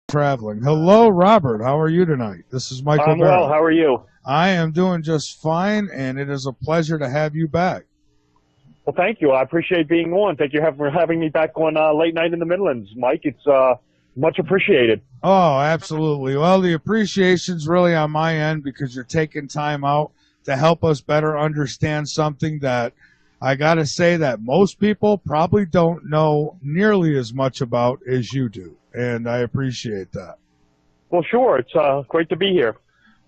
Traveling. Hello, Robert. How are you tonight? This is Michael I'm well. Barrett. How are you? I am doing just fine, and it is a pleasure to have you back. Well, thank you. I appreciate being on. Thank you for having me back on Late Night in the Midlands, Mike. It's much appreciated. Oh, absolutely. Well, the appreciation's really on my end because you're taking time out to help us better understand something that I got to say that most people probably don't know nearly as much about as you do, and I appreciate that. Well, sure. It's great to be here.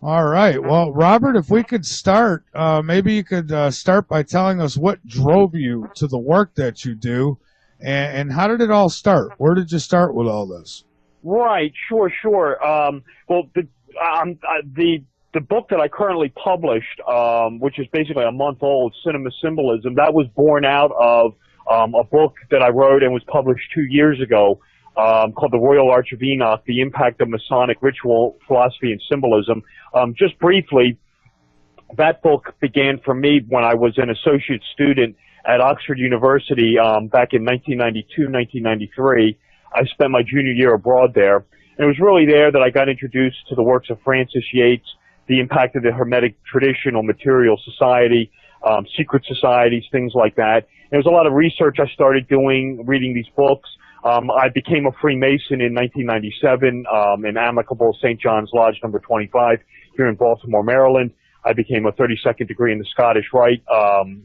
All right. Well, Robert, if we could start, maybe you could start by telling us what drove you to the work that you do, and how did it all start? Where did you start with all this? Right. Sure. Well, the book that I currently published, which is basically a month old, Cinema Symbolism, that was born out of a book that I wrote and was published 2 years ago, called The Royal Arch of Enoch, The Impact of Masonic Ritual, Philosophy, and Symbolism. Just briefly, that book began for me when I was an associate student at Oxford University back in 1992, 1993. I spent my junior year abroad there. And it was really there that I got introduced to the works of Francis Yates, the impact of the Hermetic tradition on material society, secret societies, things like that. And there was a lot of research I started doing, reading these books. I became a Freemason in 1997 in amicable St. John's Lodge number 25 here in Baltimore, Maryland. I became a 32nd degree in the Scottish Rite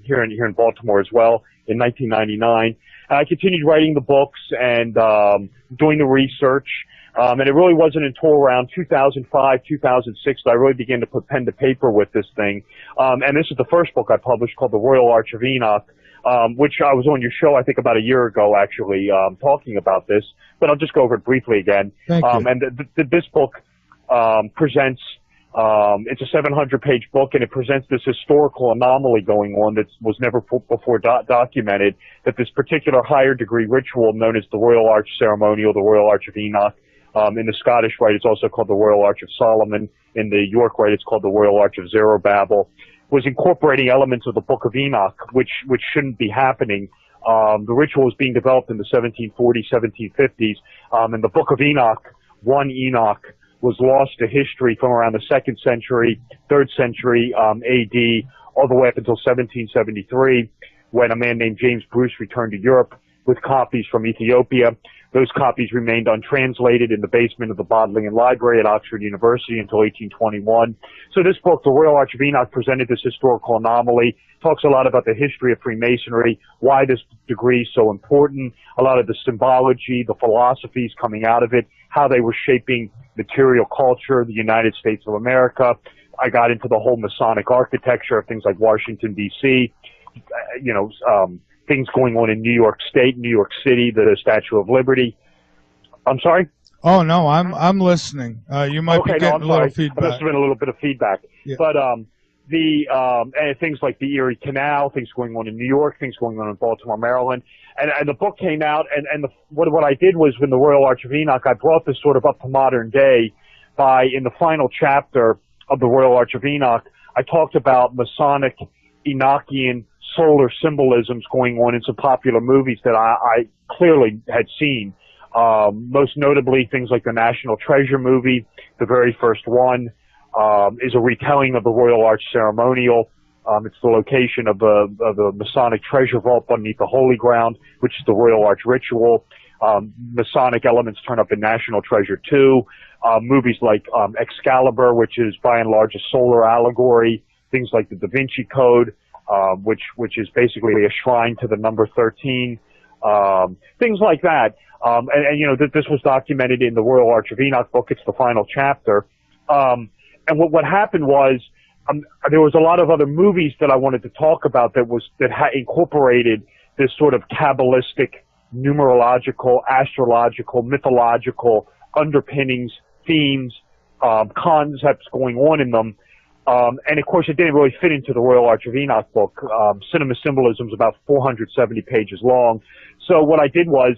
here in Baltimore as well in 1999. And I continued writing the books and doing the research. And it really wasn't until around 2005, 2006 that I really began to put pen to paper with this thing. And this is the first book I published called The Royal Arch of Enoch, which I was on your show, I think, about a year ago, actually, talking about this. But I'll just go over it briefly again. Thank you. And this book presents, it's a 700-page book, and it presents this historical anomaly going on that was never before documented, that this particular higher degree ritual known as the Royal Arch Ceremonial, the Royal Arch of Enoch, in the Scottish Rite, it's also called the Royal Arch of Solomon. In the York Rite, it's called the Royal Arch of Zerubbabel. Was incorporating elements of the Book of Enoch, which shouldn't be happening. The ritual was being developed in the 1740s, 1750s, and the Book of Enoch, one Enoch, was lost to history from around the 2nd century, 3rd century AD, all the way up until 1773, when a man named James Bruce returned to Europe with copies from Ethiopia. Those copies remained untranslated in the basement of the Bodleian Library at Oxford University until 1821. So this book, The Royal Arch of Enoch, presented this historical anomaly, talks a lot about the history of Freemasonry, why this degree is so important, a lot of the symbology, the philosophies coming out of it, how they were shaping material culture, the United States of America. I got into the whole Masonic architecture of things like Washington, D.C., things going on in New York State, New York City, the Statue of Liberty. I'm sorry? Oh, no, I'm listening. You might be getting a little feedback. There must have been a little bit of feedback. Yeah. But and things like the Erie Canal, things going on in New York, things going on in Baltimore, Maryland. And the book came out, and what I did was, in the Royal Arch of Enoch, I brought this sort of up to modern day by, in the final chapter of the Royal Arch of Enoch, I talked about Masonic, Enochian, solar symbolisms going on in some popular movies that I clearly had seen. Most notably, things like the National Treasure movie, the very first one, is a retelling of the Royal Arch Ceremonial. It's the location of the Masonic treasure vault beneath the Holy Ground, which is the Royal Arch ritual. Masonic elements turn up in National Treasure 2. Movies like Excalibur, which is by and large a solar allegory. Things like the Da Vinci Code, which is basically a shrine to the number 13. Things like that. This was documented in the Royal Arch of Enoch book. It's the final chapter. And what happened was, there was a lot of other movies that I wanted to talk about that incorporated this sort of kabbalistic, numerological, astrological, mythological underpinnings, themes, concepts going on in them. And of course, it didn't really fit into the Royal Arch of Enoch book. Cinema Symbolism is about 470 pages long. So what I did was,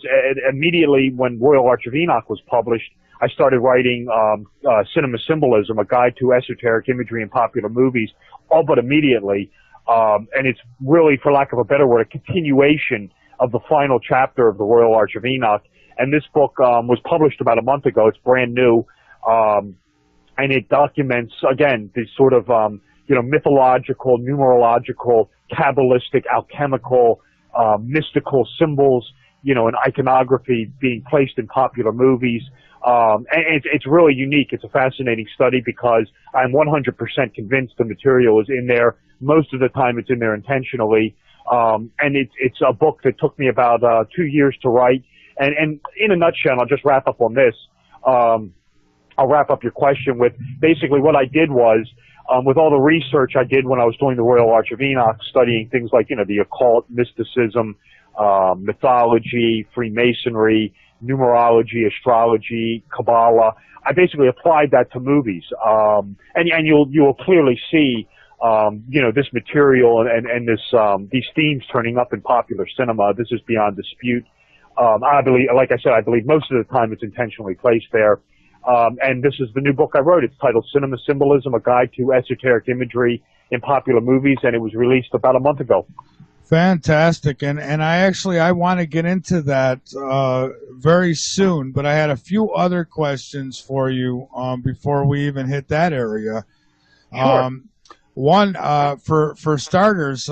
immediately when Royal Arch of Enoch was published, I started writing Cinema Symbolism, a guide to esoteric imagery in popular movies, all but immediately. And it's really, for lack of a better word, a continuation of the final chapter of the Royal Arch of Enoch. And this book was published about a month ago. It's brand new, and it documents, again, these sort of mythological, numerological, kabbalistic, alchemical, mystical symbols, and iconography being placed in popular movies. And it's really unique. It's a fascinating study because I'm 100% convinced the material is in there. Most of the time it's in there intentionally. And it's a book that took me about 2 years to write. And in a nutshell, and I'll just wrap up on this. I'll wrap up your question with basically what I did was, with all the research I did when I was doing the Royal Arch of Enoch, studying things like, the occult, mysticism, mythology, Freemasonry, numerology, astrology, Kabbalah. I basically applied that to movies. And you'll clearly see, this material and this, these themes turning up in popular cinema. This is beyond dispute. I believe, like I said, I believe most of the time it's intentionally placed there. And this is the new book I wrote. It's titled Cinema Symbolism, A Guide to Esoteric Imagery in Popular Movies, and it was released about a month ago. Fantastic. And I want to get into that very soon, but I had a few other questions for you before we even hit that area. Sure. One, for starters,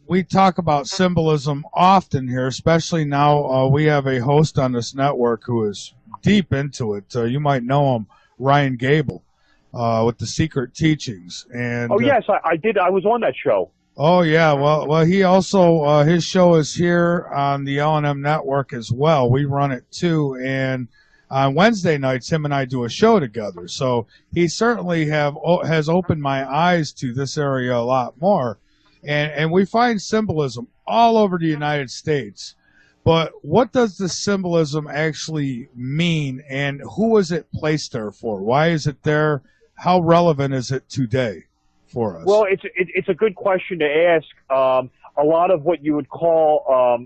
we talk about symbolism often here, especially now we have a host on this network who is deep into it. You might know him, Ryan Gable, with the Secret Teachings. And yes, I did. I was on that show. Oh yeah, well, he also his show is here on the L&M network as well. We run it too, and on Wednesday nights, him and I do a show together. So he certainly has opened my eyes to this area a lot more, and we find symbolism all over the United States. But what does the symbolism actually mean, and who is it placed there for? Why is it there? How relevant is it today for us? Well, it's a good question to ask. A lot of what you would call,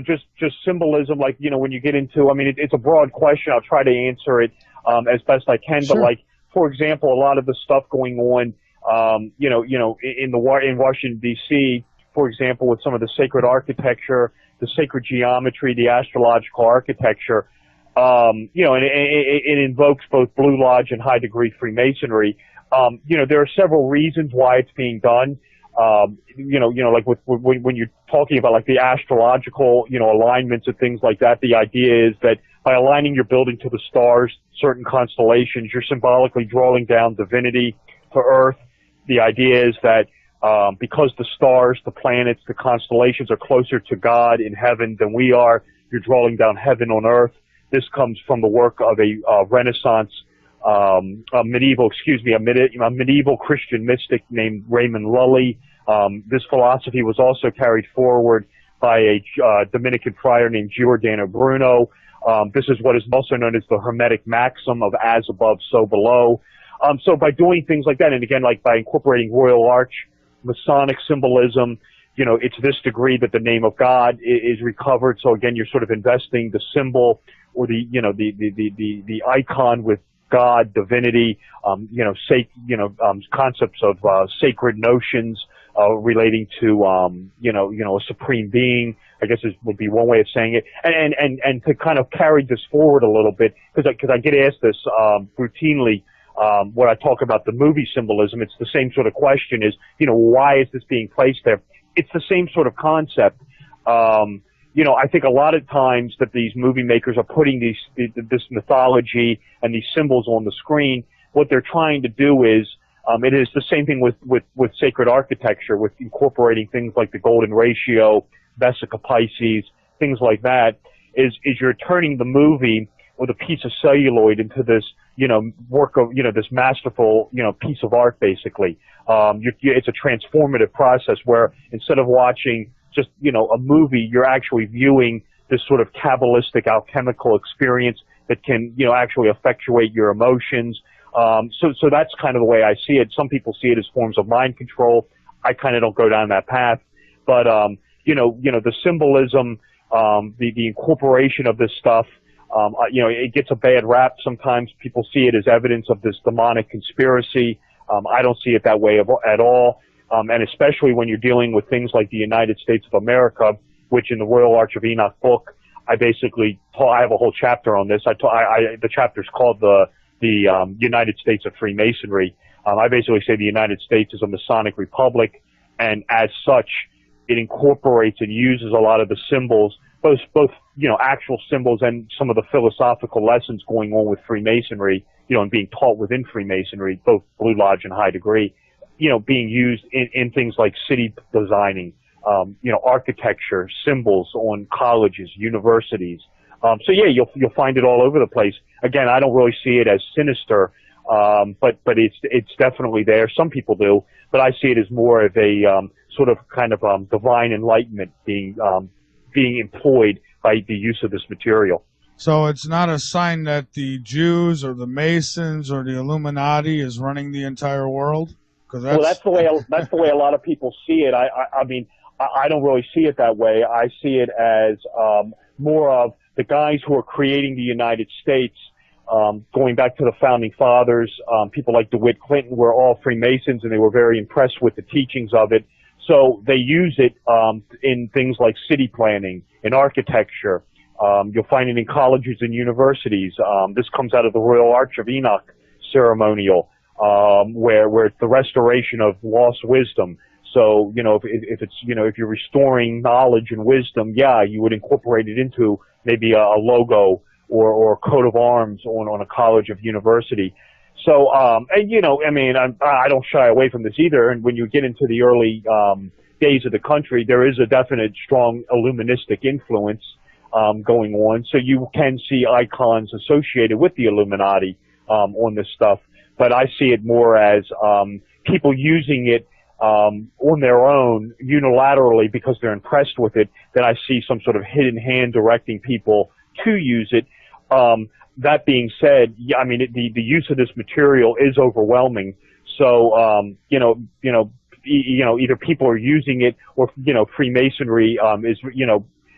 just symbolism, like, when you get into, it's a broad question. I'll try to answer it as best I can. Sure. But like, for example, a lot of the stuff going on, in Washington D.C., for example, with some of the sacred architecture, the sacred geometry, the astrological architecture, and it invokes both Blue Lodge and high degree Freemasonry. There are several reasons why it's being done. Like when you're talking about like the astrological, alignments and things like that, the idea is that by aligning your building to the stars, certain constellations, you're symbolically drawing down divinity to Earth. The idea is that because the stars, the planets, the constellations are closer to God in heaven than we are, you're drawing down heaven on Earth. This comes from the work of a Renaissance, a medieval Christian mystic named Raymond Lully. This philosophy was also carried forward by a Dominican friar named Giordano Bruno. This is what is also known as the Hermetic maxim of as above, so below. So by doing things like that, and again, like by incorporating Royal Arch, Masonic symbolism, it's this degree that the name of God is recovered. So again, you're sort of investing the symbol or the icon with God, divinity, concepts of sacred notions relating to a supreme being, I guess would be one way of saying it. And to kind of carry this forward a little bit, because I get asked this routinely when I talk about the movie symbolism. It's the same sort of question: is why is this being placed there? It's the same sort of concept. I think a lot of times that these movie makers are putting this mythology and these symbols on the screen, what they're trying to do is, it is the same thing with sacred architecture, with incorporating things like the golden ratio, Vesica Pisces, things like that, is you're turning the movie with a piece of celluloid into this, work of, this masterful, piece of art, basically. It's a transformative process where instead of watching just, a movie, you're actually viewing this sort of kabbalistic, alchemical experience that can, actually effectuate your emotions. So that's kind of the way I see it. Some people see it as forms of mind control. I kind of don't go down that path. But, the symbolism, the incorporation of this stuff, it gets a bad rap. Sometimes people see it as evidence of this demonic conspiracy. I don't see it that way at all. And especially when you're dealing with things like the United States of America, which in the Royal Arch of Enoch book, I basically I have a whole chapter on this. The chapter's called the United States of Freemasonry. I basically say the United States is a Masonic republic, and as such, it incorporates and uses a lot of the symbols, both actual symbols and some of the philosophical lessons going on with Freemasonry, and being taught within Freemasonry, both Blue Lodge and High Degree, being used in things like city designing, architecture, symbols on colleges, universities. So yeah, you'll find it all over the place. Again, I don't really see it as sinister, but it's definitely there. Some people do, but I see it as more of a sort of kind of divine enlightenment being employed by the use of this material. So it's not a sign that the Jews or the Masons or the Illuminati is running the entire world? Well, that's the way a lot of people see it. I mean, I don't really see it that way. I see it as more of the guys who are creating the United States, going back to the founding fathers. People like DeWitt Clinton were all Freemasons, and they were very impressed with the teachings of it. So they use it in things like city planning, in architecture. You'll find it in colleges and universities. This comes out of the Royal Arch of Enoch ceremonial, where it's the restoration of lost wisdom. So, if you're restoring knowledge and wisdom, yeah, you would incorporate it into maybe a logo or a coat of arms on a college or university. So, I don't shy away from this either. And when you get into the early days of the country, there is a definite strong Illuministic influence going on. So you can see icons associated with the Illuminati on this stuff. But I see it more as people using it on their own unilaterally because they're impressed with it. Then I see some sort of hidden hand directing people to use it. That being said, yeah, I mean, the use of this material is overwhelming. So, either people are using it or, Freemasonry, is,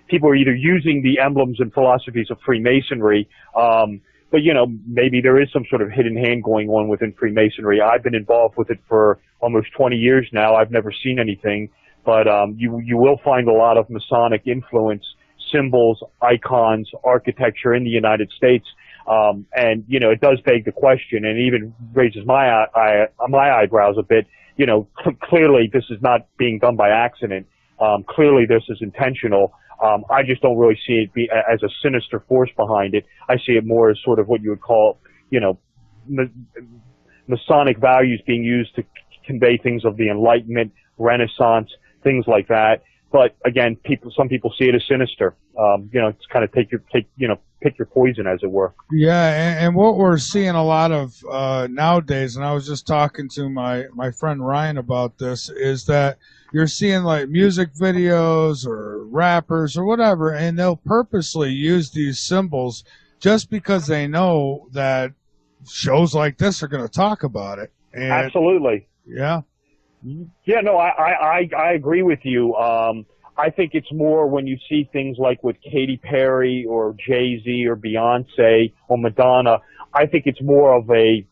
people are either using the emblems and philosophies of Freemasonry, but, maybe there is some sort of hidden hand going on within Freemasonry. I've been involved with it for almost 20 years now. I've never seen anything, but, you will find a lot of Masonic influence, symbols, icons, architecture in the United States. And, it does beg the question and even raises my eyebrows a bit. Clearly this is not being done by accident. Clearly this is intentional. I just don't really see it as a sinister force behind it. I see it more as sort of what you would call, Masonic values being used to convey things of the Enlightenment, Renaissance, things like that. But again, some people see it as sinister. It's kind of pick your poison, as it were. Yeah, and what we're seeing a lot of nowadays, and I was just talking to my friend Ryan about this, is that you're seeing like music videos or rappers or whatever, and they'll purposely use these symbols just because they know that shows like this are going to talk about it. And absolutely. Yeah. Yeah, no, I agree with you. I think it's more when you see things like with Katy Perry or Jay-Z or Beyonce or Madonna. I think it's more of the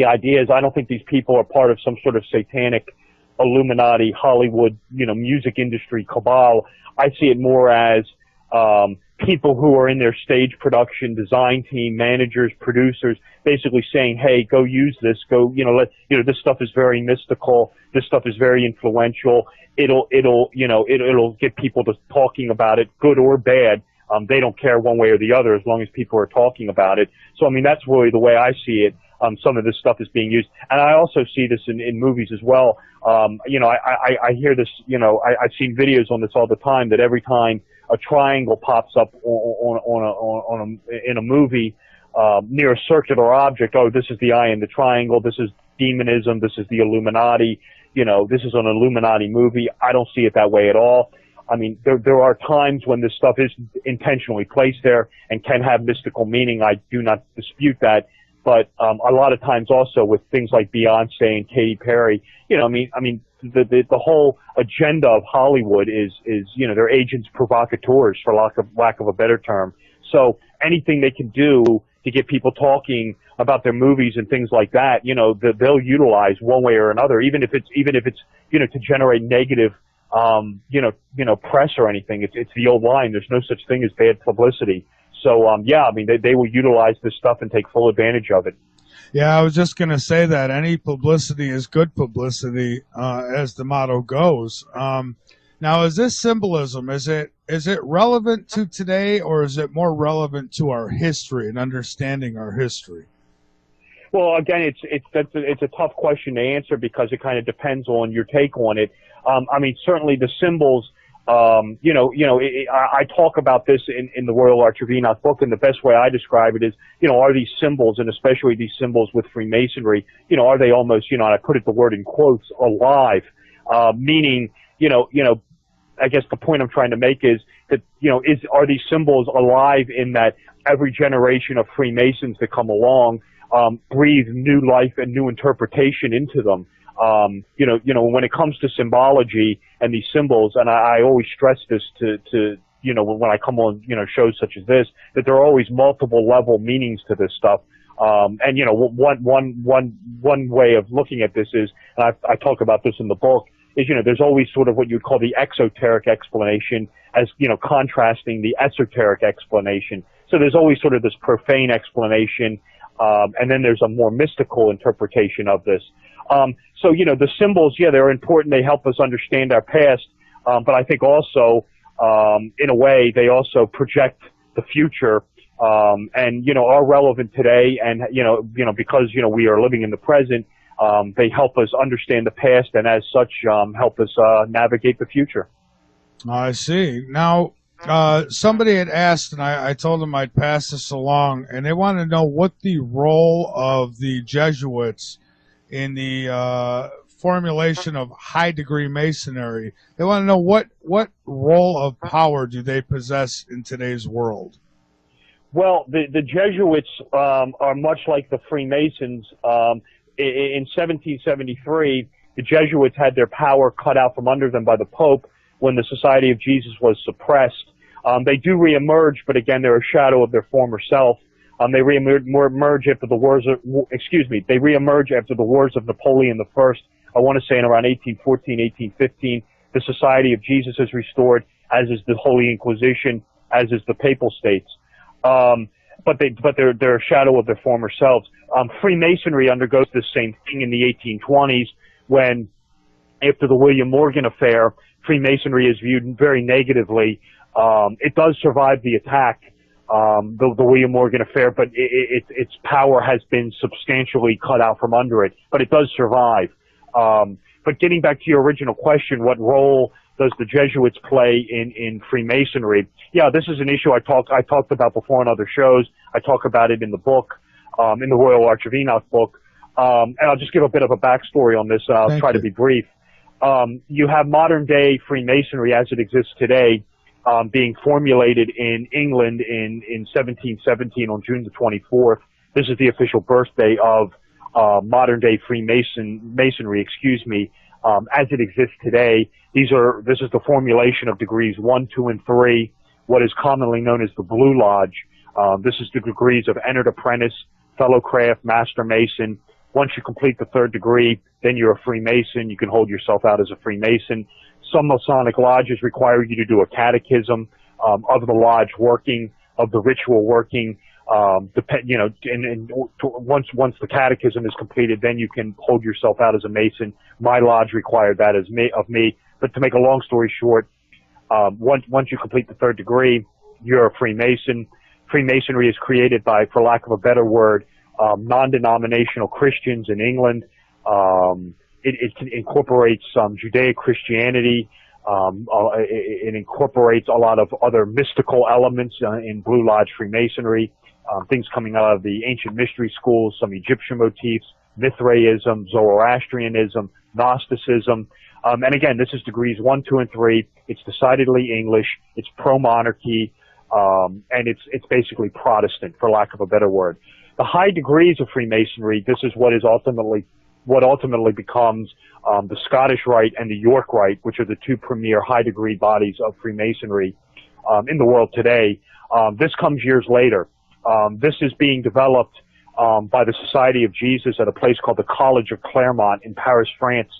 idea is I don't think these people are part of some sort of satanic Illuminati, Hollywood, music industry cabal. I see it more as people who are in their stage production, design team, managers, producers, basically saying, hey, go use this, this stuff is very mystical, this stuff is very influential, it'll get people to talking about it, good or bad. They don't care one way or the other as long as people are talking about it. So, I mean, that's really the way I see it. Some of this stuff is being used. And I also see this in movies as well. I hear this, I've seen videos on this all the time, that every time a triangle pops up in a movie, near a circular object, oh, this is the eye in the triangle, this is demonism, this is the Illuminati, this is an Illuminati movie. I don't see it that way at all. I mean, there are times when this stuff is intentionally placed there and can have mystical meaning. I do not dispute that. But a lot of times also with things like Beyonce and Katy Perry, the whole agenda of Hollywood is they're agents provocateurs, for lack of a better term. So anything they can do to get people talking about their movies and things like that, they'll utilize one way or another, even if it's to generate negative press or anything. It's the old line. There's no such thing as bad publicity. So, yeah, I mean, they will utilize this stuff and take full advantage of it. Yeah, I was just going to say that any publicity is good publicity, as the motto goes. Now, is this symbolism? Is it relevant to today, or is it more relevant to our history and understanding our history? Well, again, it's a tough question to answer because it kind of depends on your take on it. I mean, certainly the symbols. I talk about this in the Royal Arch of Enoch book, and the best way I describe it is, are these symbols, and especially these symbols with Freemasonry, are they almost, and I put the word in quotes, alive, meaning, I guess the point I'm trying to make is that, are these symbols alive in that every generation of Freemasons that come along, breathe new life and new interpretation into them. When it comes to symbology and these symbols, and I always stress this to when I come on, shows such as this, that there are always multiple level meanings to this stuff. One way of looking at this is, and I talk about this in the book, is, there's always sort of what you'd call the exoteric explanation as, contrasting the esoteric explanation. So there's always sort of this profane explanation, and then there's a more mystical interpretation of this. So, the symbols, yeah, they're important. They help us understand our past. But I think also, in a way, they also project the future, and, are relevant today. And, because, we are living in the present, they help us understand the past, and as such, help us, navigate the future. I see. Now, somebody had asked, and I told them I'd pass this along, and they want to know what the role of the Jesuits in the formulation of high degree masonry. They want to know what role of power do they possess in today's world? Well, the Jesuits are much like the Freemasons. In 1773, the Jesuits had their power cut out from under them by the Pope when the Society of Jesus was suppressed. They do reemerge, but again, they're a shadow of their former self. They reemerge after the wars of, they reemerge after the wars of Napoleon I. I want to say in around 1814, 1815, the Society of Jesus is restored, as is the Holy Inquisition, as is the Papal States. But they're a shadow of their former selves. Freemasonry undergoes the same thing in the 1820s when, after the William Morgan affair, Freemasonry is viewed very negatively. It does survive the attack, the William Morgan affair, but its power has been substantially cut out from under it. But it does survive. But getting back to your original question, what role does the Jesuits play in Freemasonry? Yeah, this is an issue I talked about before on other shows. I talk about it in the book, in the Royal Arch of Enoch book. And I'll just give a bit of a backstory on this. I'll try to be brief. You have modern day Freemasonry as it exists today, being formulated in England in 1717 on June the 24th. This is the official birthday of modern day Masonry, as it exists today. This is the formulation of degrees 1, 2, and 3, what is commonly known as the Blue Lodge. This is the degrees of entered apprentice, fellow craft, master mason. Once you complete the third degree, then you're a Freemason. You can hold yourself out as a Freemason. Some Masonic lodges require you to do a catechism of the lodge working, of the ritual working. Once the catechism is completed, then you can hold yourself out as a Mason. My lodge required that of me. But to make a long story short, once you complete the third degree, you're a Freemason. Freemasonry is created by, for lack of a better word, non-denominational Christians in England. It incorporates Judeo-Christianity. It incorporates a lot of other mystical elements in Blue Lodge Freemasonry. Things coming out of the ancient mystery schools, some Egyptian motifs, Mithraism, Zoroastrianism, Gnosticism. And again, this is degrees 1, 2, and 3. It's decidedly English. It's pro-monarchy. And it's basically Protestant, for lack of a better word. The high degrees of Freemasonry, this is what ultimately becomes the Scottish Rite and the York Rite, which are the two premier high degree bodies of Freemasonry in the world today. This comes years later. This is being developed by the Society of Jesus at a place called the College of Clermont in Paris, France,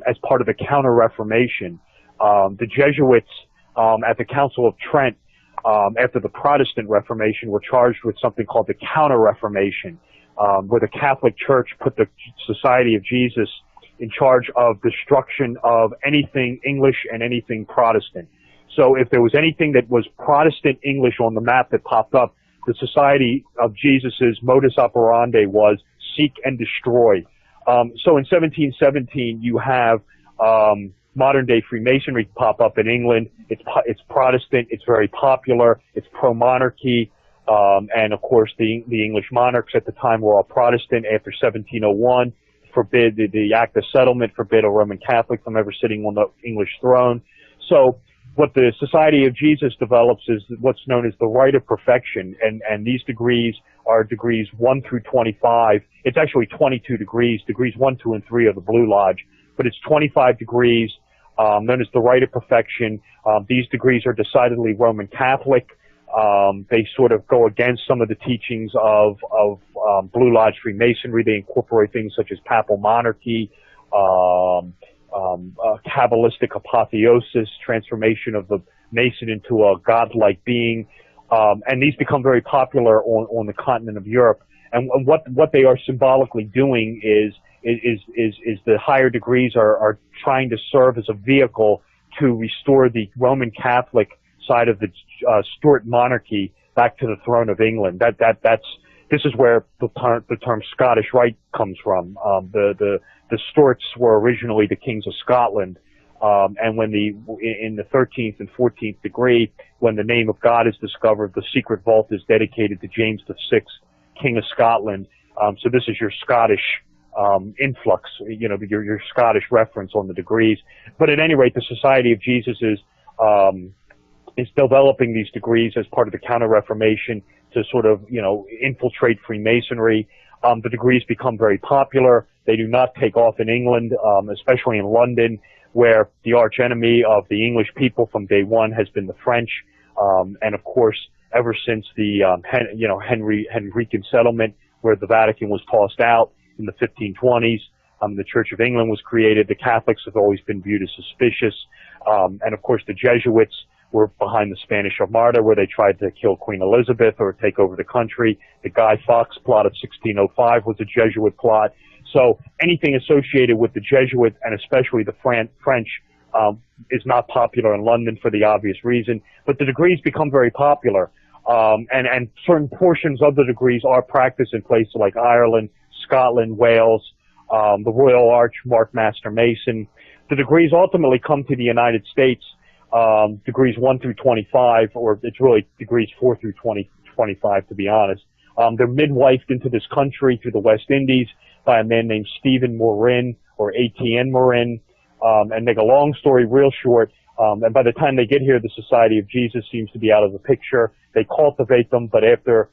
as part of the Counter-Reformation. The Jesuits at the Council of Trent, after the Protestant Reformation, were charged with something called the Counter-Reformation, where the Catholic Church put the Society of Jesus in charge of destruction of anything English and anything Protestant. So if there was anything that was Protestant English on the map that popped up, the Society of Jesus's modus operandi was seek and destroy. So in 1717, you have modern-day Freemasonry pop up in England. It's Protestant. It's very popular. It's pro-monarchy. And, of course, the English monarchs at the time were all Protestant. After 1701, forbid the Act of Settlement, forbid a Roman Catholic from ever sitting on the English throne. So what the Society of Jesus develops is what's known as the Rite of Perfection, and these degrees are degrees 1 through 25. It's actually 22 degrees. Degrees 1, 2, and 3 are the Blue Lodge, but it's 25 degrees, known as the Rite of Perfection. These degrees are decidedly Roman Catholic. They sort of go against some of the teachings of Blue Lodge Freemasonry. They incorporate things such as papal monarchy, kabbalistic apotheosis, transformation of the Mason into a godlike being, and these become very popular on the continent of Europe. And what they are symbolically doing is the higher degrees are trying to serve as a vehicle to restore the Roman Catholic side of the Stuart monarchy back to the throne of England. This is where the term Scottish Rite comes from. The Stuarts were originally the kings of Scotland, and when in the 13th and 14th degree, when the name of God is discovered, the secret vault is dedicated to James VI, King of Scotland. So this is your Scottish influx, your Scottish reference on the degrees. But at any rate, the Society of Jesus is developing these degrees as part of the Counter-Reformation to sort of, infiltrate Freemasonry. The degrees become very popular. They do not take off in England, especially in London, where the arch enemy of the English people from day one has been the French. And of course, ever since the, Henrican settlement, where the Vatican was tossed out in the 1520s, the Church of England was created. The Catholics have always been viewed as suspicious. And of course, the Jesuits were behind the Spanish Armada, where they tried to kill Queen Elizabeth or take over the country. The Guy Fawkes plot of 1605 was a Jesuit plot. So anything associated with the Jesuits, and especially the French, is not popular in London for the obvious reason. But the degrees become very popular, and certain portions of the degrees are practiced in places like Ireland, Scotland, Wales, the Royal Arch, Mark Master Mason. The degrees ultimately come to the United States, degrees 1 through 25, or it's really degrees 4 through 25, to be honest. They're midwifed into this country through the West Indies by a man named Stephen Morin, or A.T.N. Morin. And make a long story real short, and by the time they get here, the Society of Jesus seems to be out of the picture. They cultivate them, but after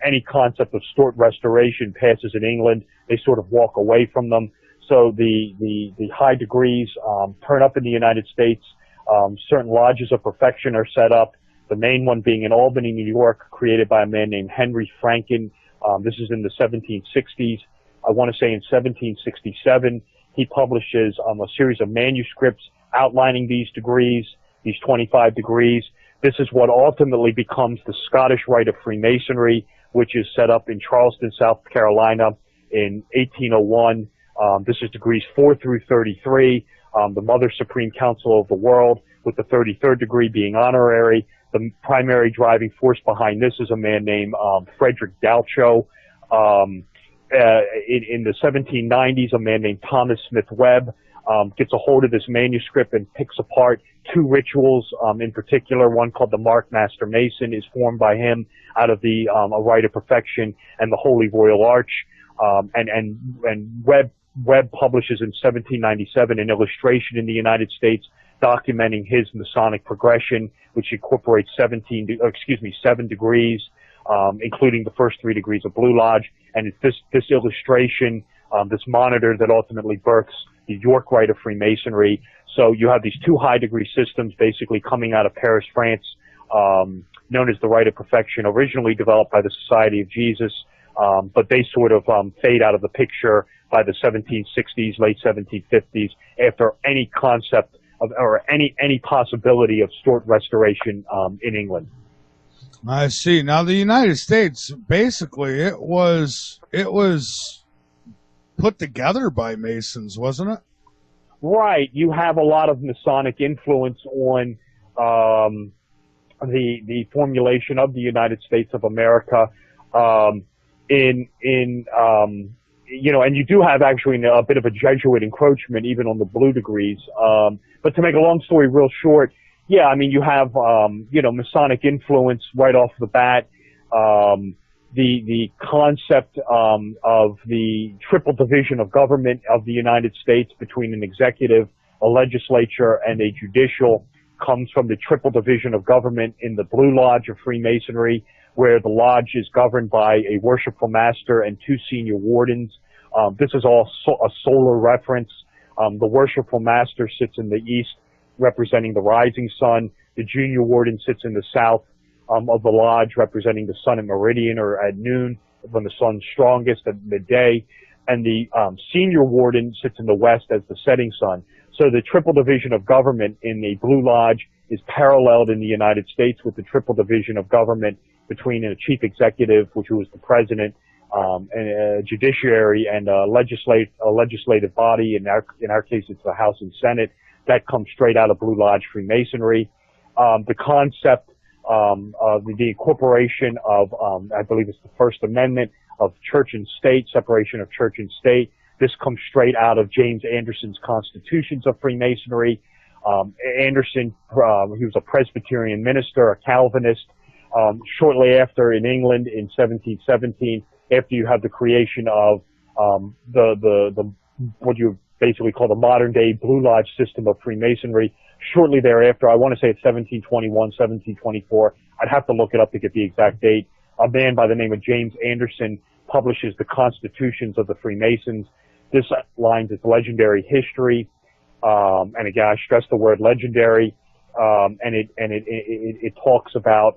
any concept of Stuart restoration passes in England, they sort of walk away from them. So the high degrees turn up in the United States. Certain lodges of perfection are set up, the main one being in Albany, New York, created by a man named Henry Franken. This is in the 1760s. I want to say in 1767, he publishes a series of manuscripts outlining these degrees, these 25 degrees. This is what ultimately becomes the Scottish Rite of Freemasonry, which is set up in Charleston, South Carolina in 1801. This is degrees 4 through 33, the Mother Supreme Council of the World, with the 33rd degree being honorary. The primary driving force behind this is a man named Frederick Dalcho. In the 1790s, a man named Thomas Smith Webb gets a hold of this manuscript and picks apart two rituals in particular. One called the Mark Master Mason is formed by him out of the a Rite of Perfection and the Holy Royal Arch. And Webb publishes in 1797 an illustration in the United States documenting his Masonic progression, which incorporates 7 degrees, including the first 3 degrees of Blue Lodge. And it's this illustration, this monitor that ultimately births the York Rite of Freemasonry. So you have these 2 high degree systems basically coming out of Paris, France, known as the Rite of Perfection, originally developed by the Society of Jesus, but they sort of fade out of the picture by the 1760s, late 1750s, after any concept or any possibility of Stuart restoration in England. I see. Now, the United States, basically, it was put together by Masons, wasn't it? Right. You have a lot of Masonic influence on the formulation of the United States of America. And you do have actually a bit of a Jesuit encroachment even on the blue degrees. But to make a long story real short, yeah, I mean, you have, Masonic influence right off the bat. The concept of the triple division of government of the United States between an executive, a legislature, and a judicial comes from the triple division of government in the Blue Lodge of Freemasonry, where the lodge is governed by a worshipful master and 2 senior wardens. This is all a solar reference. The worshipful master sits in the east, representing the rising sun. The junior warden sits in the south of the lodge, representing the sun at meridian or at noon, when the sun's strongest at midday. And the senior warden sits in the west as the setting sun. So the triple division of government in the Blue Lodge is paralleled in the United States with the triple division of government between a chief executive, which was the president, and a judiciary and a legislative body. In our case, it's the House and Senate. That comes straight out of Blue Lodge Freemasonry. The concept of the incorporation of, I believe it's the First Amendment, of church and state, separation of church and state. This comes straight out of James Anderson's Constitutions of Freemasonry. Anderson, he was a Presbyterian minister, a Calvinist. Shortly after, in England in 1717, after you have the creation of the what you basically call the modern day Blue Lodge system of Freemasonry, shortly thereafter, I want to say it's 1721, 1724, I'd have to look it up to get the exact date, a man by the name of James Anderson publishes the Constitutions of the Freemasons. This outlines its legendary history, and again, I stress the word legendary, and it talks about,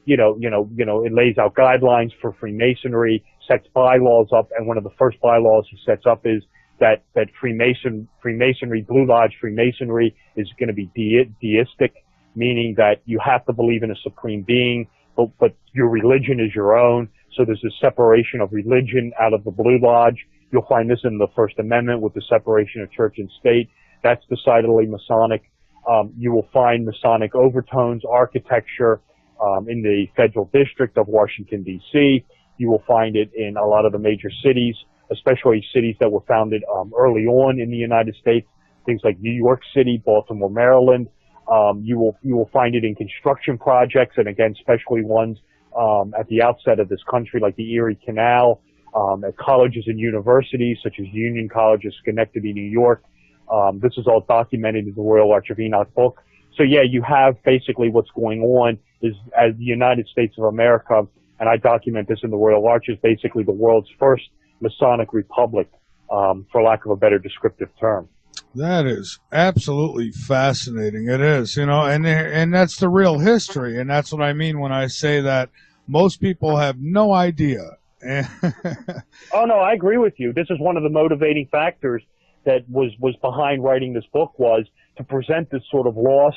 it lays out guidelines for Freemasonry, sets bylaws up, and one of the first bylaws he sets up is that Freemasonry, Blue Lodge Freemasonry is going to be deistic, meaning that you have to believe in a supreme being, but your religion is your own. So there's a separation of religion out of the Blue Lodge. You'll find this in the First Amendment with the separation of church and state. That's decidedly Masonic. You will find Masonic overtones, architecture, in the Federal District of Washington, D.C. You will find it in a lot of the major cities, especially cities that were founded early on in the United States, things like New York City, Baltimore, Maryland. You will find it in construction projects, and again, especially ones at the outset of this country, like the Erie Canal, at colleges and universities, such as Union College of Schenectady, New York. This is all documented in the Royal Arch of Enoch book. So yeah, you have basically what's going on is, as the United States of America, and I document this in the Royal Arch, is basically the world's first Masonic republic, for lack of a better descriptive term. That is absolutely fascinating. It is, and that's the real history, and that's what I mean when I say that most people have no idea. Oh no, I agree with you. This is one of the motivating factors that was behind writing this book, was to present this sort of lost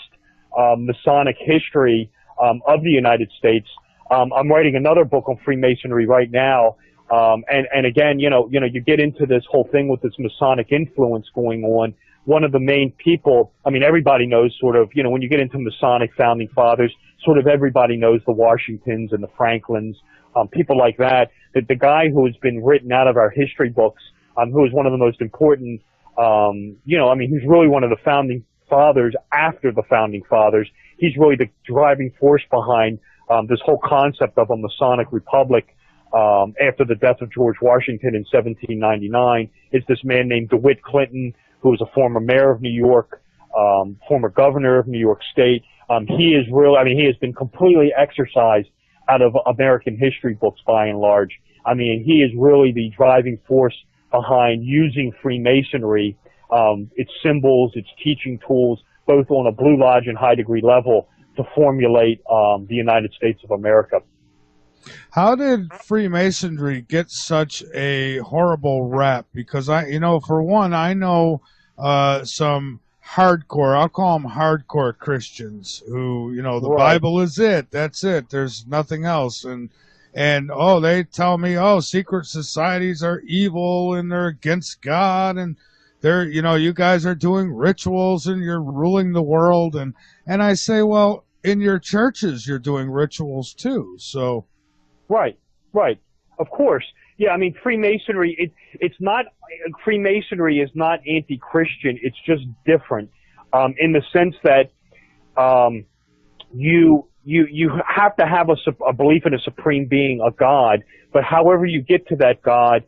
Masonic history of the United States. I'm writing another book on Freemasonry right now, and again, you get into this whole thing with this Masonic influence going on. One of the main people, I mean, everybody knows sort of, when you get into Masonic founding fathers, sort of everybody knows the Washingtons and the Franklins, people like that. That the guy who has been written out of our history books, who is one of the most important, he's really one of the founding fathers after the founding fathers. He's really the driving force behind this whole concept of a Masonic republic after the death of George Washington in 1799. Is this man named DeWitt Clinton, who was a former mayor of New York, former governor of New York State. He has been completely exorcised out of American history books by and large. I mean, he is really the driving force behind using Freemasonry, its symbols, its teaching tools, both on a Blue Lodge and high degree level, to formulate the United States of America. How did Freemasonry get such a horrible rap? Because for one, I know some hardcore, I'll call them hardcore Christians who, you know, the Right. Bible is it. That's it. There's nothing else. And oh, they tell me, oh, secret societies are evil and they're against God and they're, you know, you guys are doing rituals and you're ruling the world. And I say, well, in your churches, you're doing rituals too. So. Right. Right. Of course. Yeah. I mean, Freemasonry, it's not, Freemasonry is not anti-Christian. It's just different, in the sense that, you have to have a belief in a supreme being, a God, but however you get to that God,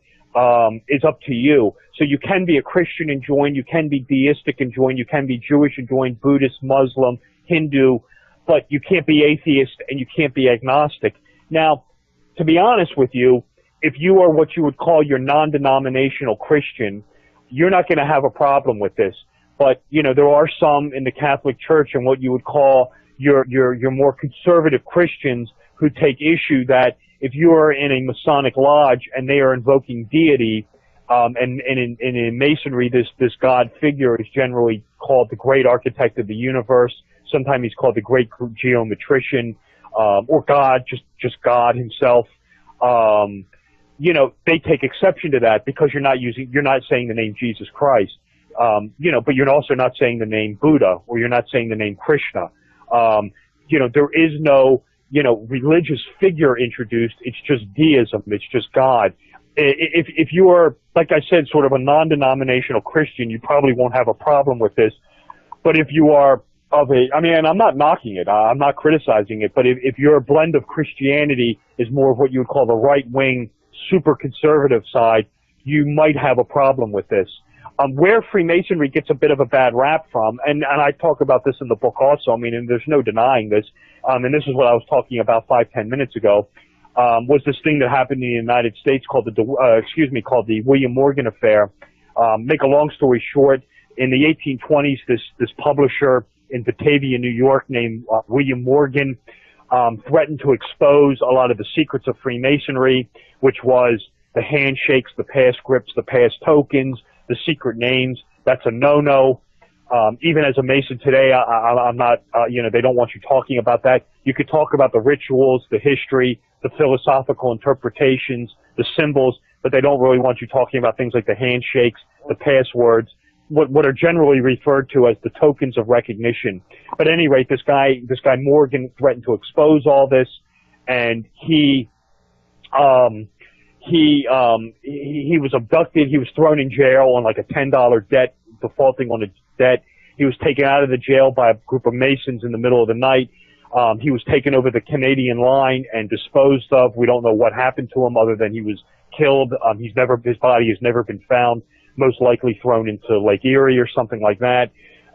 is up to you. So you can be a Christian and join, you can be deistic and join, you can be Jewish and join, Buddhist, Muslim, Hindu, but you can't be atheist and you can't be agnostic. Now, to be honest with you, if you are what you would call your non-denominational Christian, you're not going to have a problem with this. But, you know, there are some in the Catholic Church and what you would call your more conservative Christians who take issue that if you are in a Masonic lodge and they are invoking deity, and in Masonry, this God figure is generally called the great architect of the universe. Sometimes he's called the great geometrician, or God, just God himself. You know, they take exception to that because you're not saying the name Jesus Christ. You know, but you're also not saying the name Buddha, or you're not saying the name Krishna. You know, there is no, you know, religious figure introduced. It's just deism. It's just God. If you are, like I said, sort of a non-denominational Christian, you probably won't have a problem with this. But if you are I mean, and I'm not knocking it, I'm not criticizing it, but if your blend of Christianity is more of what you would call the right-wing, super conservative side, you might have a problem with this. Where Freemasonry gets a bit of a bad rap from, and I talk about this in the book also, I mean, and there's no denying this, and this is what I was talking about 5-10 minutes ago, was this thing that happened in the United States called the William Morgan affair. Make a long story short, in the 1820s, this publisher in Batavia, New York, named William Morgan, threatened to expose a lot of the secrets of Freemasonry, which was the handshakes, the pass grips, the pass tokens, the secret names. That's a no-no. Even as a Mason today, I'm not, you know, they don't want you talking about that. You could talk about the rituals, the history, the philosophical interpretations, the symbols, but they don't really want you talking about things like the handshakes, the passwords, what are generally referred to as the tokens of recognition. But at any rate, this guy Morgan threatened to expose all this, and he was abducted. He was thrown in jail on like a $10 debt, defaulting on a debt. He was taken out of the jail by a group of Masons in the middle of the night. He was taken over the Canadian line and disposed of. We don't know what happened to him other than he was killed. His body has never been found, most likely thrown into Lake Erie or something like that.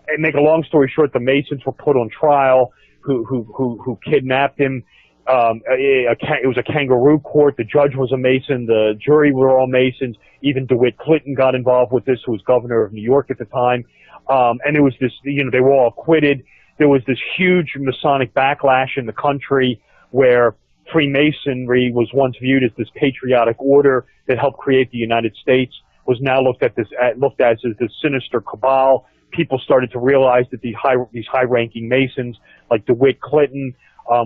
And make a long story short, the Masons were put on trial who kidnapped him. It was a kangaroo court. The judge was a Mason. The jury were all Masons. Even DeWitt Clinton got involved with this, who was governor of New York at the time. And there was this, you know, they were all acquitted. There was this huge Masonic backlash in the country where Freemasonry was once viewed as this patriotic order that helped create the United States, was now looked at as this sinister cabal. People started to realize that these high-ranking Masons, like DeWitt Clinton,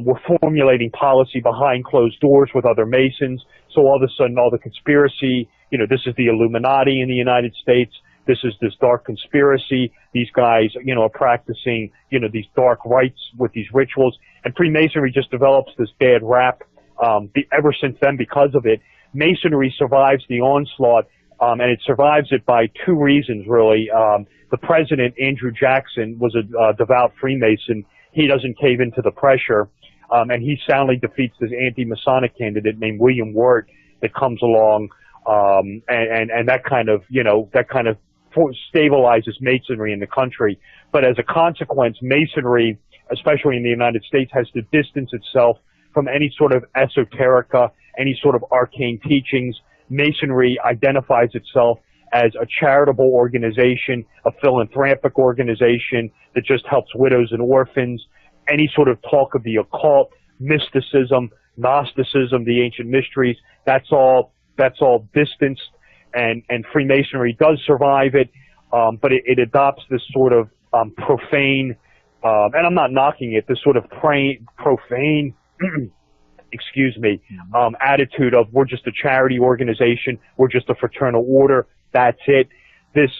were formulating policy behind closed doors with other Masons. So all of a sudden, all the conspiracy, you know, this is the Illuminati in the United States. This is this dark conspiracy. These guys, you know, are practicing, you know, these dark rites with these rituals. And Freemasonry just develops this bad rap ever since then because of it. Masonry survives the onslaught, and it survives it by two reasons, really. The president, Andrew Jackson, was a devout Freemason. He doesn't cave into the pressure, and he soundly defeats this anti-Masonic candidate named William Wirt that comes along, and that kind of, you know, stabilizes Masonry in the country. But as a consequence, Masonry, especially in the United States, has to distance itself from any sort of esoterica, any sort of arcane teachings. Masonry identifies itself as a charitable organization, a philanthropic organization that just helps widows and orphans. Any sort of talk of the occult, mysticism, Gnosticism, the ancient mysteries, that's all distanced, and Freemasonry does survive it, but it adopts this sort of profane, and I'm not knocking it, this sort of profane, excuse me, attitude of we're just a charity organization, we're just a fraternal order, that's it. This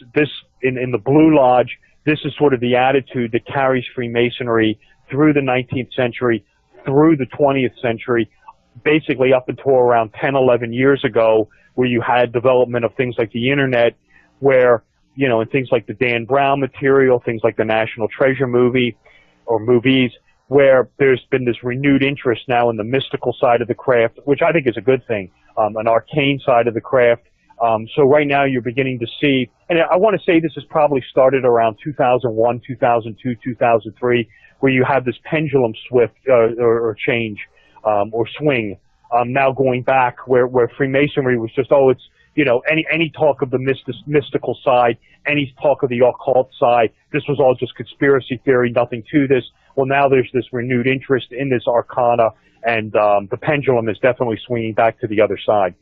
in the Blue Lodge, this is sort of the attitude that carries Freemasonry through the 19th century, through the 20th century, basically up until around 10, 11 years ago, where you had development of things like the internet, where, you know, and things like the Dan Brown material, things like the National Treasure movie or movies, where there's been this renewed interest now in the mystical side of the craft, which I think is a good thing, an arcane side of the craft. So right now you're beginning to see, and I want to say this has probably started around 2001, 2002, 2003, where you have this pendulum or change, or swing, now going back where Freemasonry was just, oh, it's, you know, any talk of the mystical side, any talk of the occult side, this was all just conspiracy theory, nothing to this. Well, now there's this renewed interest in this arcana, and the pendulum is definitely swinging back to the other side.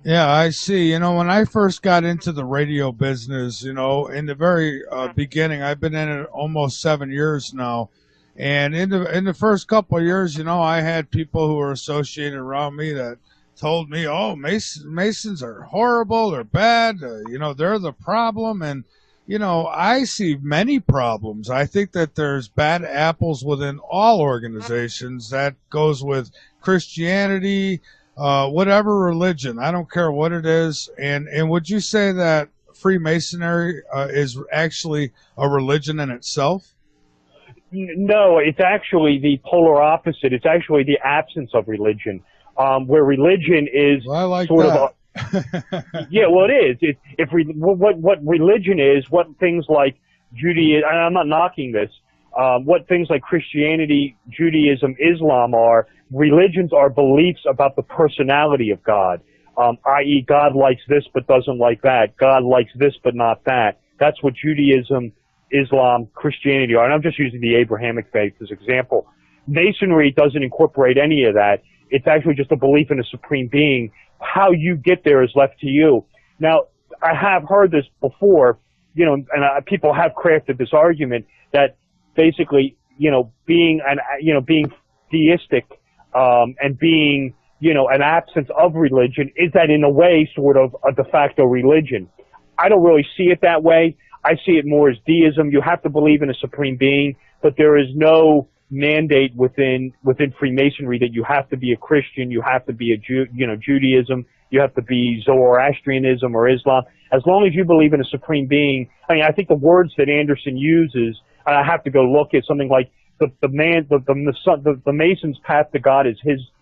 Yeah, I see. You know, when I first got into the radio business, you know, in the very beginning, I've been in it almost 7 years now. And in the first couple of years, you know, I had people who were associated around me that told me, oh, Masons are horrible, they're bad, you know, they're the problem. And, you know, I see many problems. I think that there's bad apples within all organizations. That goes with Christianity, whatever religion. I don't care what it is. And would you say that Freemasonry is actually a religion in itself? No, it's actually the polar opposite. It's actually the absence of religion, where religion is yeah, well, it is. What religion is, what things like Judaism, and I'm not knocking this, what things like Christianity, Judaism, Islam are, religions are beliefs about the personality of God, i.e. God likes this but doesn't like that. God likes this but not that. That's what Judaism, Islam, Christianity are. And I'm just using the Abrahamic faith as an example. Masonry doesn't incorporate any of that. It's actually just a belief in a supreme being. How you get there is left to you. Now, I have heard this before, you know, and people have crafted this argument that basically, you know, being theistic, and being, you know, an absence of religion, is that in a way sort of a de facto religion. I don't really see it that way. I see it more as deism. You have to believe in a supreme being, but there is no mandate within Freemasonry that you have to be a Christian, you have to be a Judaism, you have to be Zoroastrianism or Islam. As long as you believe in a supreme being, I mean, I think the words that Anderson uses, and I have to go look at something like the Mason's path to God is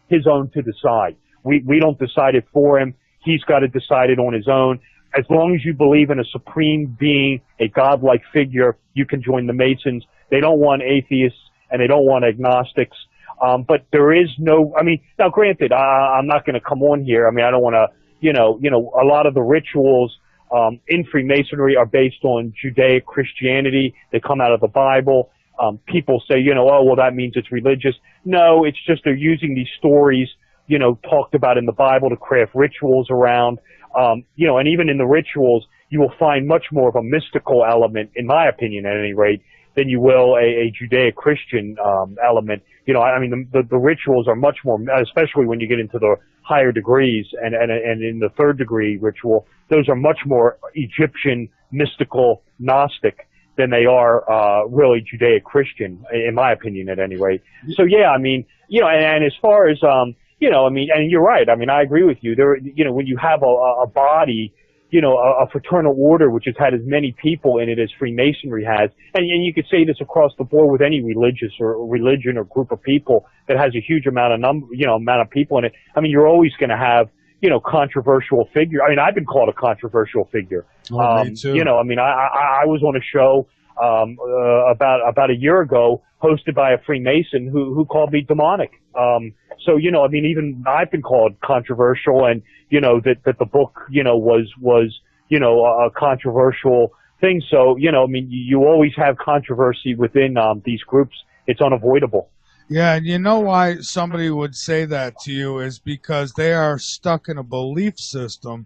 his own to decide. We don't decide it for him. He's got to decide it on his own. As long as you believe in a supreme being, a godlike figure, you can join the Masons. They don't want atheists and they don't want agnostics. But there is no, I mean, now granted, I'm not going to come on here. I mean, I don't want to, you know, a lot of the rituals in Freemasonry are based on Judaic Christianity. They come out of the Bible. People say, you know, oh, well, that means it's religious. No, it's just they're using these stories, you know, talked about in the Bible to craft rituals around. You know, and even in the rituals, you will find much more of a mystical element, in my opinion, at any rate, than you will a Judeo-Christian element. You know, I mean, the rituals are much more, especially when you get into the higher degrees, and in the third degree ritual, those are much more Egyptian, mystical, Gnostic than they are really Judeo-Christian, in my opinion, at any rate. So yeah, I mean, you know, and as far as you know, I mean, and you're right. I mean, I agree with you. There, you know, when you have a body, you know, a fraternal order which has had as many people in it as Freemasonry has, and you could say this across the board with any religious or religion or group of people that has a huge amount of people in it. I mean, you're always going to have, you know, controversial figure. I mean, I've been called a controversial figure. Me too. You know, I mean, I was on a show about a year ago, hosted by a Freemason who called me demonic. So, you know, I mean, even I've been called controversial, and, you know, that the book, you know, was, you know, a controversial thing. So, you know, I mean, you always have controversy within these groups. It's unavoidable. Yeah, and you know why somebody would say that to you is because they are stuck in a belief system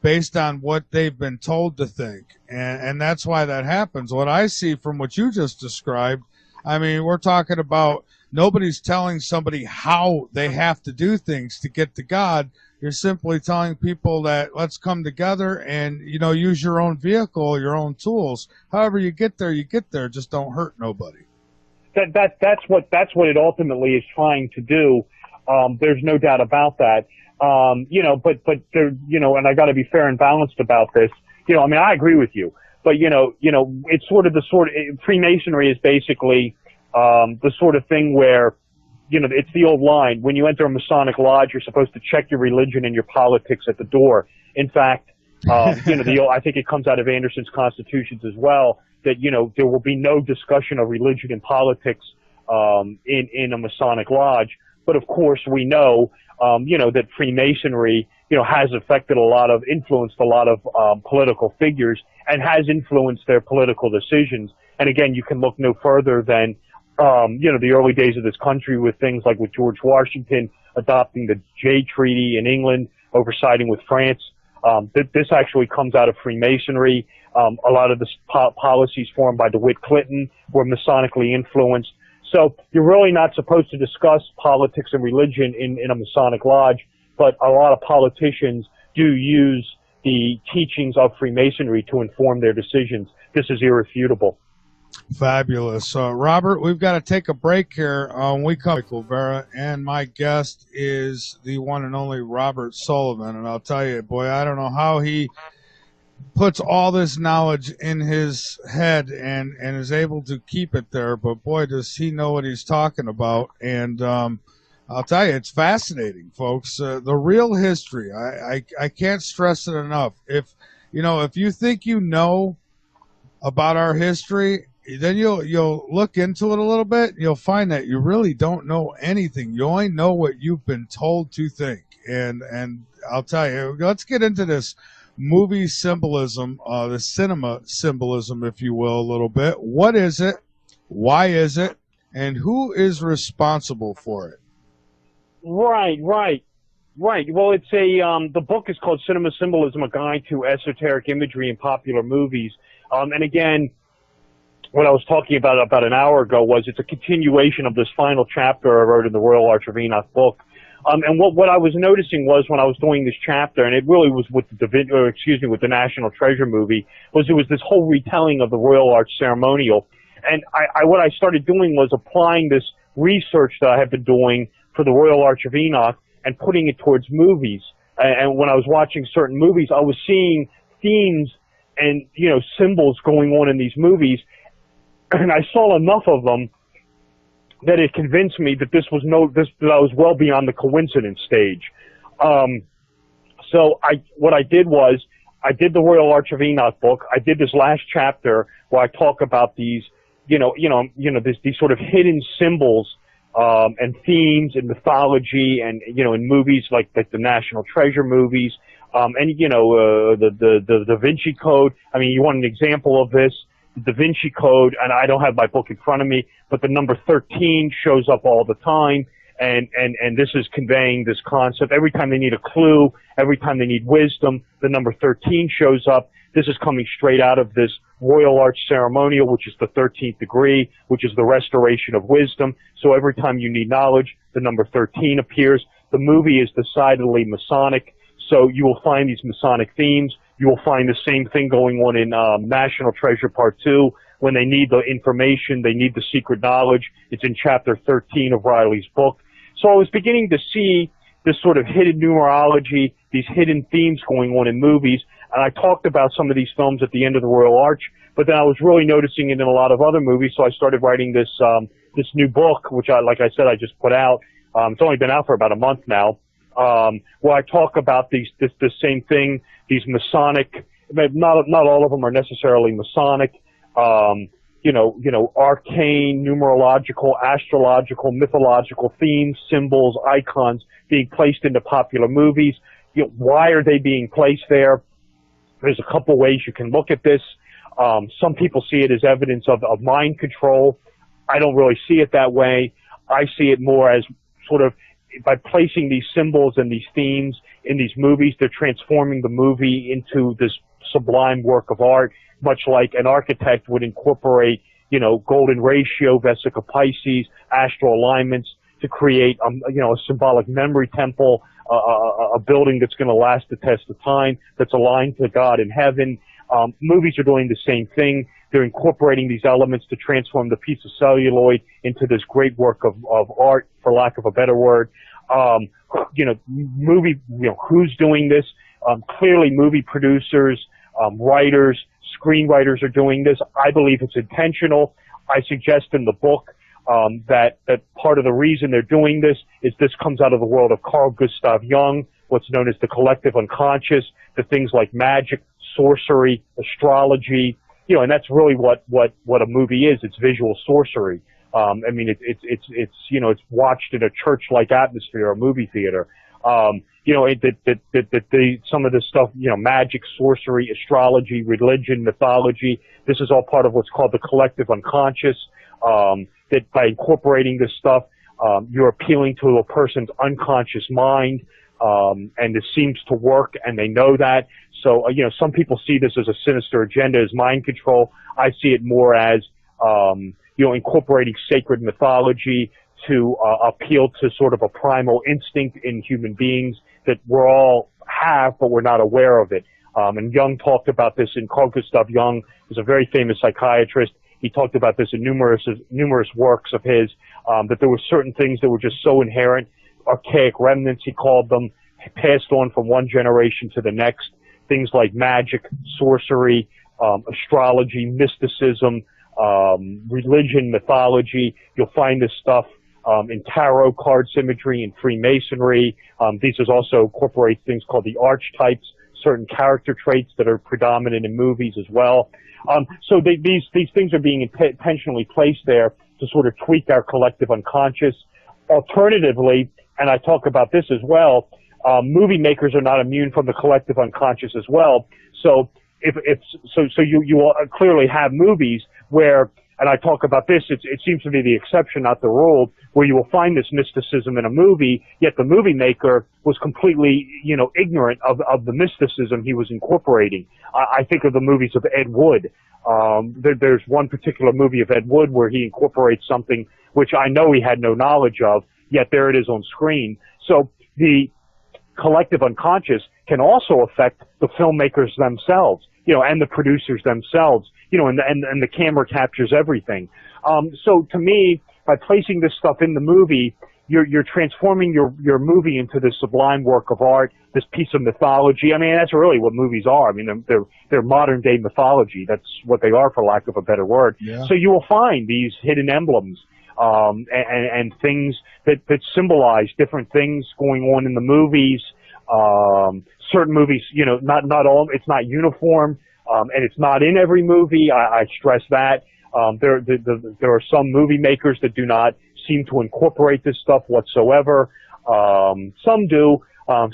based on what they've been told to think. And that's why that happens. What I see from what you just described, I mean, we're talking about nobody's telling somebody how they have to do things to get to God. You're simply telling people that let's come together and, you know, use your own vehicle, your own tools. However you get there, you get there. Just don't hurt nobody. That's what it ultimately is trying to do. There's no doubt about that. You know, but there, you know, and I got to be fair and balanced about this. You know, I mean, I agree with you, but you know, it's sort of Freemasonry is basically the sort of thing where, you know, it's the old line: when you enter a Masonic lodge, you're supposed to check your religion and your politics at the door. In fact, you know, I think it comes out of Anderson's constitutions as well, that, you know, there will be no discussion of religion and politics in a Masonic lodge. But of course, we know, you know, that Freemasonry, you know, has influenced a lot of political figures and has influenced their political decisions. And again, you can look no further than, you know, the early days of this country with things like with George Washington adopting the Jay Treaty in England, oversiding with France. This actually comes out of Freemasonry. A lot of the policies formed by DeWitt Clinton were Masonically influenced. So you're really not supposed to discuss politics and religion in a Masonic lodge, but a lot of politicians do use the teachings of Freemasonry to inform their decisions. This is irrefutable. Fabulous. Robert, we've got to take a break here. We come Michael Vera, and my guest is the one and only Robert Sullivan. And I'll tell you, boy, I don't know how he puts all this knowledge in his head and is able to keep it there, but boy, does he know what he's talking about. And I'll tell you, it's fascinating, folks. The real history, I can't stress it enough. If you think you know about our history, then you'll look into it a little bit, and you'll find that you really don't know anything. You only know what you've been told to think. And I'll tell you, let's get into this movie symbolism, the cinema symbolism, if you will, a little bit. What is it? Why is it? And who is responsible for it? Right. Well, it's the book is called Cinema Symbolism, A Guide to Esoteric Imagery in Popular Movies. And again, what I was talking about an hour ago was it's a continuation of this final chapter I wrote in the Royal Arch of Enoch book. And what I was noticing was when I was doing this chapter, and it really was with with the National Treasure movie, was this whole retelling of the Royal Arch ceremonial. And what I started doing was applying this research that I had been doing for the Royal Arch of Enoch and putting it towards movies. And when I was watching certain movies, I was seeing themes and, you know, symbols going on in these movies. And I saw enough of them that it convinced me that that I was well beyond the coincidence stage. So what I did was I did the Royal Arch of Enoch book. I did this last chapter where I talk about these, these sort of hidden symbols and themes in mythology and, you know, in movies like the National Treasure movies, and, you know, the Da Vinci Code. I mean, you want an example of this? The Da Vinci Code, and I don't have my book in front of me, but the number 13 shows up all the time, and this is conveying this concept. Every time they need a clue, every time they need wisdom, the number 13 shows up. This is coming straight out of this Royal Arch ceremonial, which is the 13th degree, which is the restoration of wisdom. So every time you need knowledge, the number 13 appears. The movie is decidedly Masonic, so you will find these Masonic themes. You will find the same thing going on in National Treasure Part 2. When they need the information, they need the secret knowledge. It's in Chapter 13 of Riley's book. So I was beginning to see this sort of hidden numerology, these hidden themes going on in movies. And I talked about some of these films at the end of the Royal Arch, but then I was really noticing it in a lot of other movies. So I started writing this new book, which like I said, I just put out. It's only been out for about a month now. Where I talk about this same thing, these Masonic, not all of them are necessarily Masonic, arcane, numerological, astrological, mythological themes, symbols, icons being placed into popular movies. You know, why are they being placed there? There's a couple ways you can look at this. Some people see it as evidence of mind control. I don't really see it that way. I see it more as sort of by placing these symbols and these themes in these movies, they're transforming the movie into this sublime work of art, much like an architect would incorporate, golden ratio, Vesica Pisces, astral alignments to create, a symbolic memory temple, a building that's going to last the test of time, that's aligned to God in heaven. Movies are doing the same thing. They're incorporating these elements to transform the piece of celluloid into this great work of art, for lack of a better word. Who's doing this? Clearly movie producers, writers, screenwriters are doing this. I believe it's intentional. I suggest in the book that part of the reason they're doing this is this comes out of the world of Carl Gustav Jung, what's known as the collective unconscious, the things like magic, sorcery, astrology, and that's really what a movie is. It's visual sorcery. It's watched in a church-like atmosphere, a movie theater. Some of this stuff, magic, sorcery, astrology, religion, mythology, this is all part of what's called the collective unconscious. That by incorporating this stuff, you're appealing to a person's unconscious mind, and this seems to work, and they know that. So, some people see this as a sinister agenda, as mind control. I see it more as, incorporating sacred mythology to appeal to sort of a primal instinct in human beings that we're all have, but we're not aware of it. And Jung talked about this, in Carl Gustav Jung was a very famous psychiatrist. He talked about this in numerous works of his, that there were certain things that were just so inherent, archaic remnants, he called them, passed on from one generation to the next. Things like magic, sorcery, astrology, mysticism, religion, mythology. You'll find this stuff in tarot card symmetry and Freemasonry. These also incorporate things called the archetypes, certain character traits that are predominant in movies as well. So these things are being intentionally placed there to sort of tweak our collective unconscious. Alternatively, and I talk about this as well, movie makers are not immune from the collective unconscious as well. So you will clearly have movies where, and I talk about this, it seems to be the exception, not the rule, where you will find this mysticism in a movie, yet the movie maker was completely, ignorant of the mysticism he was incorporating. I think of the movies of Ed Wood. There's one particular movie of Ed Wood where he incorporates something which I know he had no knowledge of, yet there it is on screen. So the collective unconscious can also affect the filmmakers themselves, and the producers themselves, and the camera captures everything. So to me, by placing this stuff in the movie, you're transforming your movie into this sublime work of art, this piece of mythology. I mean, that's really what movies are. I mean, they're modern day mythology. That's what they are, for lack of a better word. Yeah. So you will find these hidden emblems, and things that symbolize different things going on in the movies. Certain movies, not all, it's not uniform, and it's not in every movie. I stress that. There are some movie makers that do not seem to incorporate this stuff whatsoever. Some do,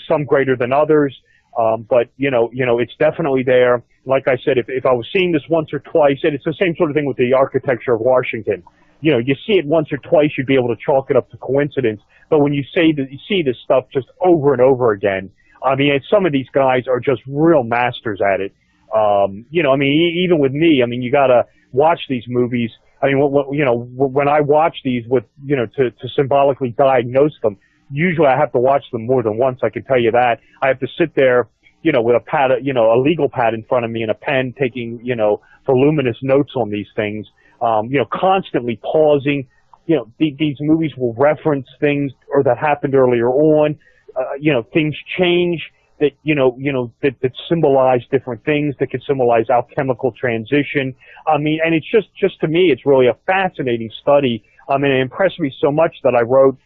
some greater than others. But it's definitely there. Like I said, if I was seeing this once or twice, and it's the same sort of thing with the architecture of Washington. You see it once or twice, you'd be able to chalk it up to coincidence. But when you see this stuff just over and over again, I mean, some of these guys are just real masters at it. Even with me, you gotta watch these movies. When I watch these to symbolically diagnose them, usually I have to watch them more than once, I can tell you that. I have to sit there, with a pad, a legal pad in front of me and a pen taking, voluminous notes on these things. Constantly pausing. These movies will reference things or that happened earlier on. Things change that, that symbolize different things, that can symbolize alchemical transition. And it's just to me, it's really a fascinating study. It impressed me so much that I wrote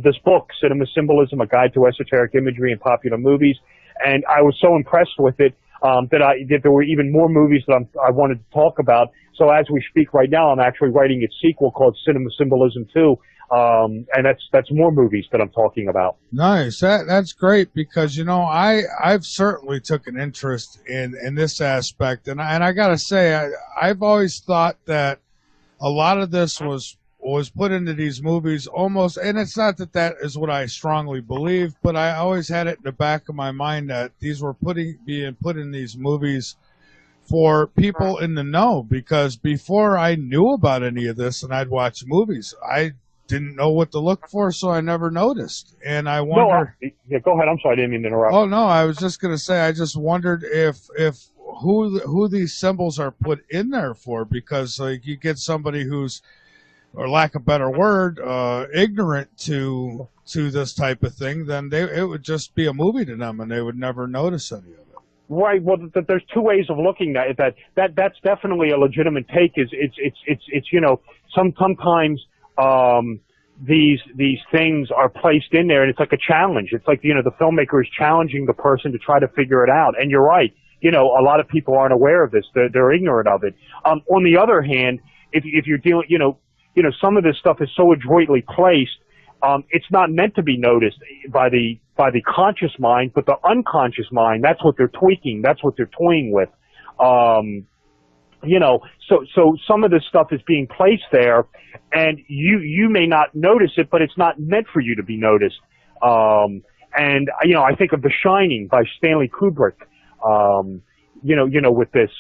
this book, Cinema Symbolism, A Guide to Esoteric Imagery in Popular Movies. And I was so impressed with it that there were even more movies that I wanted to talk about. So as we speak right now, I'm actually writing its sequel called Cinema Symbolism 2. And that's more movies that I'm talking about. Nice. That's great because, I've certainly took an interest in this aspect. And I got to say, I've always thought that a lot of this was was put into these movies almost, and it's not that that is what I strongly believe, but I always had it in the back of my mind that these were being put in these movies for people in the know, because before I knew about any of this and I'd watch movies, I didn't know what to look for, so I never noticed. And I wonder. No, yeah, go ahead. I'm sorry, I didn't mean to interrupt. Oh no, I was just going to say, I just wondered if who these symbols are put in there for, because like you get somebody who's, or lack of a better word, ignorant to this type of thing, then it would just be a movie to them and they would never notice any of it. Right. Well, there's two ways of looking at it. That's definitely a legitimate take. It's you know, sometimes these things are placed in there and it's like a challenge. It's like, you know, the filmmaker is challenging the person to try to figure it out. And you're right. You know, a lot of people aren't aware of this. They're ignorant of it. On the other hand, if you're dealing, you know, some of this stuff is so adroitly placed. It's not meant to be noticed by the conscious mind, but the unconscious mind, that's what they're tweaking. That's what they're toying with. You know, so some of this stuff is being placed there and you may not notice it, but it's not meant for you to be noticed. And, you know, I think of The Shining by Stanley Kubrick. You know, with this,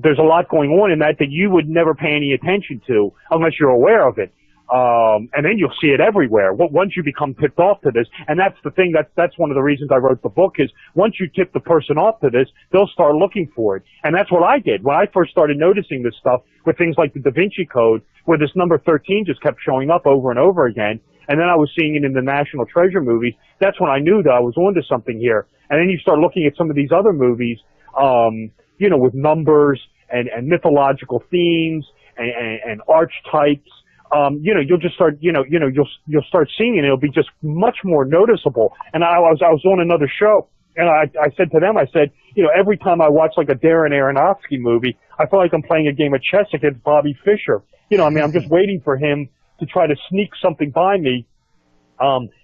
there's a lot going on in that you would never pay any attention to unless you're aware of it. And then you'll see it everywhere. Once you become tipped off to this, and that's the thing, that's one of the reasons I wrote the book, is once you tip the person off to this, they'll start looking for it. And that's what I did. When I first started noticing this stuff with things like the Da Vinci Code, where this number 13 just kept showing up over and over again, and then I was seeing it in the National Treasure movies, that's when I knew that I was onto something here. And then you start looking at some of these other movies, you know, with numbers and mythological themes and archetypes. You know, you'll just start, you'll start seeing it, and it'll be just much more noticeable. And I was on another show, and I said to them, I said, you know, every time I watch like a Darren Aronofsky movie, I feel like I'm playing a game of chess against Bobby Fischer. You know, I mean, I'm just waiting for him to try to sneak something by me,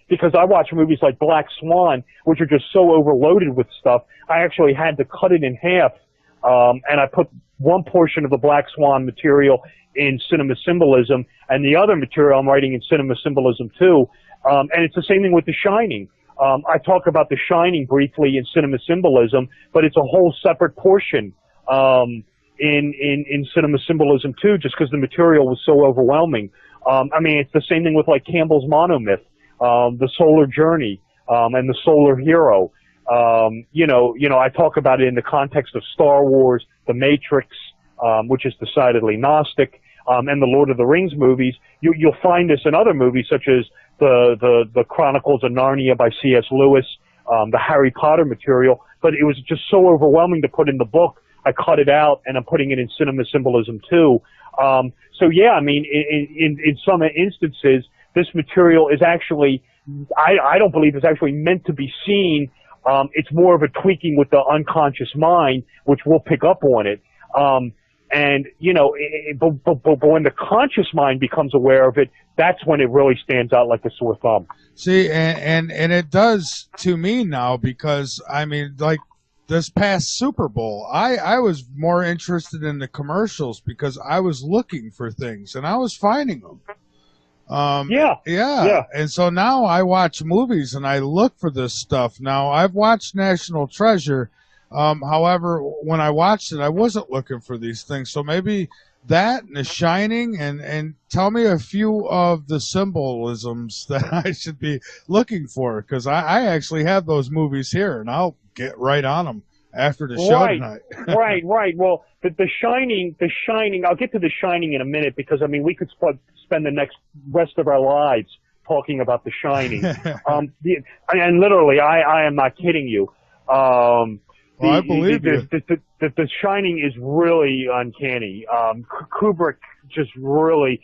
because I watch movies like Black Swan, which are just so overloaded with stuff. I actually had to cut it in half, and I put one portion of the Black Swan material in cinema symbolism, and the other material I'm writing in cinema symbolism too. And it's the same thing with The Shining. I talk about The Shining briefly in cinema symbolism, but it's a whole separate portion in cinema symbolism too, just because the material was so overwhelming. I mean, it's the same thing with like Campbell's monomyth, the solar journey, and the solar hero. You know, I talk about it in the context of Star Wars, The Matrix, which is decidedly Gnostic, and the Lord of the Rings movies. You'll find this in other movies such as the Chronicles of Narnia by C.S. Lewis, the Harry Potter material, but it was just so overwhelming to put in the book. I cut it out, and I'm putting it in cinema symbolism too. So yeah, I mean, in some instances, this material is actually, I don't believe it's actually meant to be seen. It's more of a tweaking with the unconscious mind, which will pick up on it. And, you know, but when the conscious mind becomes aware of it, that's when it really stands out like a sore thumb. See, and it does to me now, because, I mean, like this past Super Bowl, I was more interested in the commercials because I was looking for things and I was finding them. Yeah. And so now I watch movies and I look for this stuff. Now, I've watched National Treasure. However, when I watched it, I wasn't looking for these things. So maybe that and The Shining, and tell me a few of the symbolisms that I should be looking for, because I actually have those movies here, and I'll get right on them after the show tonight. Right. Well, the Shining, I'll get to The Shining in a minute, because, I mean, we could spend the next rest of our lives talking about The Shining. And literally, I am not kidding you. Well, I believe you. The Shining is really uncanny. Kubrick just really,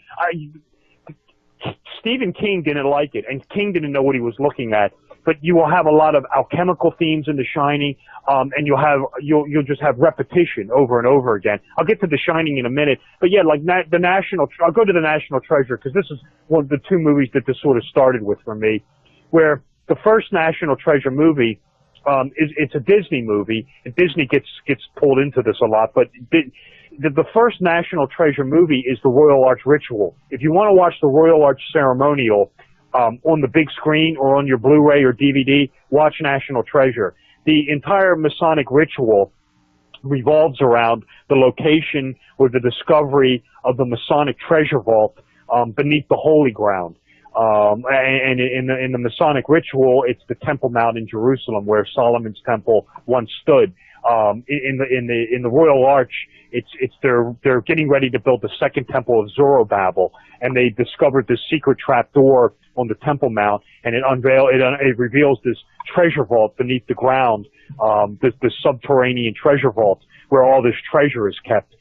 Stephen King didn't like it, and King didn't know what he was looking at. But you will have a lot of alchemical themes in The Shining, and you'll just have repetition over and over again. I'll get to The Shining in a minute, but yeah, like I'll go to the National Treasure, because this is one of the two movies that this sort of started with for me, where the first National Treasure movie, it's a Disney movie, and Disney gets pulled into this a lot, but the first National Treasure movie is the Royal Arch Ritual. If you want to watch the Royal Arch Ceremonial on the big screen or on your Blu-ray or DVD, watch National Treasure. The entire Masonic ritual revolves around the location or the discovery of the Masonic treasure vault beneath the Holy Ground. And in the Masonic ritual, it's the Temple Mount in Jerusalem, where Solomon's Temple once stood. In the Royal Arch, they're getting ready to build the second temple of Zorobabel, and they discovered this secret trap door on the Temple Mount, and it reveals this treasure vault beneath the ground, this subterranean treasure vault where all this treasure is kept.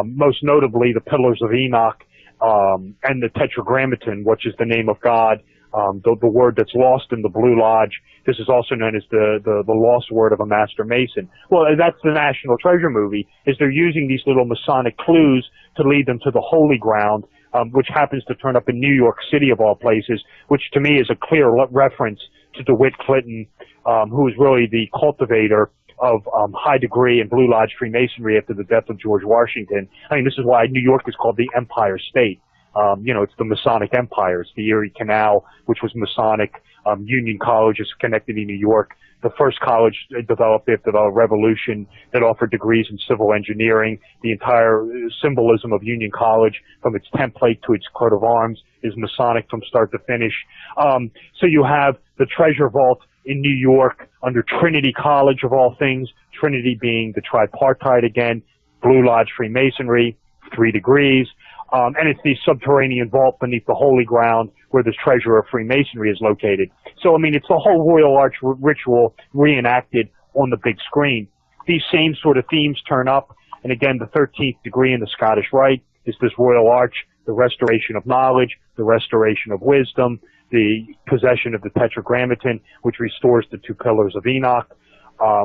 Most notably, the Pillars of Enoch and the Tetragrammaton, which is the name of God, the word that's lost in the Blue Lodge. This is also known as the lost word of a master mason. Well, that's the National Treasure movie, is they're using these little Masonic clues to lead them to the Holy Ground, which happens to turn up in New York City of all places, which to me is a clear reference to DeWitt Clinton, who is really the cultivator of high degree and Blue Lodge Freemasonry after the death of George Washington. I mean, this is why New York is called the Empire State. It's the Masonic Empire. It's the Erie Canal, which was Masonic. Union College is connected in New York. The first college developed after the Revolution that offered degrees in civil engineering. The entire symbolism of Union College, from its template to its coat of arms, is Masonic from start to finish. So you have the treasure vault in New York under Trinity College, of all things, Trinity being the tripartite again, Blue Lodge Freemasonry, 3 degrees. And it's the subterranean vault beneath the Holy Ground where this treasure of Freemasonry is located. So, I mean, it's the whole Royal Arch ritual reenacted on the big screen. These same sort of themes turn up. And again, the 13th degree in the Scottish Rite is this Royal Arch, the restoration of knowledge, the restoration of wisdom, the possession of the Tetragrammaton, which restores the 2 Pillars of Enoch,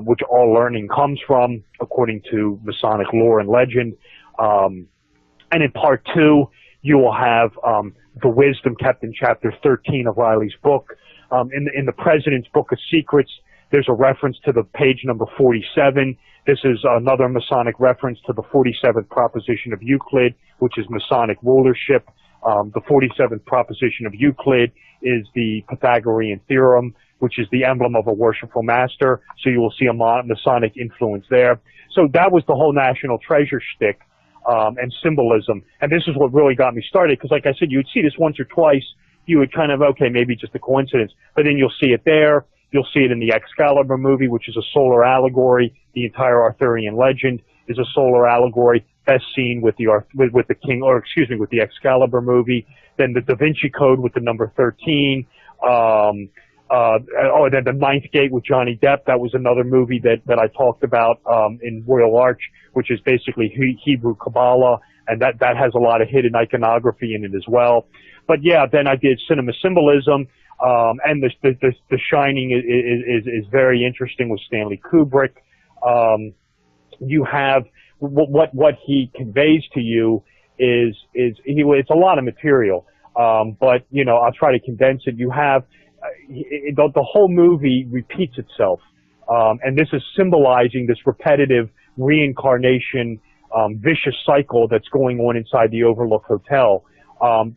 which all learning comes from, according to Masonic lore and legend. And in part 2, you will have the wisdom kept in chapter 13 of Riley's book. In the President's Book of Secrets, there's a reference to the page number 47. This is another Masonic reference to the 47th proposition of Euclid, which is Masonic rulership. The 47th proposition of Euclid is the Pythagorean theorem, which is the emblem of a worshipful master. So you will see a Masonic influence there. So that was the whole National Treasure shtick. And symbolism. And this is what really got me started, because like I said, you would see this once or twice, you would kind of, okay, maybe just a coincidence, but then you'll see it there, you'll see it in the Excalibur movie, which is a solar allegory. The entire Arthurian legend is a solar allegory, best seen with the with the Excalibur movie. Then the Da Vinci Code with the number 13, then the Ninth Gate with Johnny Depp. That was another movie that I talked about in Royal Arch, which is basically Hebrew Kabbalah, and that has a lot of hidden iconography in it as well. But yeah, then I did cinema symbolism, and the Shining is very interesting with Stanley Kubrick. You have what he conveys to you is it's a lot of material, but I'll try to condense it. You have the whole movie repeats itself, and this is symbolizing this repetitive reincarnation, vicious cycle that's going on inside the Overlook Hotel.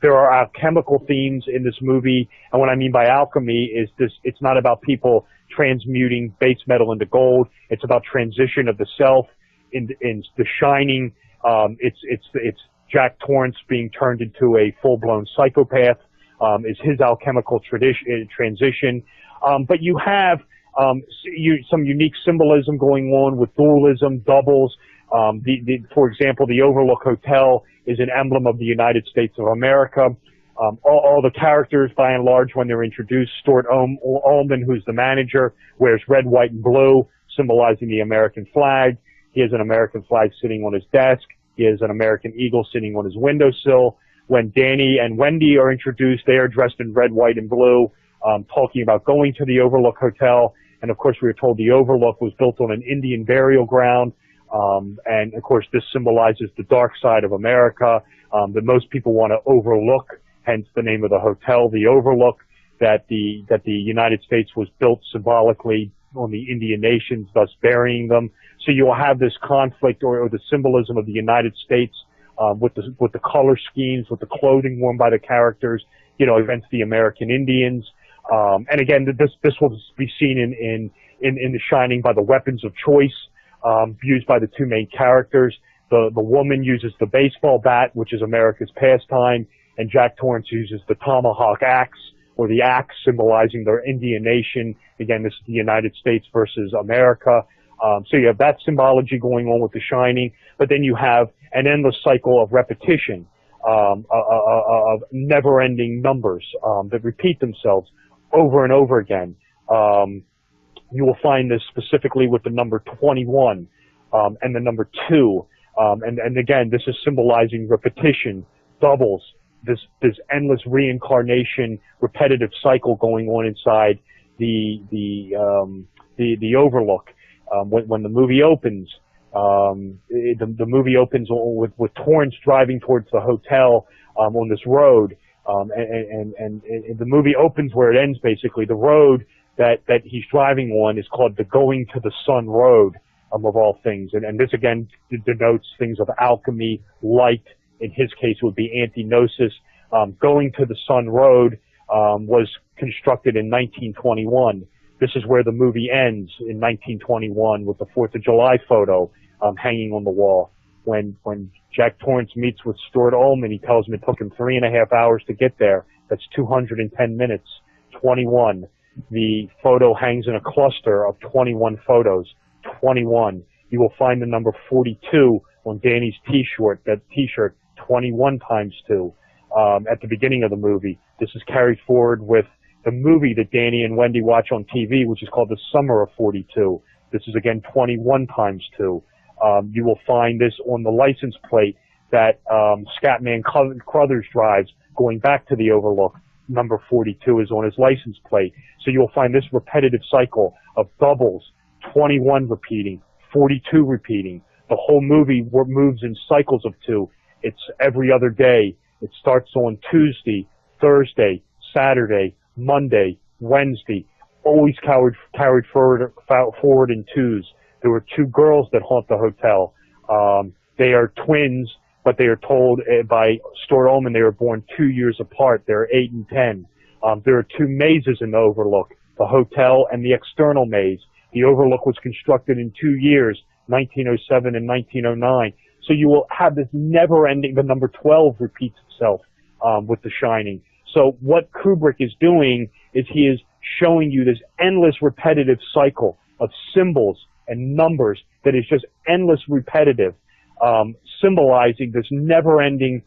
There are alchemical themes in this movie, and what I mean by alchemy is it's not about people transmuting base metal into gold. It's about transition of the self in The Shining. It's Jack Torrance being turned into a full-blown psychopath. Is his alchemical transition. But you have some unique symbolism going on with dualism, doubles. For example, the Overlook Hotel is an emblem of the United States of America. All the characters, by and large, when they're introduced, Stuart Ullman, who's the manager, wears red, white, and blue, symbolizing the American flag. He has an American flag sitting on his desk. He has an American eagle sitting on his windowsill. When Danny and Wendy are introduced, they are dressed in red, white, and blue, talking about going to the Overlook Hotel. And of course, we were told the Overlook was built on an Indian burial ground. And of course, this symbolizes the dark side of America, that most people want to overlook, hence the name of the hotel, the Overlook, that the United States was built symbolically on the Indian nations, thus burying them. So you'll have this conflict or the symbolism of the United States with the color schemes, with the clothing worn by the characters, you know, against the American Indians. And again, this will be seen in The Shining by the weapons of choice used by the two main characters. The woman uses the baseball bat, which is America's pastime, and Jack Torrance uses the tomahawk axe, or the axe, symbolizing their Indian nation. Again, this is the United States versus America. So you have that symbology going on with The Shining, but then you have an endless cycle of repetition, of never-ending numbers that repeat themselves over and over again. You will find this specifically with the number 21 and the number 2. And again, this is symbolizing repetition, doubles, this endless reincarnation, repetitive cycle going on inside the Overlook. When the movie opens, the movie opens with Torrance driving towards the hotel on this road, and the movie opens where it ends. Basically, the road that he's driving on is called the Going to the Sun Road, of all things, and this again denotes things of alchemy, light. In his case, it would be anti-gnosis. Going to the Sun Road was constructed in 1921. This is where the movie ends in 1921 with the 4th of July photo hanging on the wall. When Jack Torrance meets with Stuart Ullman, he tells him it took him 3.5 hours to get there. That's 210 minutes. 21. The photo hangs in a cluster of 21 photos. 21. You will find the number 42 on Danny's T-shirt. That T-shirt, 21 times 2. At the beginning of the movie. This is carried forward with the movie that Danny and Wendy watch on TV, which is called The Summer of 42. This is again 21 times 2. You will find this on the license plate that Scatman Crothers drives going back to the Overlook. Number 42 is on his license plate. So you'll find this repetitive cycle of doubles, 21 repeating, 42 repeating. The whole movie moves in cycles of 2. It's every other day. It starts on Tuesday, Thursday, Saturday, Monday, Wednesday, always carried forward in 2s. There were 2 girls that haunt the hotel. They are twins, but they are told by Stuart Ullman they were born 2 years apart. They're 8 and 10. There are 2 mazes in the Overlook, the hotel and the external maze. The Overlook was constructed in 2 years, 1907 and 1909. So you will have this never-ending, the number 12 repeats itself with The Shining. So what Kubrick is doing is he is showing you this endless repetitive cycle of symbols and numbers that is just endless repetitive, symbolizing this never-ending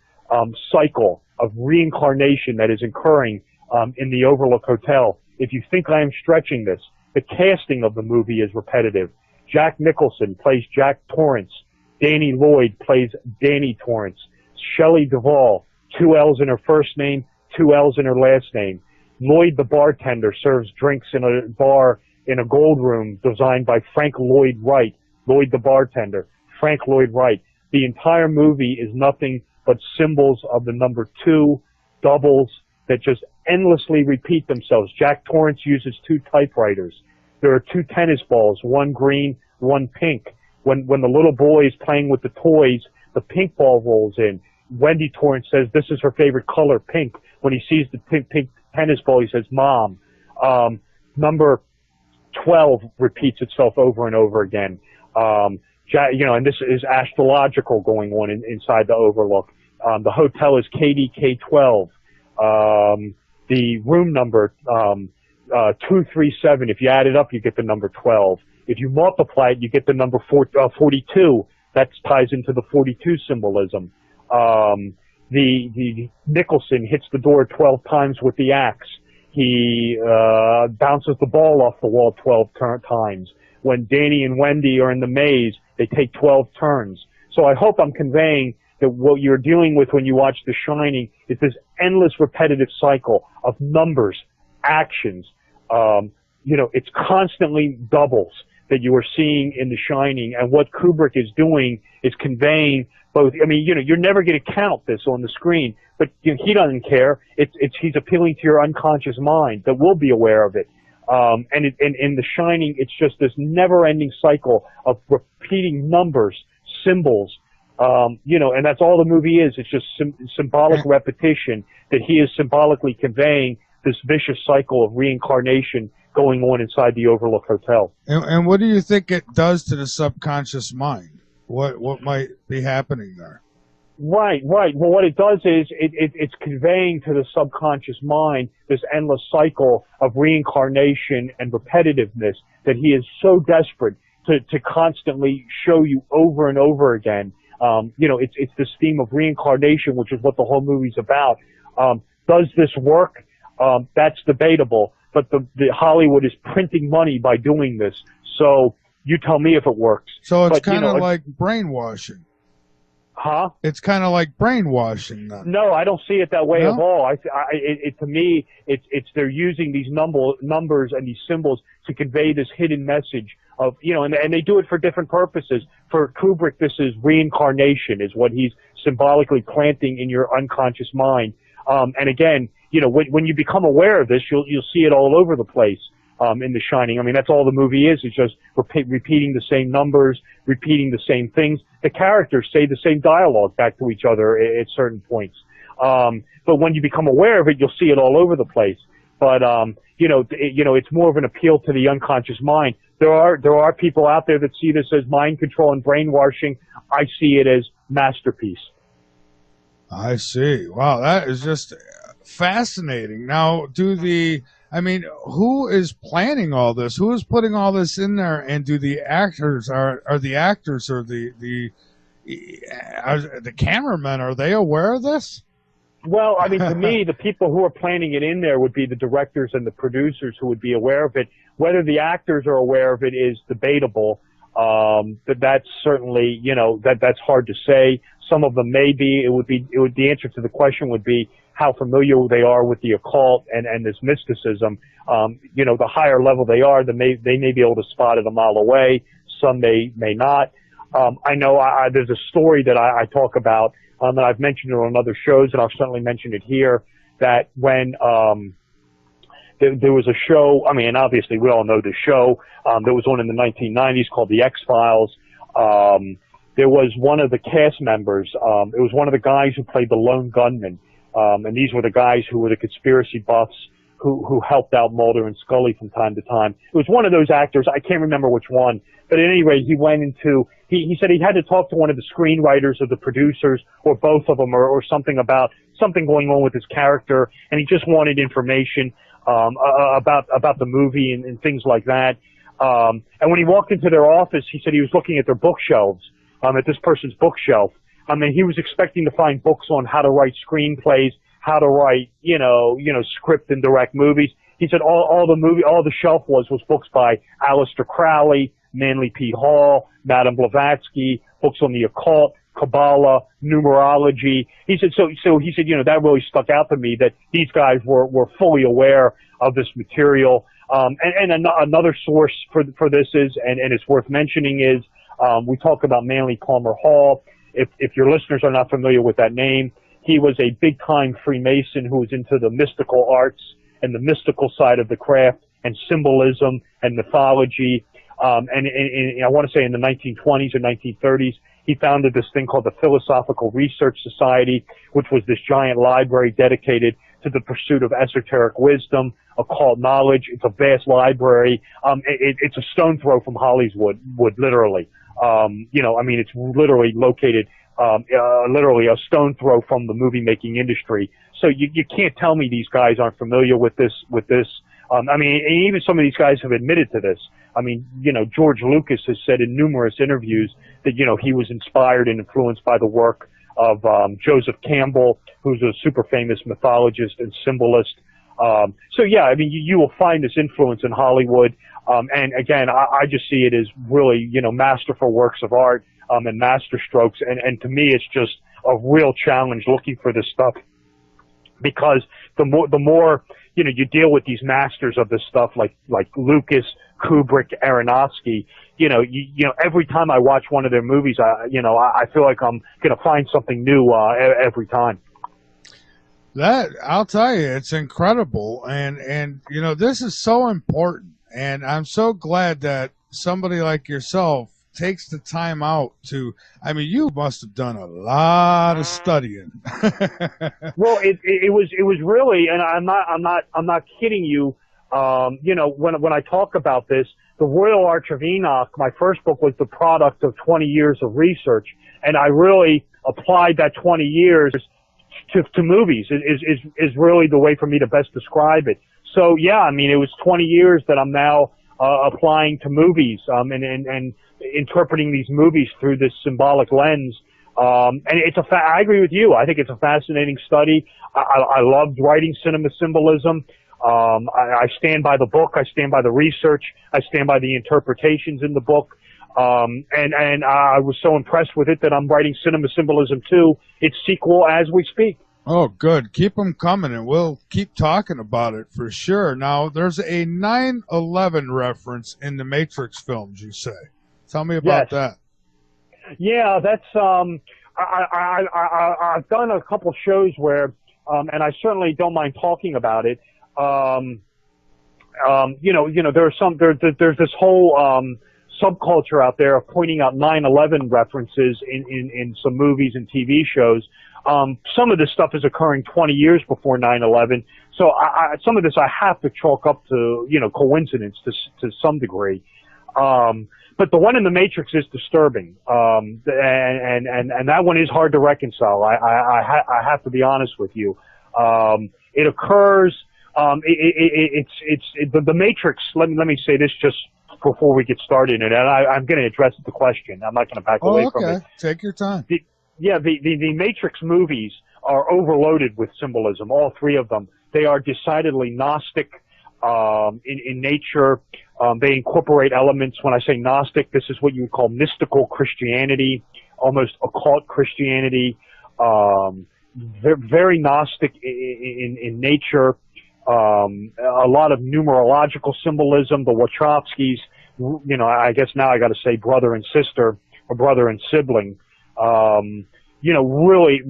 cycle of reincarnation that is occurring in the Overlook Hotel. If you think I am stretching this, the casting of the movie is repetitive. Jack Nicholson plays Jack Torrance. Danny Lloyd plays Danny Torrance. Shelley Duvall, 2 L's in her first name, 2 L's in her last name. Lloyd the bartender serves drinks in a bar in a gold room designed by Frank Lloyd Wright. Lloyd the bartender, Frank Lloyd Wright. The entire movie is nothing but symbols of the number 2, doubles that just endlessly repeat themselves. Jack Torrance uses 2 typewriters. There are 2 tennis balls, one green, one pink. When the little boy is playing with the toys, the pink ball rolls in. Wendy Torrance says this is her favorite color, pink. When he sees the pink tennis ball, he says, Mom. Number 12 repeats itself over and over again. And this is astrological going on inside the Overlook. The hotel is KDK12. The room number, 237, if you add it up, you get the number 12. If you multiply it, you get the number 42. That ties into the 42 symbolism. The Nicholson hits the door 12 times with the axe. He bounces the ball off the wall 12 times. When Danny and Wendy are in the maze, they take 12 turns. So I hope I'm conveying that what you're dealing with when you watch The Shining is this endless repetitive cycle of numbers, actions. It's constantly doubles that you are seeing in The Shining, and what Kubrick is doing is conveying both. I mean, you're never going to count this on the screen, but he doesn't care. He's appealing to your unconscious mind that will be aware of it. And in The Shining, it's just this never-ending cycle of repeating numbers, symbols, and that's all the movie is. It's just symbolic repetition that he is symbolically conveying this vicious cycle of reincarnation going on inside the Overlook Hotel. And what do you think it does to the subconscious mind? What might be happening there? Right. Well, what it does is it's conveying to the subconscious mind this endless cycle of reincarnation and repetitiveness that he is so desperate to constantly show you over and over again. It's this theme of reincarnation, which is what the whole movie's about. Does this work? That's debatable, but the Hollywood is printing money by doing this. So you tell me if it works. So it's kind of like brainwashing. Huh? It's kind of like brainwashing then. No, I don't see it that way at all. To me, it's they're using these numbers and these symbols to convey this hidden message of, and they do it for different purposes. For Kubrick, this is reincarnation, is what he's symbolically planting in your unconscious mind. And again, when you become aware of this, you'll see it all over the place. In The Shining. I mean, that's all the movie is. It's just repeating the same numbers, repeating the same things. The characters say the same dialogue back to each other at certain points. But when you become aware of it, you'll see it all over the place. But, it's more of an appeal to the unconscious mind. There are people out there that see this as mind control and brainwashing. I see it as masterpiece. I see. Wow, that is just fascinating. Now, who is planning all this? Who is putting all this in there? And do the actors are the actors or the cameramen, are they aware of this? Well, I mean, to me, the people who are planning it in there would be the directors and the producers who would be aware of it. Whether the actors are aware of it is debatable. But that's certainly, that's hard to say. Some of them may be. The answer to the question would be how familiar they are with the occult and this mysticism. The higher level they are, they may be able to spot it a mile away. Some may not. I know there's a story that I talk about, that I've mentioned it on other shows, and I'll certainly mention it here, that when, there was a show, I mean, obviously we all know the show, that was on in the 1990s called The X-Files. There was one of the cast members, it was one of the guys who played the lone gunman. And these were the guys who were the conspiracy buffs who helped out Mulder and Scully from time to time. It was one of those actors, I can't remember which one, but at any rate, he went into, he said he had to talk to one of the screenwriters or the producers or both of them or something about something going on with his character, and he just wanted information about the movie and things like that. And when he walked into their office, he said he was looking at their bookshelves, at this person's bookshelf. I mean, he was expecting to find books on how to write screenplays, how to write, script and direct movies. He said all the shelf was books by Aleister Crowley, Manly P. Hall, Madame Blavatsky, books on the occult, Kabbalah, numerology. He said, so he said, that really stuck out to me that these guys were fully aware of this material. And another source for this is, and it's worth mentioning is, we talk about Manly Palmer Hall. If your listeners are not familiar with that name, he was a big-time Freemason who was into the mystical arts and the mystical side of the craft and symbolism and mythology. And I want to say in the 1920s or 1930s, he founded this thing called the Philosophical Research Society, which was this giant library dedicated to the pursuit of esoteric wisdom, occult knowledge. It's a vast library. It's a stone throw from Hollywood, literally. It's literally located, literally a stone throw from the movie making industry. So you can't tell me these guys aren't familiar with this. Even some of these guys have admitted to this. I mean, George Lucas has said in numerous interviews that, he was inspired and influenced by the work of, Joseph Campbell, who's a super famous mythologist and symbolist. You will find this influence in Hollywood. And again, I just see it as really, masterful works of art, and master strokes. And to me, it's just a real challenge looking for this stuff, because the more, you deal with these masters of this stuff, like Lucas, Kubrick, Aronofsky, every time I watch one of their movies, I feel like I'm going to find something new, every time. That I'll tell you, it's incredible, and you know this is so important, and I'm so glad that somebody like yourself takes the time out to. I mean, you must have done a lot of studying. Well, it was really, and I'm not kidding you. You know, when I talk about this, the Royal Arch of Enoch, my first book was the product of 20 years of research, and I really applied that 20 years to movies. Is really the way for me to best describe it. So yeah, I mean, it was 20 years that I'm now applying to movies, and interpreting these movies through this symbolic lens. And I agree with you. I think it's a fascinating study. I loved writing cinema symbolism. I stand by the book. I stand by the research. I stand by the interpretations in the book. And I was so impressed with it that I'm writing Cinema Symbolism 2, its sequel, as we speak. Oh, good. Keep them coming, and we'll keep talking about it for sure. Now, there's a 9/11 reference in the Matrix films, you say. Tell me about that. Yeah, that's I've done a couple shows where, and I certainly don't mind talking about it. There's this whole subculture out there of pointing out 9/11 references in some movies and TV shows. Some of this stuff is occurring 20 years before 9/11, so some of this I have to chalk up to coincidence to some degree. But the one in the Matrix is disturbing, and that one is hard to reconcile. I have to be honest with you. It occurs. The Matrix. Let me say this just before we get started, and I'm going to address the question. I'm not going to back away from it. Take your time. The Matrix movies are overloaded with symbolism. All three of them. They are decidedly Gnostic in nature. They incorporate elements. When I say Gnostic, this is what you would call mystical Christianity, almost occult Christianity. Very Gnostic in nature. A lot of numerological symbolism. The Wachowskis, I guess now I got to say brother and sister, or brother and sibling.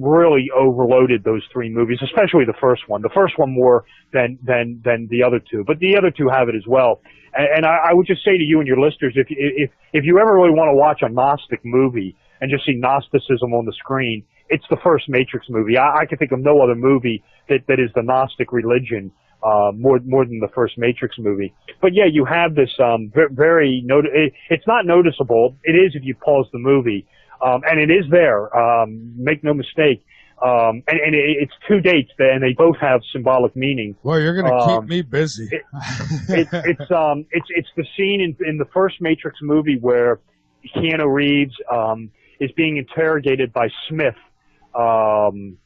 Really overloaded those three movies, especially the first one. The first one more than the other two, but the other two have it as well. And I would just say to you and your listeners, if you ever really want to watch a Gnostic movie and just see Gnosticism on the screen, it's the first Matrix movie. I can think of no other movie that is the Gnostic religion more than the first Matrix movie. But yeah, you have this it's not noticeable. It is if you pause the movie. And it is there. Make no mistake. And it's two dates, and they both have symbolic meaning. Well, you're going to keep me busy. It's the scene in the first Matrix movie where Keanu Reeves is being interrogated by Smith. And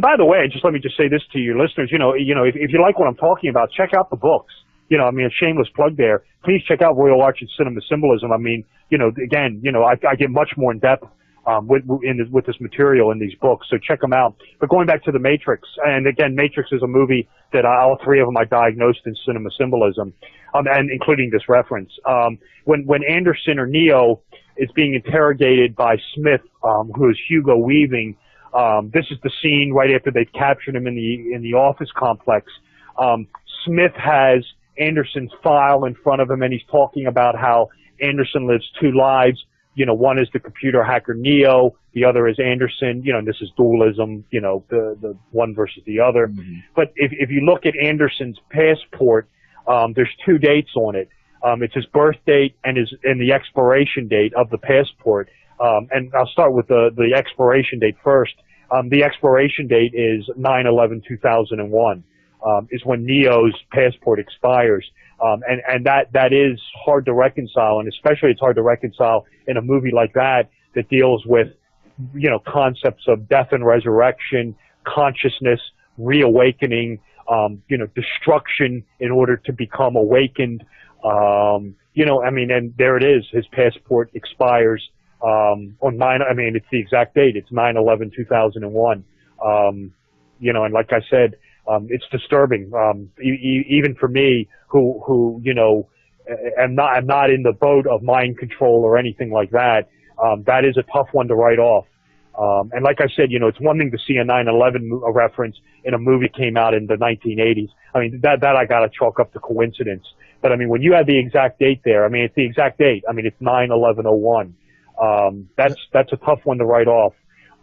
by the way, let me say this to your listeners. If you like what I'm talking about, check out the books. A shameless plug there. Please check out Royal Arch and Cinema Symbolism. I get much more in depth with this material in these books, so check them out. But going back to the Matrix, and again, Matrix is a movie that all three of them I diagnosed in Cinema Symbolism, and including this reference. When Anderson or Neo is being interrogated by Smith, who is Hugo Weaving, this is the scene right after they've captured him in the office complex. Smith has Anderson's file in front of him, and he's talking about how Anderson lives two lives. One is the computer hacker Neo, the other is Anderson. And this is dualism, the one versus the other. Mm-hmm. But if you look at Anderson's passport, there's two dates on it. It's his birth date and the expiration date of the passport. And I'll start with the expiration date first. The expiration date is 9/11/2001. Is when Neo's passport expires. And that is hard to reconcile, and especially it's hard to reconcile in a movie like that deals with, concepts of death and resurrection, consciousness, reawakening, destruction in order to become awakened. And there it is. His passport expires, it's the exact date. It's 9/11/2001. And like I said, it's disturbing, even for me, who am not in the boat of mind control or anything like that. That is a tough one to write off. And like I said, it's one thing to see a 9/11 reference in a movie that came out in the 1980s. I mean, that I got to chalk up to coincidence. But I mean, when you have the exact date there, I mean, it's the exact date. I mean, it's 9/11/01. That's a tough one to write off.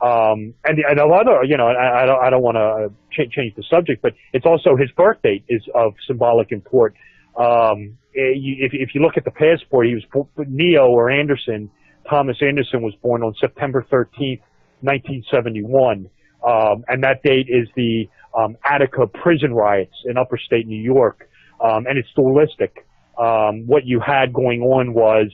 And another, I don't want to change the subject, but it's also his birth date is of symbolic import. If you look at the passport, he was Neo or Anderson. Thomas Anderson was born on September 13th, 1971, and that date is the Attica prison riots in upper state New York, and it's dualistic. What you had going on was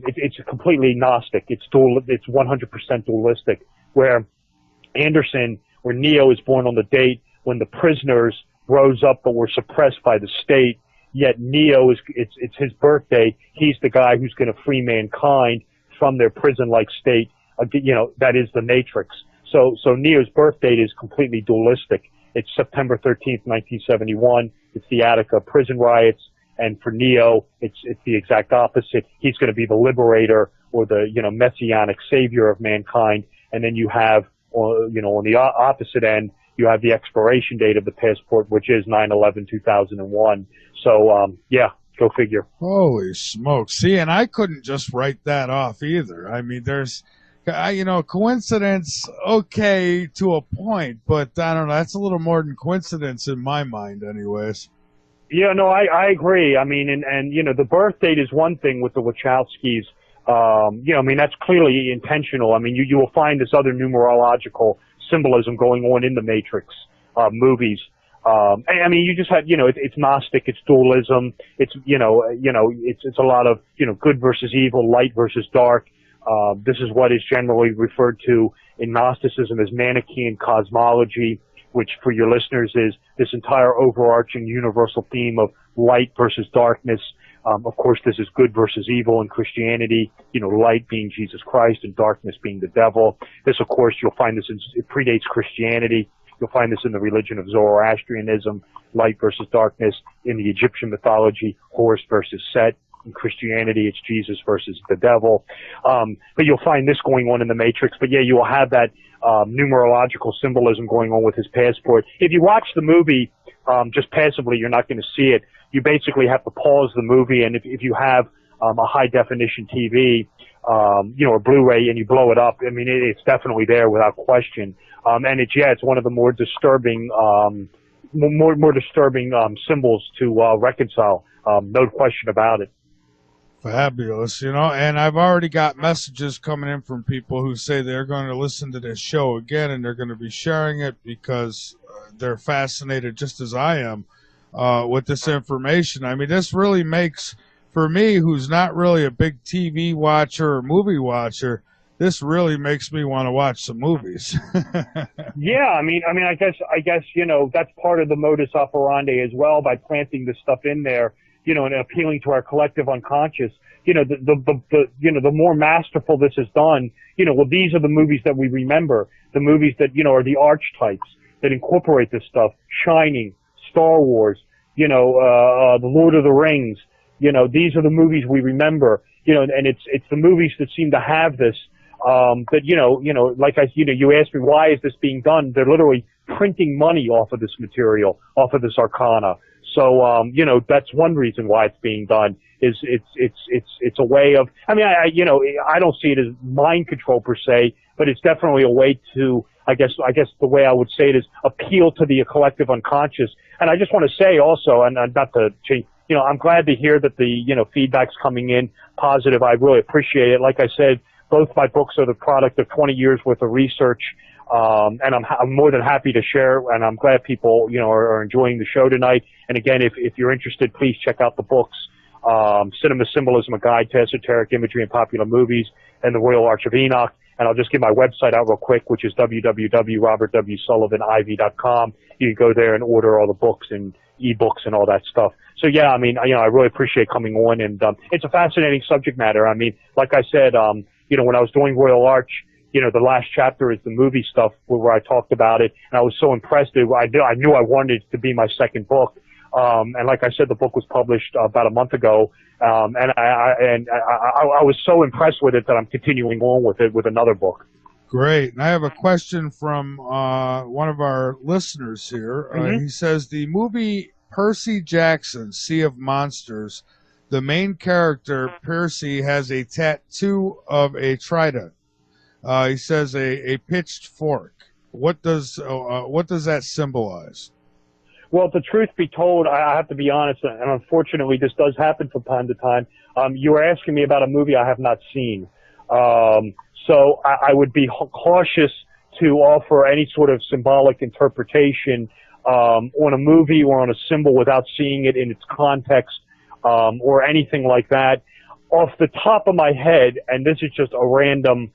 it's completely Gnostic. It's 100% dualistic. Where Anderson, where Neo is born on the date when the prisoners rose up but were suppressed by the state. Yet Neo it's his birthday. He's the guy who's going to free mankind from their prison-like state. That is the Matrix. So Neo's birth date is completely dualistic. It's September 13th, 1971. It's the Attica prison riots. And for Neo, it's the exact opposite. He's going to be the liberator or the, messianic savior of mankind. And then you have, on the opposite end, you have the expiration date of the passport, which is 9/11/2001. So, yeah, go figure. Holy smokes. See, and I couldn't just write that off either. I mean, there's, coincidence, okay, to a point, but I don't know, that's a little more than coincidence in my mind anyways. Yeah, no, I agree. I mean, and the birth date is one thing with the Wachowskis. I mean, that's clearly intentional. I mean, you will find this other numerological symbolism going on in the Matrix movies. I mean, you just had, it's Gnostic, it's dualism, it's a lot of, good versus evil, light versus dark. This is what is generally referred to in Gnosticism as Manichaean cosmology, which for your listeners is this entire overarching universal theme of light versus darkness. Of course, this is good versus evil in Christianity, light being Jesus Christ and darkness being the devil. This, of course, you'll find this it predates Christianity. You'll find this in the religion of Zoroastrianism, light versus darkness. In the Egyptian mythology, Horus versus Set. In Christianity, it's Jesus versus the devil. But you'll find this going on in the Matrix. But yeah, you will have that numerological symbolism going on with his passport. If you watch the movie just passively, you're not going to see it. You basically have to pause the movie, and if you have a high definition TV, or Blu-ray, and you blow it up, I mean, it's definitely there without question. And it's one of the more disturbing, symbols to reconcile. No question about it. Fabulous, and I've already got messages coming in from people who say they're going to listen to this show again, and they're going to be sharing it because they're fascinated, just as I am, with this information. I mean, this really makes, for me, who's not really a big TV watcher or movie watcher, this really makes me want to watch some movies. Yeah, I mean, I guess, that's part of the modus operandi as well, by planting this stuff in there, and appealing to our collective unconscious. The more masterful this is done, well, these are the movies that we remember, the movies that, are the archetypes that incorporate this stuff. Shining, Star Wars, the Lord of the Rings, these are the movies we remember, and it's the movies that seem to have this, that, like you asked me, why is this being done? They're literally printing money off of this material, off of this arcana. So, that's one reason why it's being done, is it's a way of, I mean, I don't see it as mind control per se, but it's definitely a way to, I guess the way I would say it is appeal to the collective unconscious. And I just want to say also, and not to change, I'm glad to hear that the, feedback's coming in positive. I really appreciate it. Like I said, both my books are the product of 20 years worth of research. And I'm more than happy to share, and I'm glad people, are enjoying the show tonight. And again, if you're interested, please check out the books, Cinema Symbolism, A Guide to Esoteric Imagery in Popular Movies, and The Royal Arch of Enoch. And I'll just give my website out real quick, which is www.robertwsullivanivy.com. You can go there and order all the books and ebooks and all that stuff. So yeah, I mean, I really appreciate coming on, and it's a fascinating subject matter. I mean, like I said, when I was doing Royal Arch, the last chapter is the movie stuff where I talked about it, and I was so impressed. I knew I wanted it to be my second book. And like I said, the book was published about a month ago, and I was so impressed with it that I'm continuing on with it with another book. Great. And I have a question from one of our listeners here. He says the movie Percy Jackson, Sea of Monsters, the main character, Percy, has a tattoo of a trident. He says a pitched fork. What does that symbolize? Well, the truth be told, I have to be honest, and unfortunately this does happen from time to time. You were asking me about a movie I have not seen. So I would be cautious to offer any sort of symbolic interpretation on a movie or on a symbol without seeing it in its context or anything like that. Off the top of my head, and this is just a random,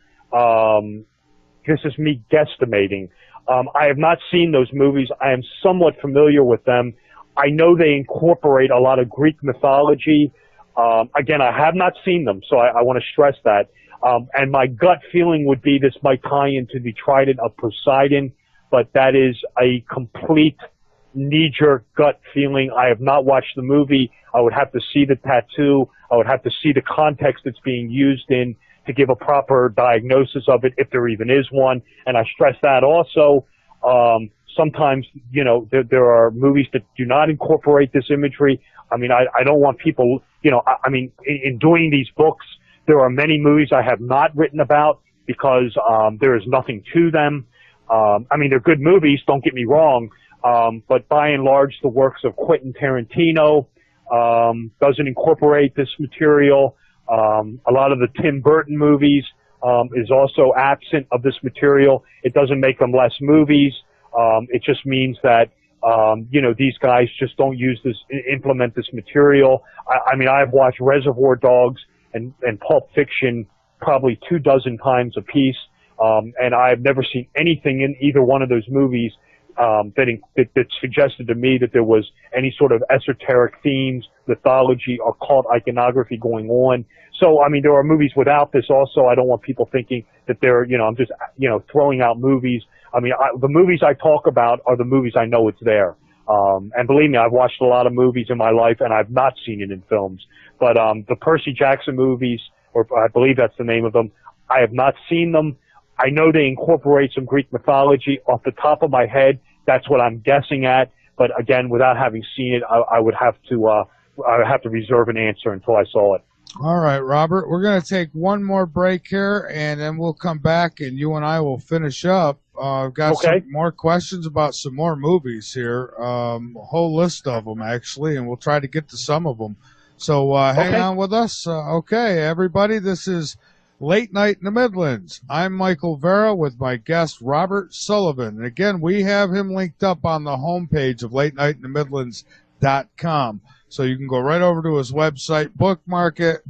this is me guesstimating. I have not seen those movies. I am somewhat familiar with them. I know they incorporate a lot of Greek mythology. Again, I have not seen them, so I want to stress that. And my gut feeling would be this might tie into the Trident of Poseidon, but that is a complete knee-jerk gut feeling. I have not watched the movie. I would have to see the tattoo. I would have to see the context it's being used in to give a proper diagnosis of it, if there even is one. And I stress that also. Sometimes, you know, there are movies that do not incorporate this imagery. I mean, I don't want people, you know, I mean, in doing these books, there are many movies I have not written about because there is nothing to them. I mean, they're good movies, don't get me wrong, but by and large, the works of Quentin Tarantino doesn't incorporate this material. A lot of the Tim Burton movies is also absent of this material. It doesn't make them less movies. It just means that, you know, these guys just don't use this, implement this material. I mean, I've watched Reservoir Dogs and Pulp Fiction probably 24 times a piece, and I've never seen anything in either one of those movies that suggested to me that there was any sort of esoteric themes, mythology, occult iconography going on. So, I mean, there are movies without this also. I don't want people thinking that they're, you know, I'm just, you know, throwing out movies. I mean, the movies I talk about are the movies I know it's there. And believe me, I've watched a lot of movies in my life, and I've not seen it in films. But the Percy Jackson movies, or I believe that's the name of them, I have not seen them. I know they incorporate some Greek mythology. Off the top of my head, that's what I'm guessing at. But again, without having seen it, I would have to reserve an answer until I saw it. All right, Robert, we're going to take one more break here, and then we'll come back, and you and I will finish up. I've got some more questions about some more movies here, a whole list of them, actually, and we'll try to get to some of them. So hang on with us. Okay, everybody, this is Late Night in the Midlands. I'm Michael Vera with my guest, Robert Sullivan. And again, we have him linked up on the homepage of latenightinthemidlands.com. So you can go right over to his website, bookmark it.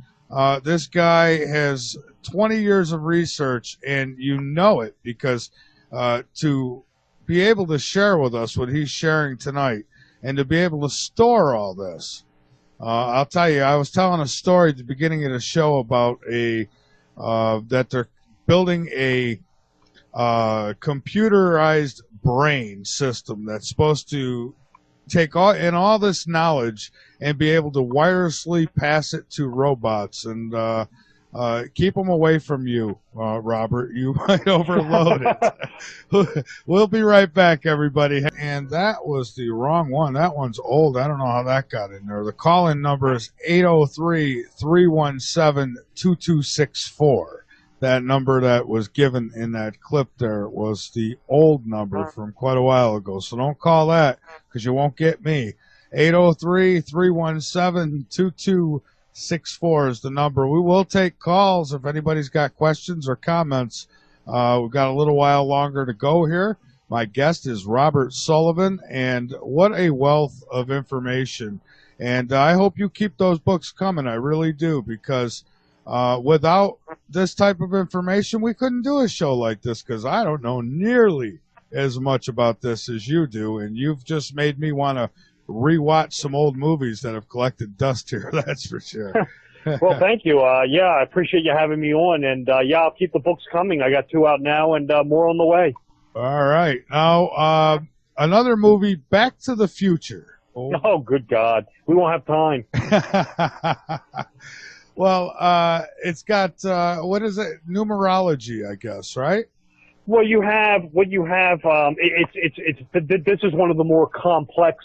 This guy has 20 years of research, and you know it, because to be able to share with us what he's sharing tonight and to be able to store all this. I'll tell you, I was telling a story at the beginning of the show about that they're building a computerized brain system that's supposed to take all this knowledge and be able to wirelessly pass it to robots and keep them away from you, Robert. You might overload it. We'll be right back, everybody. And that was the wrong one. That one's old. I don't know how that got in there. The call-in number is 803-317-2264. That number that was given in that clip there was the old number from quite a while ago. So don't call that, because you won't get me. 803-317-2264 is the number. We will take calls if anybody's got questions or comments. We've got a little while longer to go here. My guest is Robert Sullivan, and what a wealth of information. And I hope you keep those books coming. I really do, because without this type of information, we couldn't do a show like this, because I don't know nearly as much about this as you do, and you've just made me want to rewatch some old movies that have collected dust here, that's for sure. Well, thank you. Yeah, I appreciate you having me on, and yeah, I'll keep the books coming. I got 2 out now, and more on the way. All right. Now, another movie, Back to the Future. Oh, good God. We won't have time. Well, it's got, what is it? Numerology, I guess, right? Well, what you have. This is one of the more complex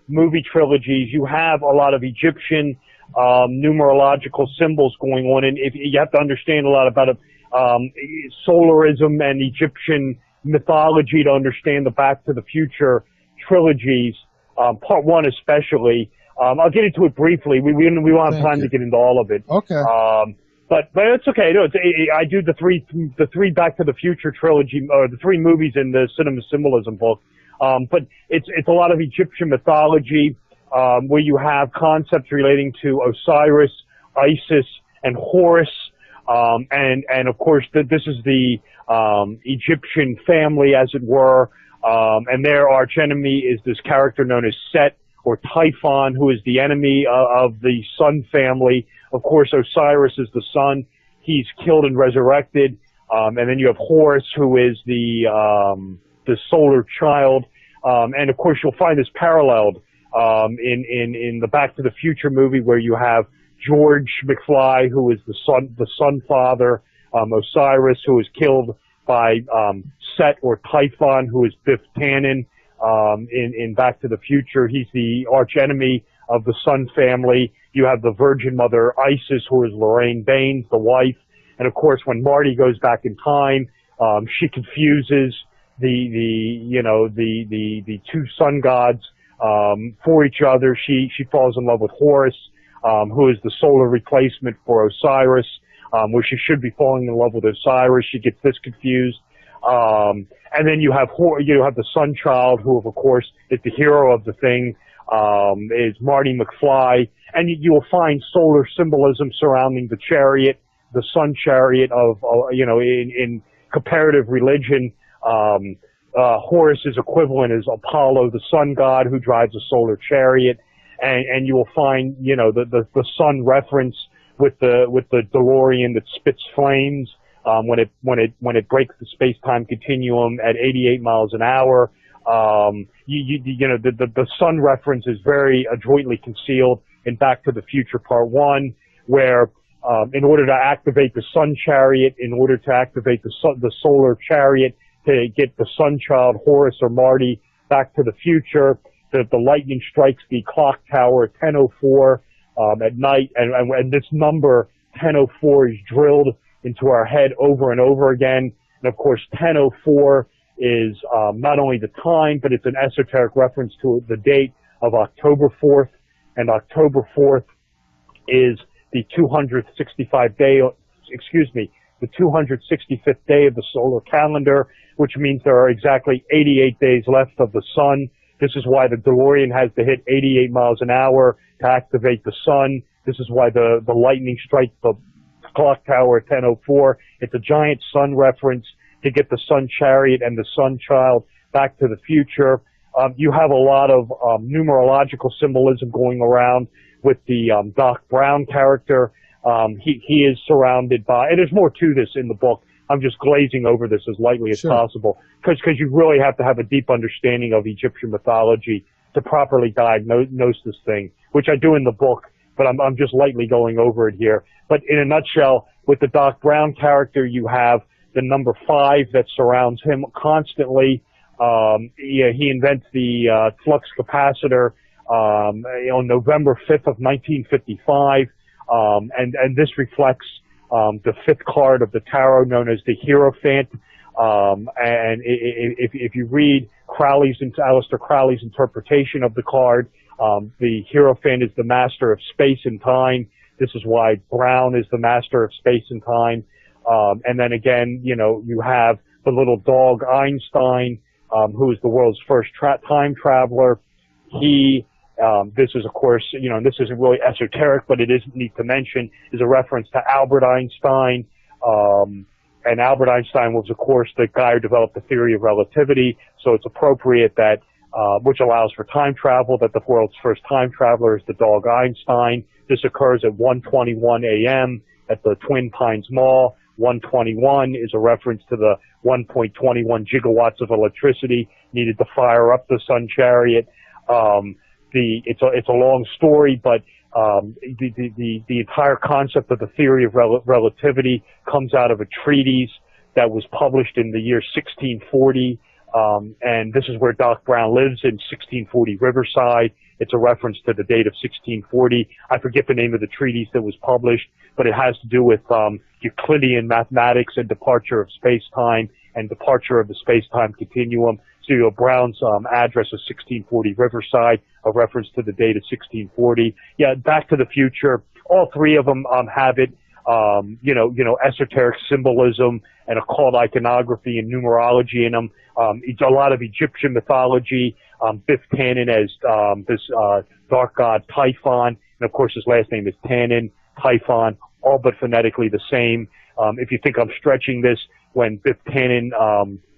movie trilogies. You have a lot of Egyptian numerological symbols going on, and if you have to understand a lot about solarism and Egyptian mythology to understand the Back to the Future trilogies, part one especially. I'll get into it briefly. We won't have time to get into all of it. Okay. But it's okay. No, I do the three Back to the Future trilogy, or the three movies in the Cinema Symbolism book. But it's a lot of Egyptian mythology, where you have concepts relating to Osiris, Isis, and Horus. And of course, this is the Egyptian family, as it were. And their archenemy is this character known as Set, or Typhon, who is the enemy of the Sun family. Of course, Osiris is the sun. He's killed and resurrected. And then you have Horus, who is the solar child. And of course, you'll find this paralleled in the Back to the Future movie, where you have George McFly, who is the sun father, Osiris, who is killed by Set, or Typhon, who is Biff Tannen in Back to the Future. He's the archenemy of the Sun family. You have the Virgin Mother Isis, who is Lorraine Baines, the wife. And of course, when Marty goes back in time, she confuses the two sun gods for each other. She falls in love with Horus, who is the solar replacement for Osiris, where she should be falling in love with Osiris. She gets this confused. And then you have the sun child, who of course is the hero of the thing, is Marty McFly. And you will find solar symbolism surrounding the chariot, the sun chariot of, in comparative religion. Horus's equivalent is Apollo, the sun god, who drives a solar chariot. And you will find, the sun reference with the DeLorean that spits flames, when it breaks the space-time continuum at 88 miles an hour. The sun reference is very adroitly concealed in Back to the Future Part 1, where in order to activate the sun chariot, in order to activate the solar chariot, to get the sun child, Horus or Marty, back to the future, the lightning strikes the clock tower at 10:04 at night, and this number 10:04 is drilled into our head over and over again. And of course, 10:04 is not only the time, but it's an esoteric reference to the date of October 4th. And October 4th is the 265th day of the solar calendar, which means there are exactly 88 days left of the sun. This is why the DeLorean has to hit 88 miles an hour to activate the sun. This is why the lightning strikes the clock tower at 10:04. It's a giant sun reference to get the sun chariot and the sun child back to the future. You have a lot of numerological symbolism going around with the Doc Brown character. He is surrounded by, and there's more to this in the book. I'm just glazing over this as lightly as possible, because you really have to have a deep understanding of Egyptian mythology to properly diagnose this thing, which I do in the book, but I'm just lightly going over it here. But in a nutshell, with the Doc Brown character, you have the number 5 that surrounds him constantly. He invents the flux capacitor on November 5th of 1955, and this reflects the 5th card of the tarot, known as the Hierophant. And if you read Aleister Crowley's interpretation of the card, the Hierophant is the master of space and time. This is why Brown is the master of space and time. And then again, you have the little dog Einstein, who is the world's first time traveler. This is, of course, this isn't really esoteric, but it is neat to mention, is a reference to Albert Einstein. And Albert Einstein was, of course, the guy who developed the theory of relativity. So it's appropriate that, which allows for time travel, that the world's first time traveler is the dog Einstein. This occurs at 1:21 a.m. at the Twin Pines Mall. 121 is a reference to the 1.21 gigawatts of electricity needed to fire up the sun chariot. It's a long story, but the entire concept of the theory of relativity comes out of a treatise that was published in the year 1640. And this is where Doc Brown lives, in 1640 Riverside. It's a reference to the date of 1640. I forget the name of the treatise that was published, but it has to do with Euclidean mathematics and departure of space-time and departure of the space-time continuum. So you have Brown's address of 1640 Riverside, a reference to the date of 1640. Yeah, Back to the Future. All three of them have it. Esoteric symbolism and occult iconography and numerology in them. A lot of Egyptian mythology. Biff Tannen as this dark god Typhon, and of course his last name is Tannen, Typhon, all but phonetically the same. If you think I'm stretching this, when Biff Tannen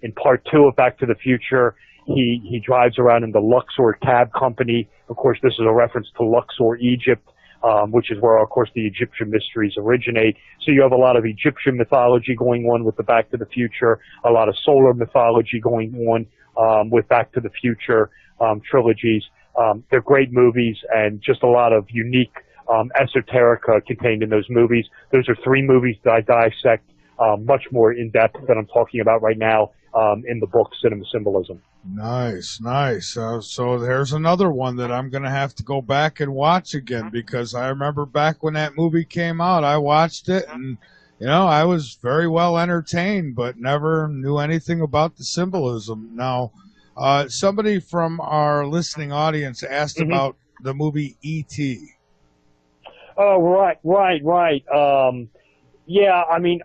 in part 2 of Back to the Future, he drives around in the Luxor cab company. Of course, this is a reference to Luxor, Egypt. Which is where, of course, the Egyptian mysteries originate. So you have a lot of Egyptian mythology going on with the Back to the Future, a lot of solar mythology going on with Back to the Future trilogies. They're great movies and just a lot of unique esoterica contained in those movies. Those are 3 movies that I dissect much more in depth than I'm talking about right now in the book Cinema Symbolism. Nice. So there's another one that I'm going to have to go back and watch again, because I remember back when that movie came out, I watched it and, I was very well entertained, but never knew anything about the symbolism. Now, somebody from our listening audience asked about the movie E.T. Oh, right. Yeah, I mean,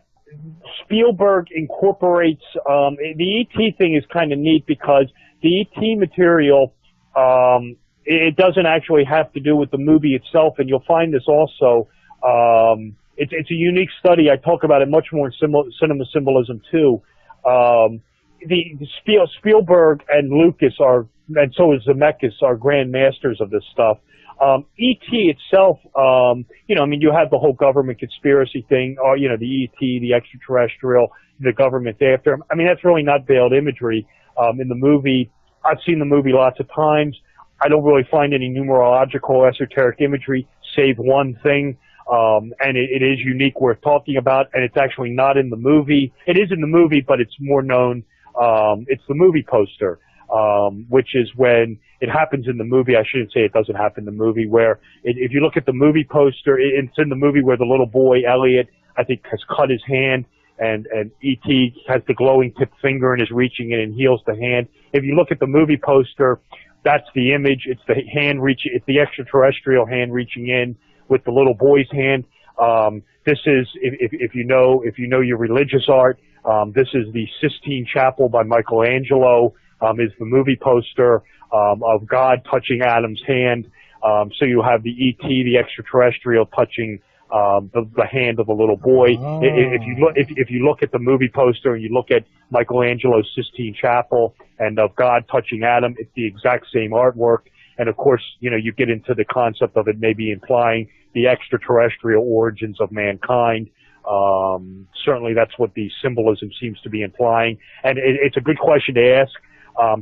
Spielberg incorporates the ET thing is kind of neat, because the ET material it doesn't actually have to do with the movie itself, and you'll find this also. It's a unique study. I talk about it much more in Cinema Symbolism too. Spielberg and Lucas and so is Zemeckis, are grand masters of this stuff. E.T. itself, you have the whole government conspiracy thing, or, the E.T., the extraterrestrial, the government after him. I mean, that's really not veiled imagery in the movie. I've seen the movie lots of times. I don't really find any numerological, esoteric imagery, save one thing, and it is unique, worth talking about, and it's actually not in the movie. It is in the movie, but it's more known. It's the movie poster. Which is when it happens in the movie. I shouldn't say it doesn't happen in the movie, where if you look at the movie poster, it's in the movie where the little boy, Elliot, I think, has cut his hand, and E.T. has the glowing tip finger and is reaching in and heals the hand. If you look at the movie poster, that's the image. It's the hand reaching, it's the extraterrestrial hand reaching in with the little boy's hand. This is, if you know your religious art, this is the Sistine Chapel by Michelangelo. Is the movie poster of God touching Adam's hand. So you have the E.T., the extraterrestrial, touching the hand of a little boy. Oh. If you look at the movie poster and you look at Michelangelo's Sistine Chapel and of God touching Adam, it's the exact same artwork. And of course, you get into the concept of it maybe implying the extraterrestrial origins of mankind. Certainly that's what the symbolism seems to be implying. And it's a good question to ask.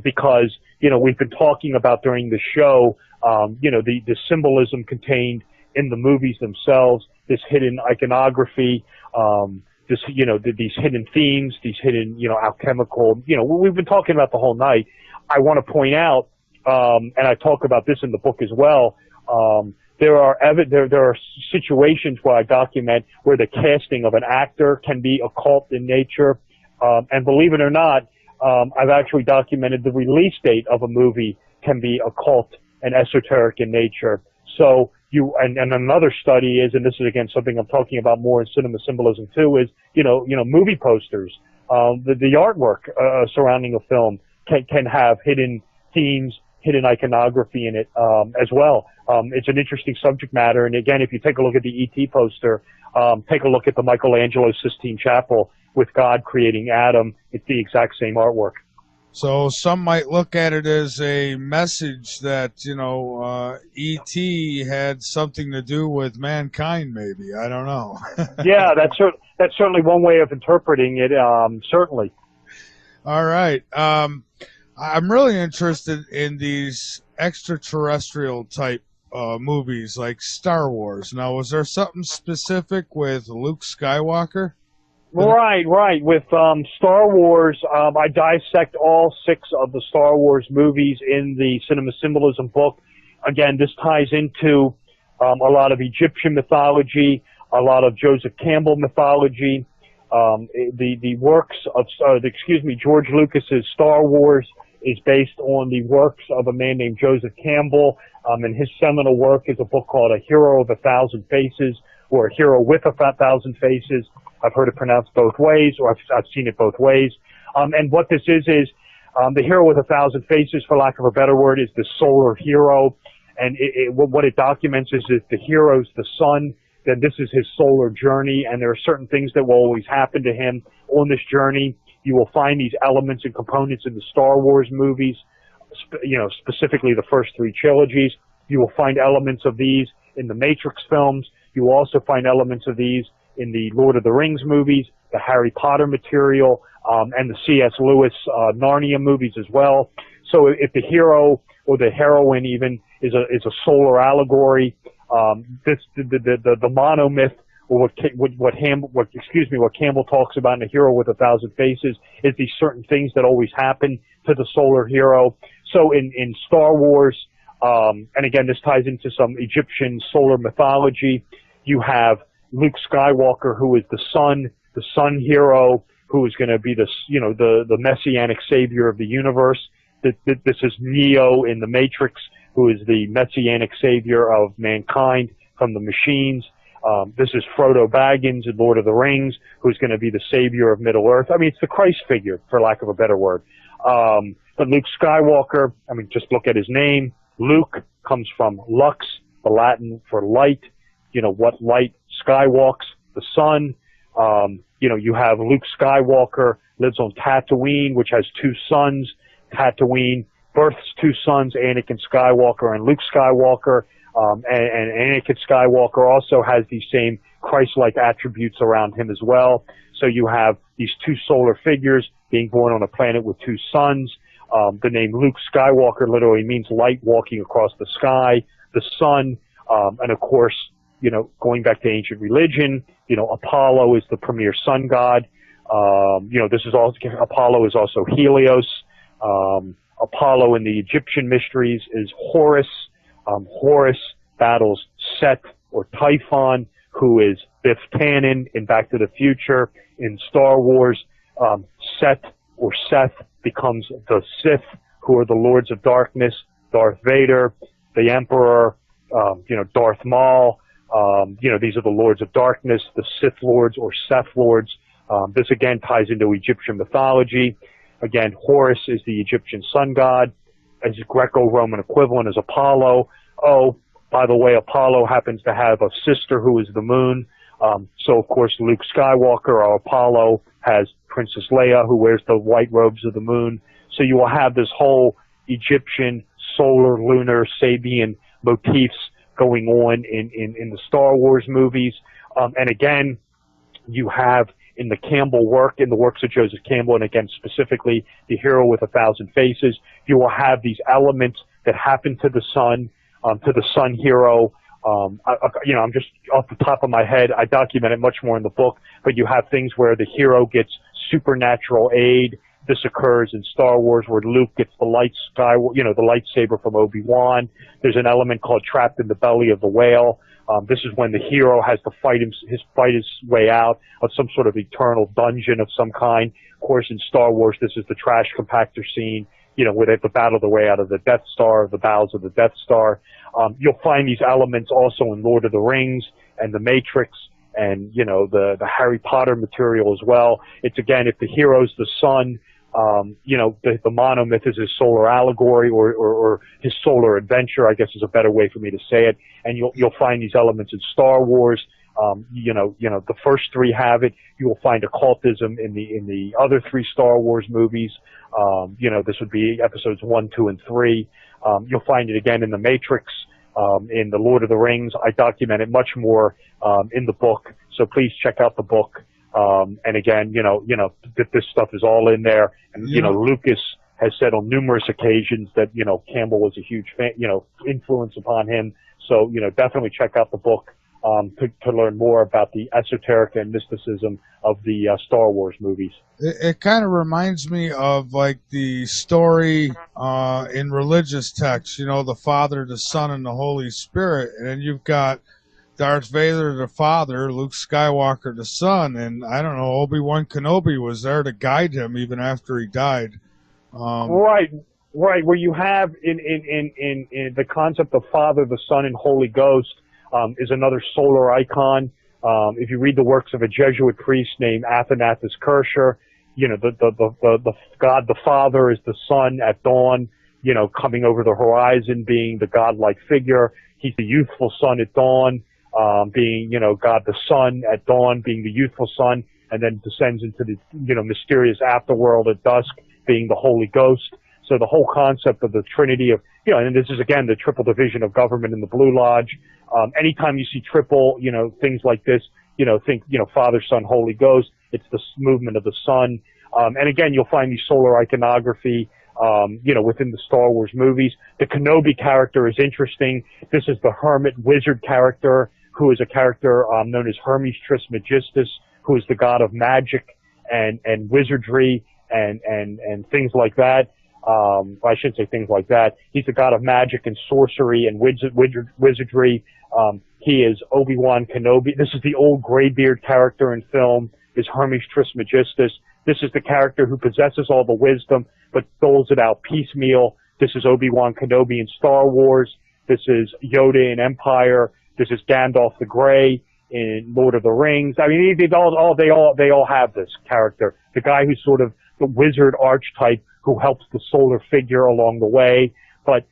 Because, we've been talking about during the show, the symbolism contained in the movies themselves, this hidden iconography, these hidden themes, these hidden, alchemical, we've been talking about the whole night. I want to point out, and I talk about this in the book as well, there are situations where I document where the casting of an actor can be occult in nature, and believe it or not, I've actually documented the release date of a movie can be occult and esoteric in nature. So and another study is, and this is again something I'm talking about more in Cinema Symbolism too, is, movie posters, the artwork, surrounding a film can have hidden themes, hidden iconography in it, as well. It's an interesting subject matter. And again, if you take a look at the E.T. poster, take a look at the Michelangelo Sistine Chapel, with God creating Adam, it's the exact same artwork. So some might look at it as a message that, E.T. had something to do with mankind, maybe. I don't know. Yeah, that's certainly one way of interpreting it, certainly. All right. I'm really interested in these extraterrestrial type movies like Star Wars. Now, was there something specific with Luke Skywalker? Right, right. With Star Wars, I dissect all 6 of the Star Wars movies in the Cinema Symbolism book. Again, this ties into a lot of Egyptian mythology, a lot of Joseph Campbell mythology. The works of, George Lucas's Star Wars is based on the works of a man named Joseph Campbell, and his seminal work is a book called A Hero of a Thousand Faces, or A Hero with a Thousand Faces. I've heard it pronounced both ways, or I've seen it both ways. And what this is the hero with a thousand faces, for lack of a better word, is the solar hero. And what it documents is that the hero's the sun, then this is his solar journey, and there are certain things that will always happen to him on this journey. You will find these elements and components in the Star Wars movies, specifically the first 3 trilogies. You will find elements of these in the Matrix films. You will also find elements of these in the Lord of the Rings movies, the Harry Potter material, and the C.S. Lewis Narnia movies as well. So if the hero or the heroine even is a solar allegory, the monomyth, or what Campbell talks about in A Hero with a Thousand Faces, is these certain things that always happen to the solar hero. So in Star Wars, and again this ties into some Egyptian solar mythology, you have Luke Skywalker, who is the sun hero, who is going to be the messianic savior of the universe. This is Neo in the Matrix, who is the messianic savior of mankind from the machines. This is Frodo Baggins in Lord of the Rings, who's going to be the savior of Middle Earth. I mean, it's the Christ figure, for lack of a better word. But Luke Skywalker, I mean, just look at his name. Luke comes from lux, the Latin for light. What light skywalks? The sun. You have Luke Skywalker lives on Tatooine, which has 2 suns. Tatooine births 2 sons, Anakin Skywalker and Luke Skywalker. And Anakin Skywalker also has these same Christ-like attributes around him as well. So you have these 2 solar figures being born on a planet with 2 suns. The name Luke Skywalker literally means light walking across the sky. The sun, and of course, going back to ancient religion, Apollo is the premier sun god. This is also, Apollo is also Helios. Apollo in the Egyptian mysteries is Horus. Horus battles Set or Typhon, who is Biff Tannen in Back to the Future. In Star Wars, Set or Seth becomes the Sith, who are the Lords of Darkness, Darth Vader, the Emperor, Darth Maul. These are the Lords of Darkness, the Sith Lords or Seth Lords. This again ties into Egyptian mythology. Again, Horus is the Egyptian sun god. As Greco-Roman equivalent is Apollo. Oh, by the way, Apollo happens to have a sister who is the moon. So, of course, Luke Skywalker or Apollo has Princess Leia, who wears the white robes of the moon. So you will have this whole Egyptian, solar, lunar, Sabian motifs going on in the Star Wars movies. And again, you have in the Campbell work, in the works of Joseph Campbell, and again, specifically The Hero with a Thousand Faces, you will have these elements that happen to the sun hero. I'm just off the top of my head, I document it much more in the book, but you have things where the hero gets supernatural aid. This occurs in Star Wars where Luke gets the the lightsaber from Obi-Wan. There's an element called Trapped in the Belly of the Whale. This is when the hero has to fight his way out of some sort of eternal dungeon of some kind. Of course, in Star Wars, this is the trash compactor scene, where they have to battle their way out of the Death Star, the bowels of the Death Star. You'll find these elements also in Lord of the Rings and the Matrix and, the Harry Potter material as well. It's again, if the hero's the sun, the monomyth is his solar allegory or his solar adventure, I guess is a better way for me to say it. And you'll find these elements in Star Wars. The first 3 have it. You will find occultism in the other 3 Star Wars movies. This would be episodes 1, 2, and 3. You'll find it again in the Matrix, in the Lord of the Rings. I document it much more in the book. So please check out the book. And again, this stuff is all in there. And, Lucas has said on numerous occasions that, Campbell was a huge fan, influence upon him. So, definitely check out the book. to learn more about the esoteric and mysticism of the Star Wars movies. It kind of reminds me of like the story in religious texts, you know, the Father, the Son, and the Holy Spirit. And then you've got Darth Vader, the Father, Luke Skywalker, the Son, and I don't know, Obi-Wan Kenobi was there to guide him even after he died. Right. Where you have in the concept of Father, the Son, and Holy Ghost is another solar icon. If you read the works of a Jesuit priest named Athanasius Kircher, you know, the God the Father is the sun at dawn, you know, coming over the horizon, being the godlike figure. He's the youthful sun at dawn, being, you know, God the Son at dawn, being the youthful sun, and then descends into the, you know, mysterious afterworld at dusk, being the Holy Ghost. So the whole concept of the Trinity of, you know, and this is again the triple division of government in the Blue Lodge. Anytime you see triple, you know, things like this, you know, think, you know, Father, Son, Holy Ghost. It's the movement of the sun. And again, you'll find the solar iconography, you know, within the Star Wars movies. The Kenobi character is interesting. This is the hermit wizard character, who is a character known as Hermes Trismegistus, who is the god of magic and wizardry and things like that. I shouldn't say things like that. He's the god of magic and sorcery and wizardry. He is Obi-Wan Kenobi. This is the old graybeard character in film, is Hermes Trismegistus. This is the character who possesses all the wisdom, but doles it out piecemeal. This is Obi-Wan Kenobi in Star Wars. This is Yoda in Empire. This is Gandalf the Grey in Lord of the Rings. I mean, they all have this character. The guy who's sort of the wizard archetype who helps the solar figure along the way. But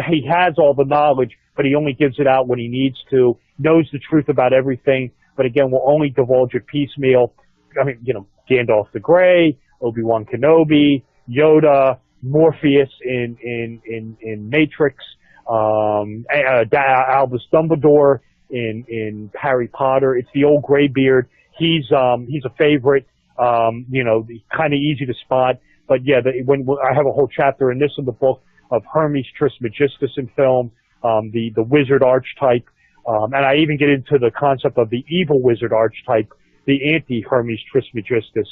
he has all the knowledge, but he only gives it out when he needs to, knows the truth about everything, but again, will only divulge it piecemeal. I mean, you know, Gandalf the Grey, Obi-Wan Kenobi, Yoda, Morpheus in Matrix, Albus Dumbledore in Harry Potter. It's the old graybeard. He's a favorite, you know, kind of easy to spot. But yeah, when I have a whole chapter in the book of Hermes Trismegistus in film, the wizard archetype, and I even get into the concept of the evil wizard archetype, the anti-Hermes Trismegistus.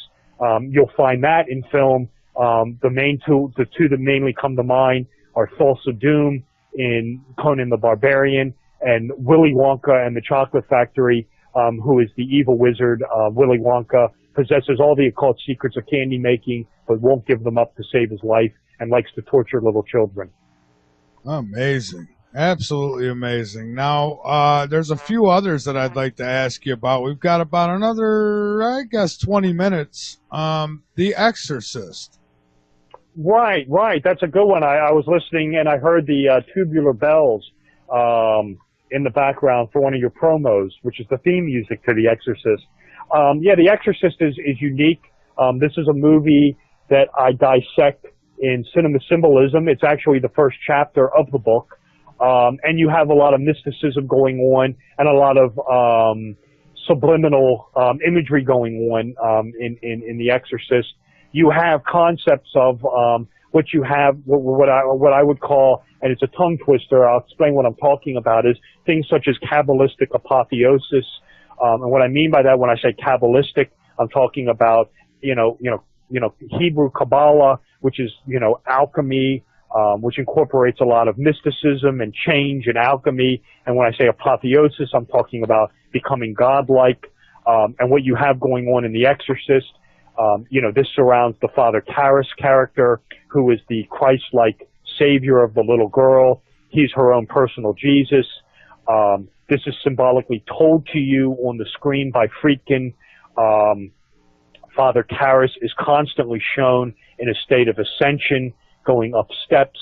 You'll find that in film. The two that mainly come to mind are Thulsa Doom in Conan the Barbarian and Willy Wonka and the Chocolate Factory, who is the evil wizard. Willy Wonka possesses all the occult secrets of candy making, but won't give them up to save his life and likes to torture little children. Amazing. Absolutely amazing. Now, there's a few others that I'd like to ask you about. We've got about another, I guess, 20 minutes. The Exorcist. Right. That's a good one. I was listening and I heard the tubular bells in the background for one of your promos, which is the theme music to The Exorcist. Yeah, The Exorcist is unique. This is a movie that I dissect in cinema symbolism. It's actually the first chapter of the book. And you have a lot of mysticism going on and a lot of subliminal imagery going on in The Exorcist. You have concepts of what you have, what I would call, and it's a tongue twister. I'll explain what I'm talking about. Is things such as kabbalistic apotheosis, and what I mean by that when I say kabbalistic, I'm talking about you know Hebrew Kabbalah, which is alchemy. Which incorporates a lot of mysticism and change and alchemy. And when I say apotheosis, I'm talking about becoming godlike. And what you have going on in The Exorcist, this surrounds the Father Karras character, who is the Christ-like savior of the little girl. He's her own personal Jesus. This is symbolically told to you on the screen by Friedkin. Father Karras is constantly shown in a state of ascension, going up steps,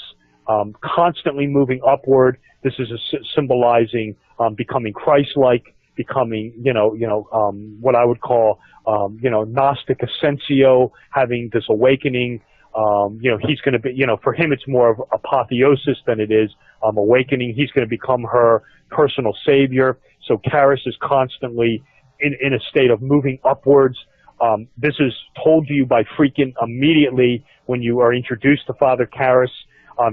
constantly moving upward. This is symbolizing becoming Christ-like, becoming, what I would call, Gnostic Ascensio, having this awakening. He's going to be, for him it's more of apotheosis than it is awakening. He's going to become her personal savior. So Karras is constantly in a state of moving upwards. This is told to you by Friedkin immediately when you are introduced to Father Karras.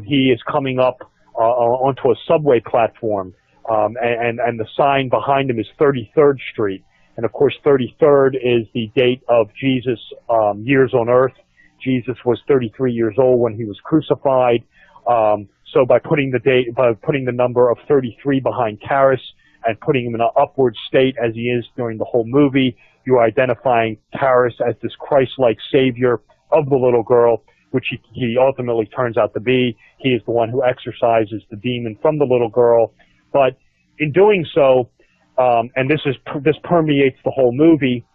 He is coming up onto a subway platform. and the sign behind him is 33rd Street. And of course, 33rd is the date of Jesus' years on earth. Jesus was 33 years old when he was crucified. So by putting the number of 33 behind Karis and putting him in an upward state as he is during the whole movie, you are identifying Karis as this Christ-like savior of the little girl, which he ultimately turns out to be. He is the one who exorcises the demon from the little girl. But in doing so, and this permeates the whole movie,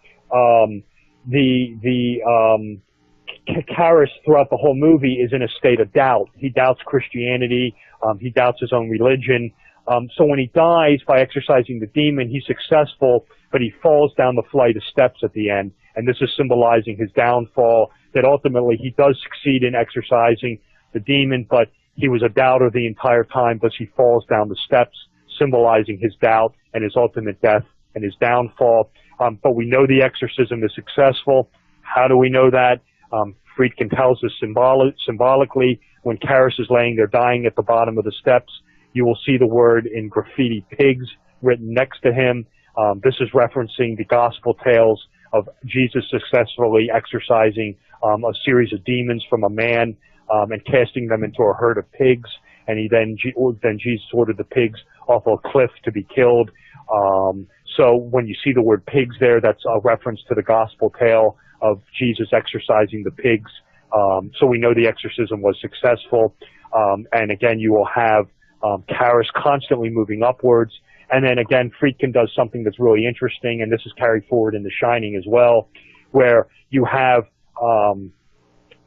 Karis throughout the whole movie is in a state of doubt. He doubts Christianity. He doubts his own religion. So when he dies by exorcising the demon, he's successful, but he falls down the flight of steps at the end. And this is symbolizing his downfall, that ultimately he does succeed in exorcising the demon, but he was a doubter the entire time, thus he falls down the steps, symbolizing his doubt and his ultimate death and his downfall. But we know the exorcism is successful. How do we know that? Friedkin tells us symbolically, when Karis is laying there dying at the bottom of the steps, you will see the word in graffiti pigs written next to him. This is referencing the gospel tales of Jesus successfully exorcising a series of demons from a man and casting them into a herd of pigs. And then Jesus ordered the pigs off a cliff to be killed. So when you see the word pigs there, that's a reference to the gospel tale of Jesus exorcising the pigs. So we know the exorcism was successful. And again, you will have Karis constantly moving upwards. And then again, Friedkin does something that's really interesting, and this is carried forward in The Shining as well, where you have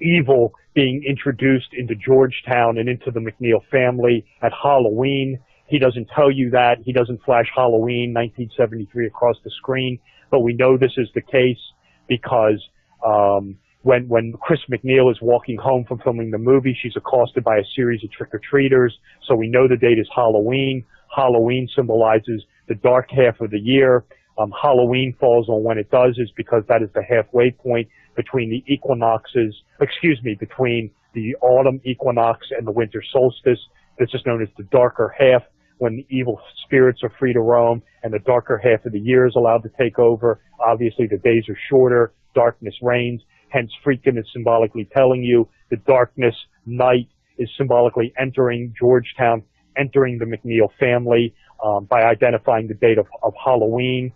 evil being introduced into Georgetown and into the McNeil family at Halloween. He doesn't tell you that. He doesn't flash Halloween 1973 across the screen, but we know this is the case because when Chris McNeil is walking home from filming the movie, she's accosted by a series of trick-or-treaters. So we know the date is Halloween. Halloween symbolizes the dark half of the year. Halloween falls on when it does is because that is the halfway point between the equinoxes, between the autumn equinox and the winter solstice. This is known as the darker half, when the evil spirits are free to roam and the darker half of the year is allowed to take over. Obviously, the days are shorter, darkness reigns. Hence, Friedkin is symbolically telling you the darkness, night, is symbolically entering Georgetown, entering the McNeil family by identifying the date of Halloween.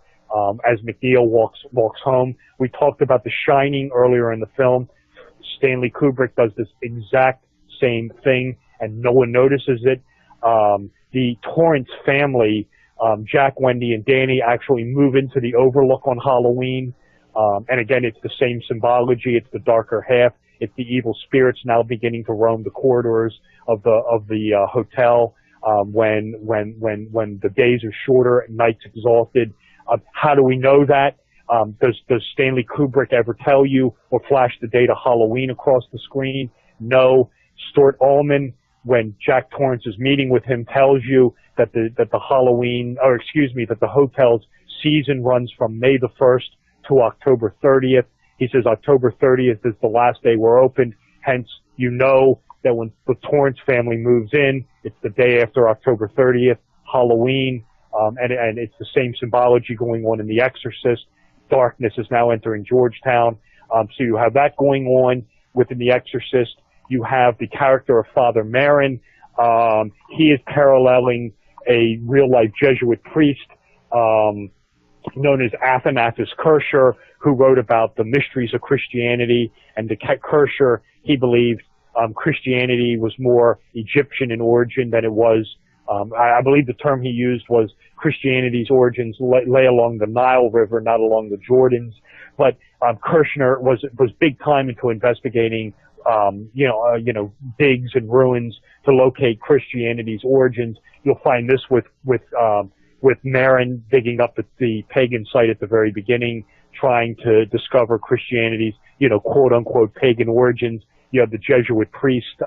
As McNeil walks home. We talked about The Shining earlier in the film. Stanley Kubrick does this exact same thing, and no one notices it. The Torrance family, Jack, Wendy, and Danny, actually move into the Overlook on Halloween. And again, it's the same symbology. It's the darker half. It's the evil spirits now beginning to roam the corridors of the hotel when the days are shorter and night's exalted. How do we know that? Does Stanley Kubrick ever tell you or flash the date of Halloween across the screen? No. Stuart Ullman, when Jack Torrance is meeting with him, tells you that the hotel's season runs from May the 1st to October 30th. He says October 30th is the last day we're open. Hence, you know that when the Torrance family moves in, it's the day after October 30th, Halloween. And it's the same symbology going on in The Exorcist. Darkness is now entering Georgetown. So you have that going on within The Exorcist. You have the character of Father Marin. He is paralleling a real-life Jesuit priest known as Athanasius Kircher, who wrote about the mysteries of Christianity. And the Kircher, he believed Christianity was more Egyptian in origin than it was. I believe the term he used was Christianity's origins lay along the Nile River, not along the Jordans. But Kirchner was big time into investigating, digs and ruins to locate Christianity's origins. You'll find this with Marin digging up the pagan site at the very beginning, trying to discover Christianity's, quote unquote pagan origins. You have the Jesuit priest,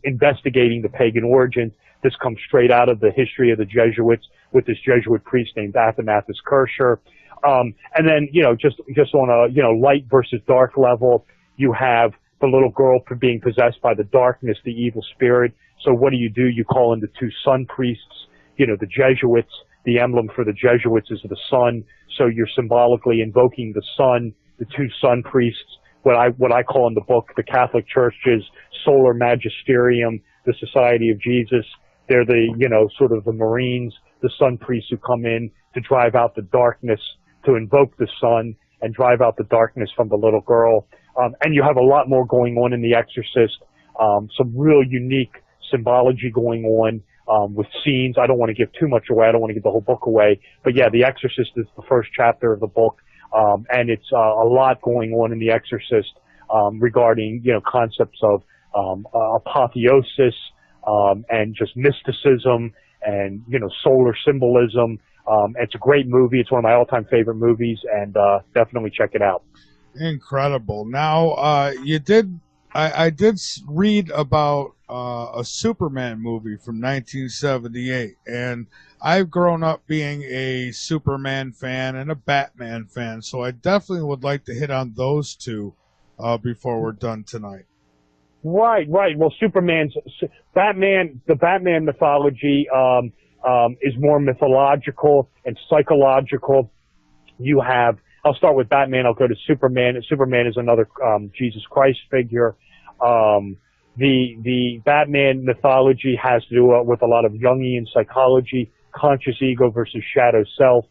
investigating the pagan origins. This comes straight out of the history of the Jesuits with this Jesuit priest named Athanasius Kircher. And then, just on a, light versus dark level, you have the little girl being possessed by the darkness, the evil spirit. So what do? You call in the two sun priests the Jesuits. The emblem for the Jesuits is the sun, so you're symbolically invoking the sun, the two sun priests, what I call in the book the Catholic Church's solar magisterium, the Society of Jesus. They're the, sort of the Marines, the sun priests who come in to drive out the darkness, to invoke the sun and drive out the darkness from the little girl. And you have a lot more going on in The Exorcist, some real unique symbology going on, with scenes. I don't want to give too much away. I don't want to give the whole book away. But yeah, The Exorcist is the first chapter of the book. And it's a lot going on in The Exorcist, regarding, concepts of apotheosis, and just mysticism and, solar symbolism. It's a great movie. It's one of my all-time favorite movies, and definitely check it out. Incredible. Now, I did read about a Superman movie from 1978, and I've grown up being a Superman fan and a Batman fan, so I definitely would like to hit on those two before we're done tonight. Right. Well, the Batman mythology is more mythological and psychological. I'll start with Batman. I'll go to Superman. Superman is another Jesus Christ figure. The Batman mythology has to do with a lot of Jungian psychology, conscious ego versus shadow self.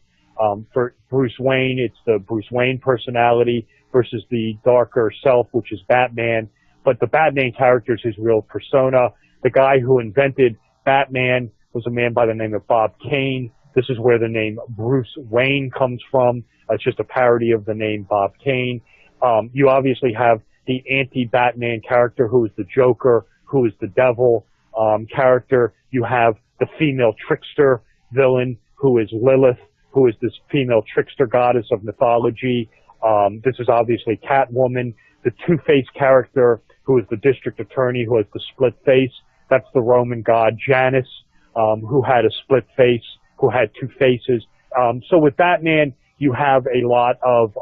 For Bruce Wayne, it's the Bruce Wayne personality versus the darker self, which is Batman. But the Batman character is his real persona. The guy who invented Batman was a man by the name of Bob Kane. This is where the name Bruce Wayne comes from. It's just a parody of the name Bob Kane. You obviously have the anti-Batman character, who is the Joker, who is the devil character. You have the female trickster villain, who is Lilith, who is this female trickster goddess of mythology. This is obviously Catwoman. The Two-Face character, who is the district attorney, who has the split face. That's the Roman god Janus, who had a split face, who had two faces. So with Batman, you have a lot of,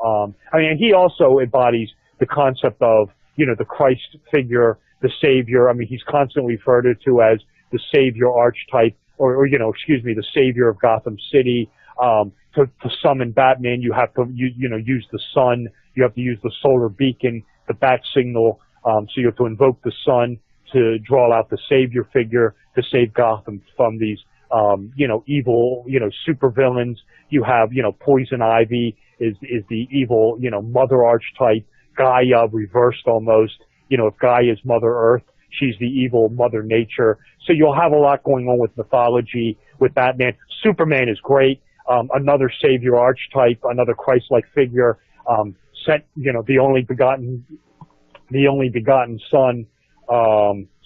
he also embodies the concept of, the Christ figure, the Savior. He's constantly referred to as the Savior archetype, or the Savior of Gotham City. To summon Batman, you have to, use the sun. You have to use the solar beacon, the bat signal. So you have to invoke the sun to draw out the Savior figure to save Gotham from these, evil, super villains. You have, Poison Ivy is the evil, mother archetype. Gaia reversed almost. If Gaia is Mother Earth, she's the evil Mother Nature. So you'll have a lot going on with mythology with Batman. Superman is great. Another savior archetype, another Christ-like figure, sent, the only begotten son,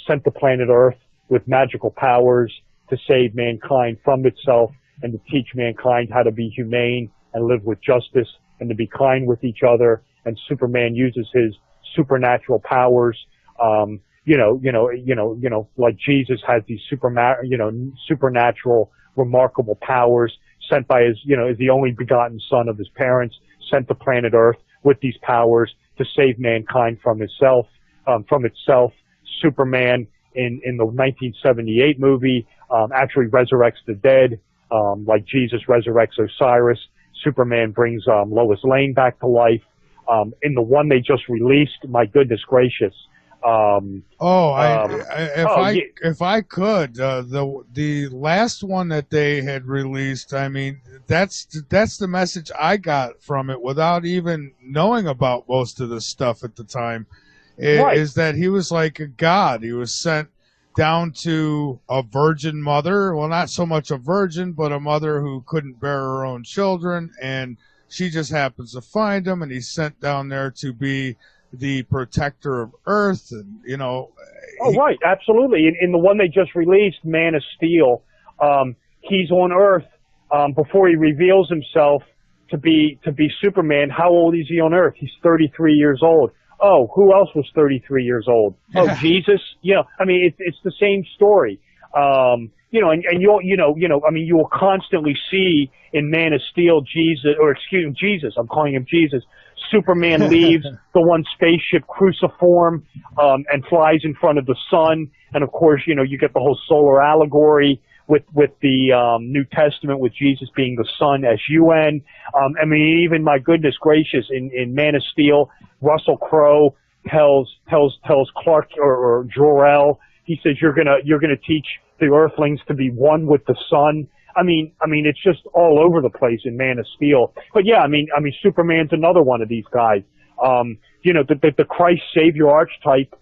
sent to planet Earth with magical powers to save mankind from itself and to teach mankind how to be humane and live with justice and to be kind with each other. And Superman uses his supernatural powers, like Jesus has these supernatural, remarkable powers sent by is the only begotten son of his parents, sent to planet Earth with these powers to save mankind from itself. Superman in the 1978 movie, actually resurrects the dead, like Jesus resurrects Osiris. Superman brings, Lois Lane back to life. In the one they just released, my goodness gracious. If I could, the last one that they had released, that's the message I got from it without even knowing about most of the stuff at the time. Is that he was like a god. He was sent down to a virgin mother. Well, not so much a virgin, but a mother who couldn't bear her own children, and she just happens to find him, and he's sent down there to be the protector of Earth, and right, absolutely. In the one they just released, Man of Steel, he's on Earth before he reveals himself to be Superman. How old is he on Earth? He's 33 years old. Oh, who else was 33 years old? Oh, Jesus. It's the same story. And you will constantly see in Man of Steel Jesus. I'm calling him Jesus. Superman leaves the one spaceship cruciform, and flies in front of the sun. And of course, you get the whole solar allegory with the New Testament, with Jesus being the Son, S-U-N. I mean, even, my goodness gracious, in Man of Steel, Russell Crowe tells Clark or Jor-El, he says, you're gonna teach the Earthlings to be one with the sun. I mean, it's just all over the place in Man of Steel. But yeah, I mean, Superman's another one of these guys. You know, the Christ Savior archetype,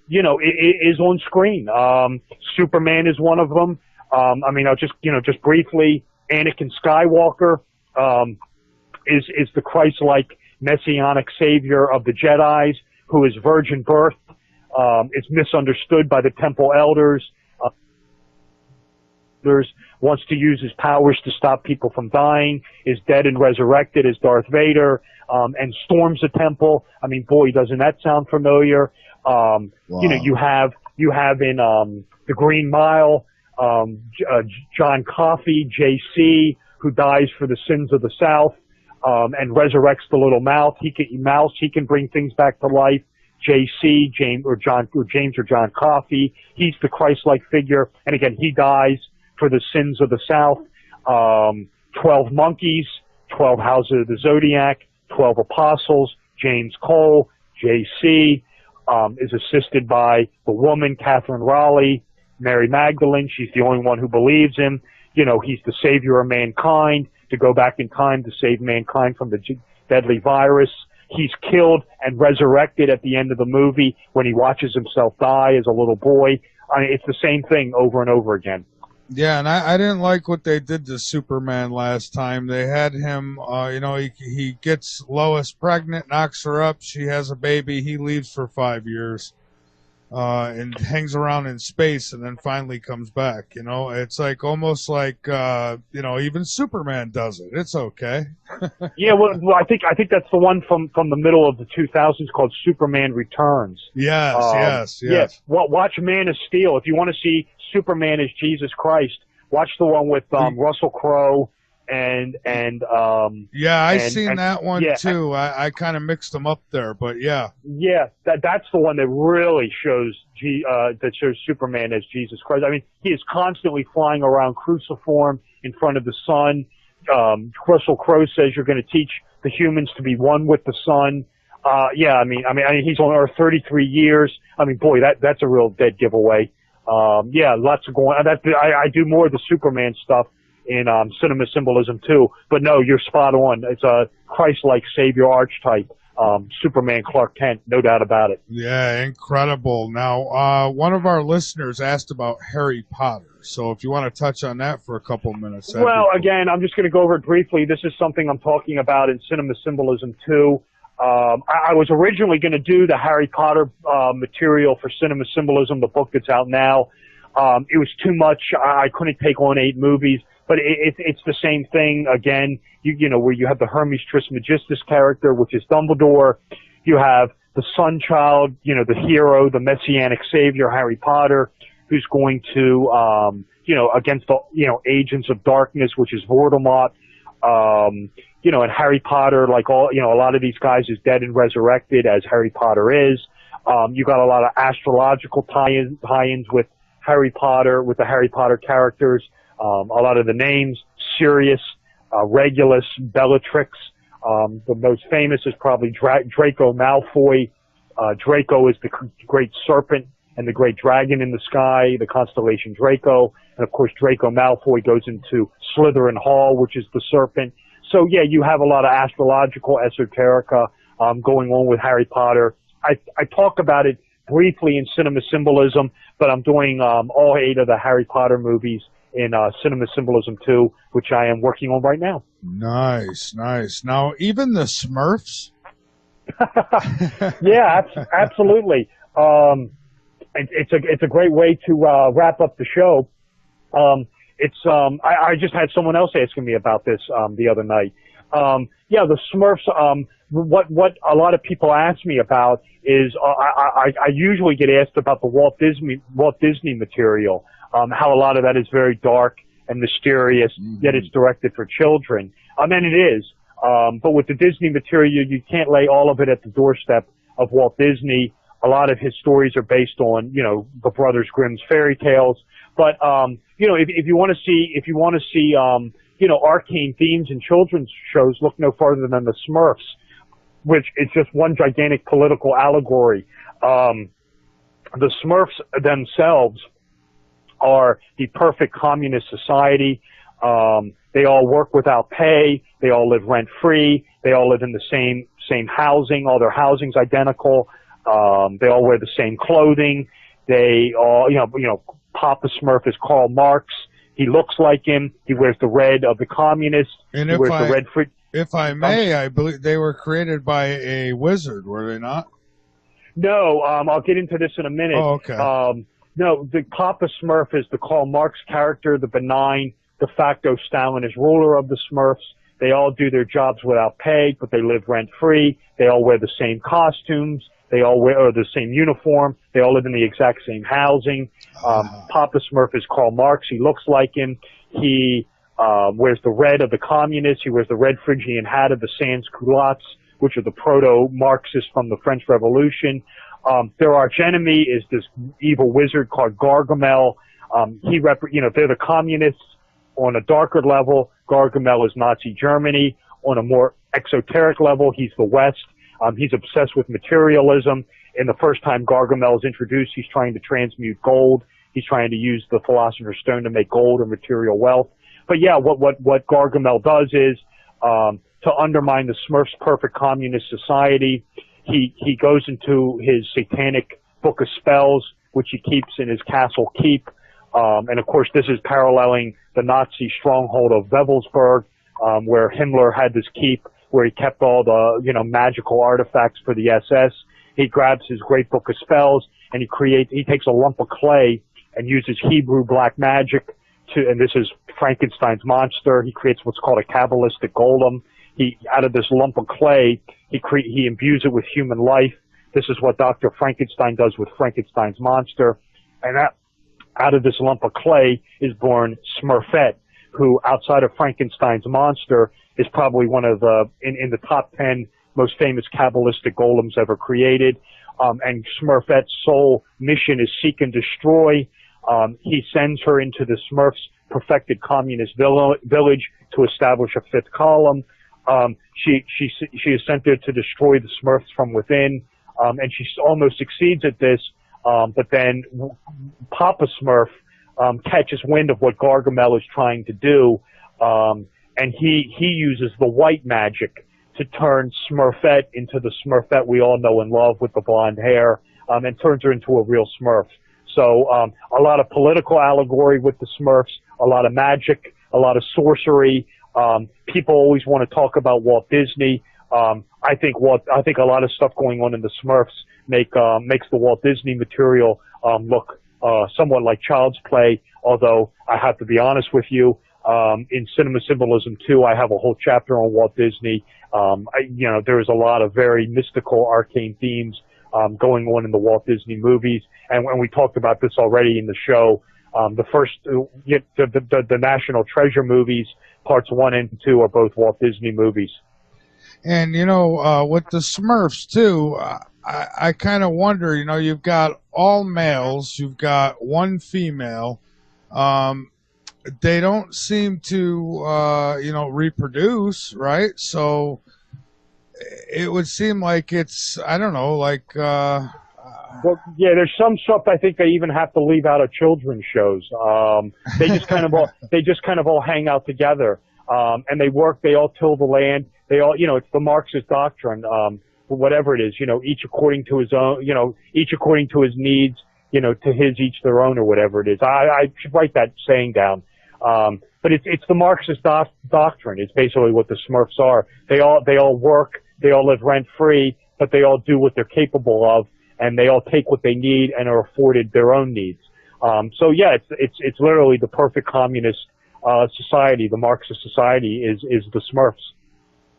you know, is on screen. Superman is one of them. I mean, I'll just briefly, Anakin Skywalker, is the Christ-like messianic savior of the Jedis, who is virgin birth. Is misunderstood by the temple elders. Wants to use his powers to stop people from dying, is dead and resurrected as Darth Vader, and storms the temple. I mean, boy, doesn't that sound familiar? Wow. You know, you have in the Green Mile, John Coffey, JC, who dies for the sins of the South, and resurrects the little mouse. He can bring things back to life. JC, James or John Coffey, he's the Christ-like figure, and again, he dies for the sins of the South. 12 monkeys, 12 houses of the Zodiac, 12 apostles, James Cole, JC, is assisted by the woman, Catherine Raleigh, Mary Magdalene. She's the only one who believes him. You know, he's the savior of mankind, to go back in time to save mankind from the deadly virus. He's killed and resurrected at the end of the movie when he watches himself die as a little boy. I mean, it's the same thing over and over again. Yeah, and I didn't like what they did to Superman last time. They had him, you know, he gets Lois pregnant, knocks her up, she has a baby, he leaves for 5 years, and hangs around in space, and then finally comes back. You know, it's like almost like, you know, even Superman does it. It's okay. Yeah, well, I think that's the one from the middle of the 2000s called Superman Returns. Yes. Yeah, watch Man of Steel if you want to see Superman as Jesus Christ. Watch the one with Russell Crowe and yeah, I seen that one too. I kind of mixed them up there, but yeah. Yeah, that's the one that really shows Superman as Jesus Christ. I mean, he is constantly flying around cruciform in front of the sun. Russell Crowe says you're going to teach the humans to be one with the sun. Yeah, I mean, he's on Earth 33 years. I mean, boy, that's a real dead giveaway. Yeah, lots of going. I do more of the Superman stuff in cinema symbolism too. But no, you're spot on. It's a Christ-like savior archetype. Superman, Clark Kent, no doubt about it. Yeah, incredible. Now, one of our listeners asked about Harry Potter. So if you want to touch on that for a couple minutes. Well, again, I'm just going to go over it briefly. This is something I'm talking about in cinema symbolism too. I was originally going to do the Harry Potter material for cinema symbolism, the book that's out now. It was too much. I couldn't take on 8 movies, but it's the same thing again. You know, where you have the Hermes Trismegistus character, which is Dumbledore. You have the Sun Child, you know, the hero, the messianic savior, Harry Potter, who's going to, you know, against the, you know, agents of darkness, which is Voldemort. You know, and Harry Potter, like all, you know, a lot of these guys is dead and resurrected, as Harry Potter is. You got a lot of astrological tie-ins with Harry Potter, with the Harry Potter characters. A lot of the names, Sirius, Regulus, Bellatrix. The most famous is probably Draco Malfoy. Draco is the great serpent and the great dragon in the sky, the constellation Draco. And of course, Draco Malfoy goes into Slytherin Hall, which is the serpent. So yeah, you have a lot of astrological esoterica going on with Harry Potter. I talk about it briefly in cinema symbolism, but I'm doing all 8 of the Harry Potter movies in cinema symbolism too, which I am working on right now. Nice. Now, even the Smurfs? Yeah, absolutely. It's a great way to wrap up the show. I just had someone else asking me about this the other night. Yeah, the Smurfs. What a lot of people ask me about is I usually get asked about the Walt Disney material. How a lot of that is very dark and mysterious, yet it's directed for children. And it is. But with the Disney material, you can't lay all of it at the doorstep of Walt Disney. A lot of his stories are based on, you know, the Brothers Grimm's fairy tales. But you know, if you want to see you know, arcane themes in children's shows, look no further than the Smurfs, which is just one gigantic political allegory. The Smurfs themselves are the perfect communist society. They all work without pay. They all live rent free. They all live in the same housing. All their housing's identical. They all wear the same clothing. They all, you know, Papa Smurf is Karl Marx. He looks like him. He wears the red of the communists. And he wears the red free. If I may, I believe they were created by a wizard, were they not? No, I'll get into this in a minute. Oh, okay. No, the Papa Smurf is the Karl Marx character, the benign, de facto Stalinist ruler of the Smurfs. They all do their jobs without pay, but they live rent-free. They all wear the same costumes. They all wear the same uniform. They all live in the exact same housing. Papa Smurf is Karl Marx. He looks like him. He wears the red of the communists. He wears the red Phrygian hat of the sans culottes, which are the proto-Marxists from the French Revolution. Their archenemy is this evil wizard called Gargamel. You know, they're the communists on a darker level. Gargamel is Nazi Germany. On a more exoteric level, he's the West. He's obsessed with materialism. And the first time Gargamel is introduced, he's trying to transmute gold. He's trying to use the Philosopher's Stone to make gold or material wealth. But yeah, what Gargamel does is, to undermine the Smurfs' perfect communist society, he goes into his satanic book of spells, which he keeps in his castle keep. And of course, this is paralleling the Nazi stronghold of Wewelsburg, where Himmler had this keep, where he kept all the, you know, magical artifacts for the SS. He grabs his great book of spells and he takes a lump of clay and uses Hebrew black magic and this is Frankenstein's monster. He creates what's called a kabbalistic golem. Out of this lump of clay, he imbues it with human life. This is what Dr. Frankenstein does with Frankenstein's monster. And out of this lump of clay is born Smurfette, who outside of Frankenstein's monster is probably one of the, in the top 10 most famous kabbalistic golems ever created. And Smurfette's sole mission is seek and destroy. He sends her into the Smurfs' perfected communist village to establish a fifth column. She is sent there to destroy the Smurfs from within, and she almost succeeds at this. But then Papa Smurf catches wind of what Gargamel is trying to do, and he uses the white magic to turn Smurfette into the Smurfette we all know and love with the blonde hair, and turns her into a real Smurf. So a lot of political allegory with the Smurfs, a lot of magic, a lot of sorcery. People always want to talk about Walt Disney. I think a lot of stuff going on in the Smurfs makes the Walt Disney material look somewhat like child's play. Although I have to be honest with you, in Cinema Symbolism 2, I have a whole chapter on Walt Disney. There's a lot of very mystical, arcane themes going on in the Walt Disney movies, and when we talked about this already in the show, the National Treasure movies, parts 1 and 2, are both Walt Disney movies. And with the Smurfs too, I kind of wonder. You've got all males, you've got one female. They don't seem to reproduce, right? So it would seem like it's, I don't know, like well, yeah, there's some stuff I think they even have to leave out of children's shows. They just kind of all hang out together, and they work. They all till the land. They all, it's the Marxist doctrine, whatever it is. Each according to his own. Each according to his needs. To his each their own, or whatever it is. I should write that saying down. But it's the Marxist doctrine. It's basically what the Smurfs are. They all work. They all live rent free, but they all do what they're capable of. And they all take what they need and are afforded their own needs. So yeah, it's literally the perfect communist society. The Marxist society is the Smurfs.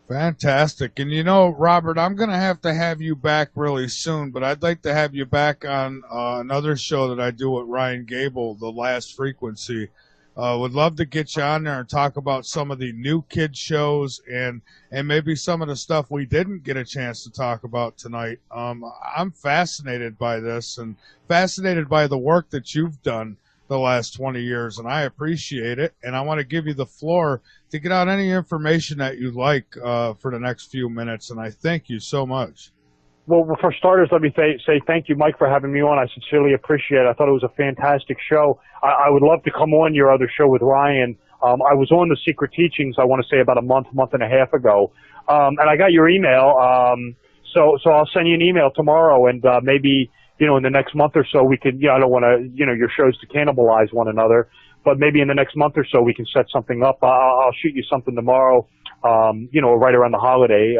Fantastic. And Robert, I'm going to have you back really soon, but I'd like to have you back on another show that I do with Ryan Gable, The Last Frequency. Would love to get you on there and talk about some of the new kid shows and maybe some of the stuff we didn't get a chance to talk about tonight. I'm fascinated by this and fascinated by the work that you've done the last 20 years, and I appreciate it. And I want to give you the floor to get out any information that you'd like for the next few minutes, and I thank you so much. Well, for starters, let me say thank you, Mike, for having me on. I sincerely appreciate it. I thought it was a fantastic show. I would love to come on your other show with Ryan. I was on The Secret Teachings, I want to say about a month and a half ago. And I got your email. So I'll send you an email tomorrow, and maybe, in the next month or so we could, I don't want to, your shows to cannibalize one another, but maybe in the next month or so we can set something up. I'll shoot you something tomorrow, right around the holiday,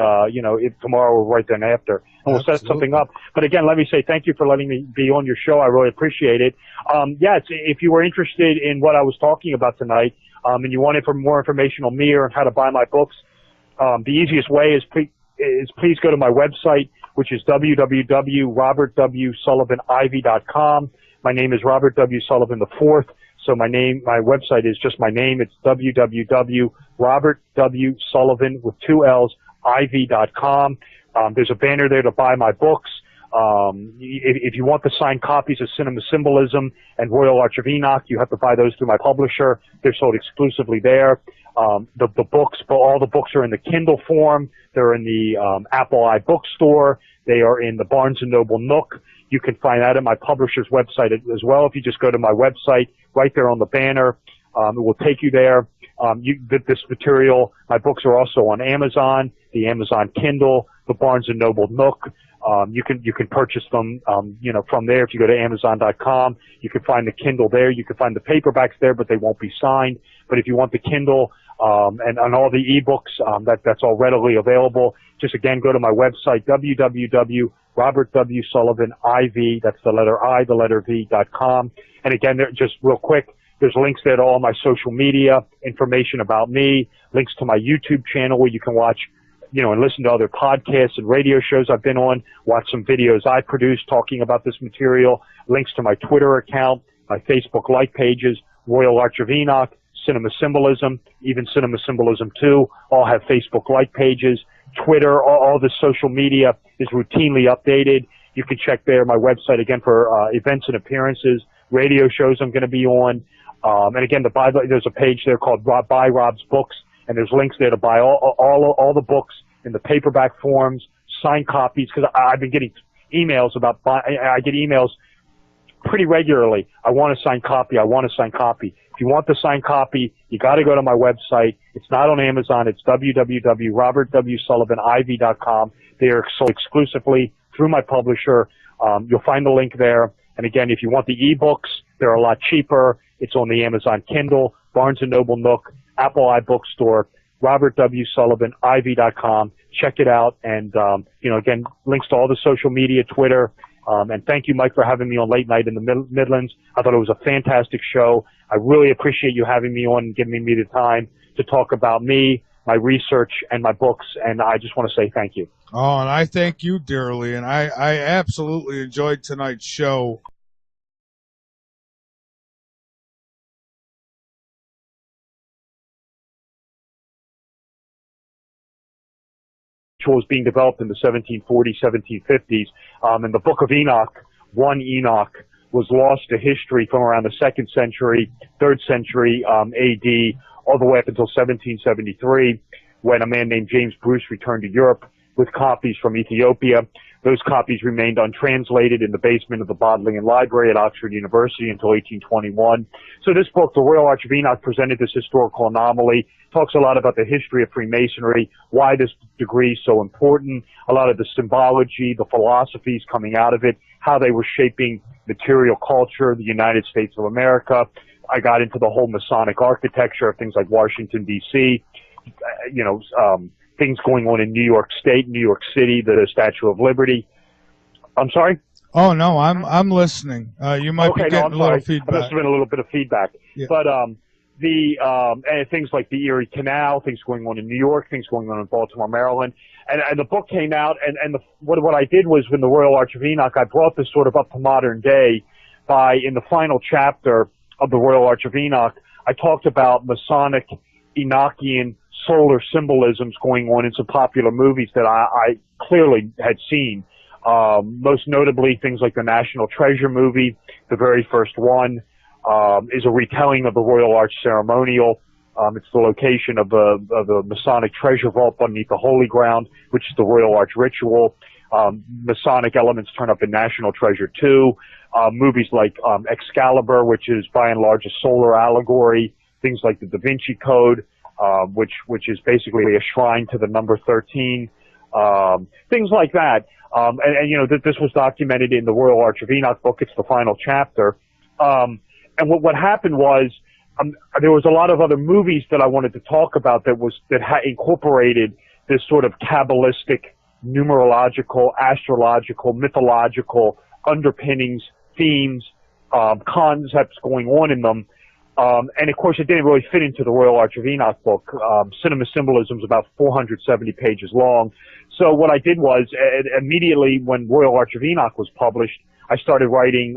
if tomorrow or right then after, and we'll set something up. But again, let me say thank you for letting me be on your show. I really appreciate it. If you were interested in what I was talking about tonight, and you wanted more information on me or how to buy my books, the easiest way is please go to my website, which is www.robertwsullivaniv.com. My name is Robert W. Sullivan IV. So my website is just my name. It's www.robertwsullivan with 2 L's, iv.com. There's a banner there to buy my books. If you want the signed copies of Symbolism and Royal Arch of Enoch, you have to buy those through my publisher. They're sold exclusively there. The books, all the books are in the Kindle form. They're in the Apple iBookstore. They are in the Barnes & Noble Nook. You can find that at my publisher's website as well. If you just go to my website, right there on the banner, it will take you there. This material, my books are also on Amazon, the Amazon Kindle, the Barnes & Noble Nook. You can purchase them, from there. If you go to Amazon.com, you can find the Kindle there. You can find the paperbacks there, but they won't be signed. But if you want the Kindle, and all the ebooks, that's all readily available. Just again, go to my website, www.robertwsullivaniv, that's the letter I, the letter V.com. And again, just real quick, there's links there to all my social media, information about me, links to my YouTube channel where you can watch, and listen to other podcasts and radio shows I've been on, watch some videos I produced talking about this material, links to my Twitter account, my Facebook like pages, Royal Arch of Enoch, Cinema Symbolism, even Cinema Symbolism 2, all have Facebook like pages. Twitter, all the social media is routinely updated. You can check there, my website, again, for events and appearances, radio shows I'm going to be on. And again, there's a page there called Buy Rob's Books, and there's links there to buy all the books in the paperback forms, signed copies, because I've been getting emails I get emails pretty regularly. I want a signed copy. I want a signed copy. If you want the signed copy, you got to go to my website. It's not on Amazon. It's www.robertwsullivaniv.com. They are sold exclusively through my publisher. You'll find the link there. And again, if you want the ebooks, they're a lot cheaper. It's on the Amazon Kindle, Barnes & Noble Nook, Apple iBookstore, robertwsullivaniv.com. Check it out. And, again, links to all the social media, Twitter. And thank you, Mike, for having me on Late Night in the Midlands. I thought it was a fantastic show. I really appreciate you having me on and giving me the time to talk about me, my research, and my books. And I just want to say thank you. Oh, and I thank you dearly. And I absolutely enjoyed tonight's show. Was being developed in the 1740s, 1750s, and the Book of Enoch, one Enoch, was lost to history from around the 2nd century, 3rd century AD, all the way up until 1773, when a man named James Bruce returned to Europe with copies from Ethiopia. Those copies remained untranslated in the basement of the Bodleian Library at Oxford University until 1821. So this book, The Royal Arch of Enoch, presented this historical anomaly, talks a lot about the history of Freemasonry, why this degree is so important, a lot of the symbology, the philosophies coming out of it, how they were shaping material culture, the United States of America. I got into the whole Masonic architecture of things like Washington, D.C., things going on in New York State, New York City, the Statue of Liberty. I'm sorry? Oh, no, I'm listening. You might be getting a little feedback. There must have been a little bit of feedback. Yeah. But and things like the Erie Canal, things going on in New York, things going on in Baltimore, Maryland. And the book came out, and what I did was, when the Royal Arch of Enoch, I brought this sort of up to modern day in the final chapter of the Royal Arch of Enoch, I talked about Masonic, Enochian, solar symbolisms going on in some popular movies that I clearly had seen. Most notably, things like the National Treasure movie, the very first one, is a retelling of the Royal Arch ceremonial. It's the location of the Masonic treasure vault beneath the Holy Ground, which is the Royal Arch ritual. Masonic elements turn up in National Treasure too. Movies like Excalibur, which is by and large a solar allegory. Things like the Da Vinci Code, which is basically a shrine to the number 13. Things like that. And you know, this was documented in the Royal Arch of Enoch book. It's the final chapter. And what happened was, there was a lot of other movies that I wanted to talk about that incorporated this sort of kabbalistic, numerological, astrological, mythological underpinnings, themes, concepts going on in them. And of course, it didn't really fit into the Royal Arch of Enoch book. Cinema Symbolism is about 470 pages long. So what I did was, immediately when Royal Arch of Enoch was published, I started writing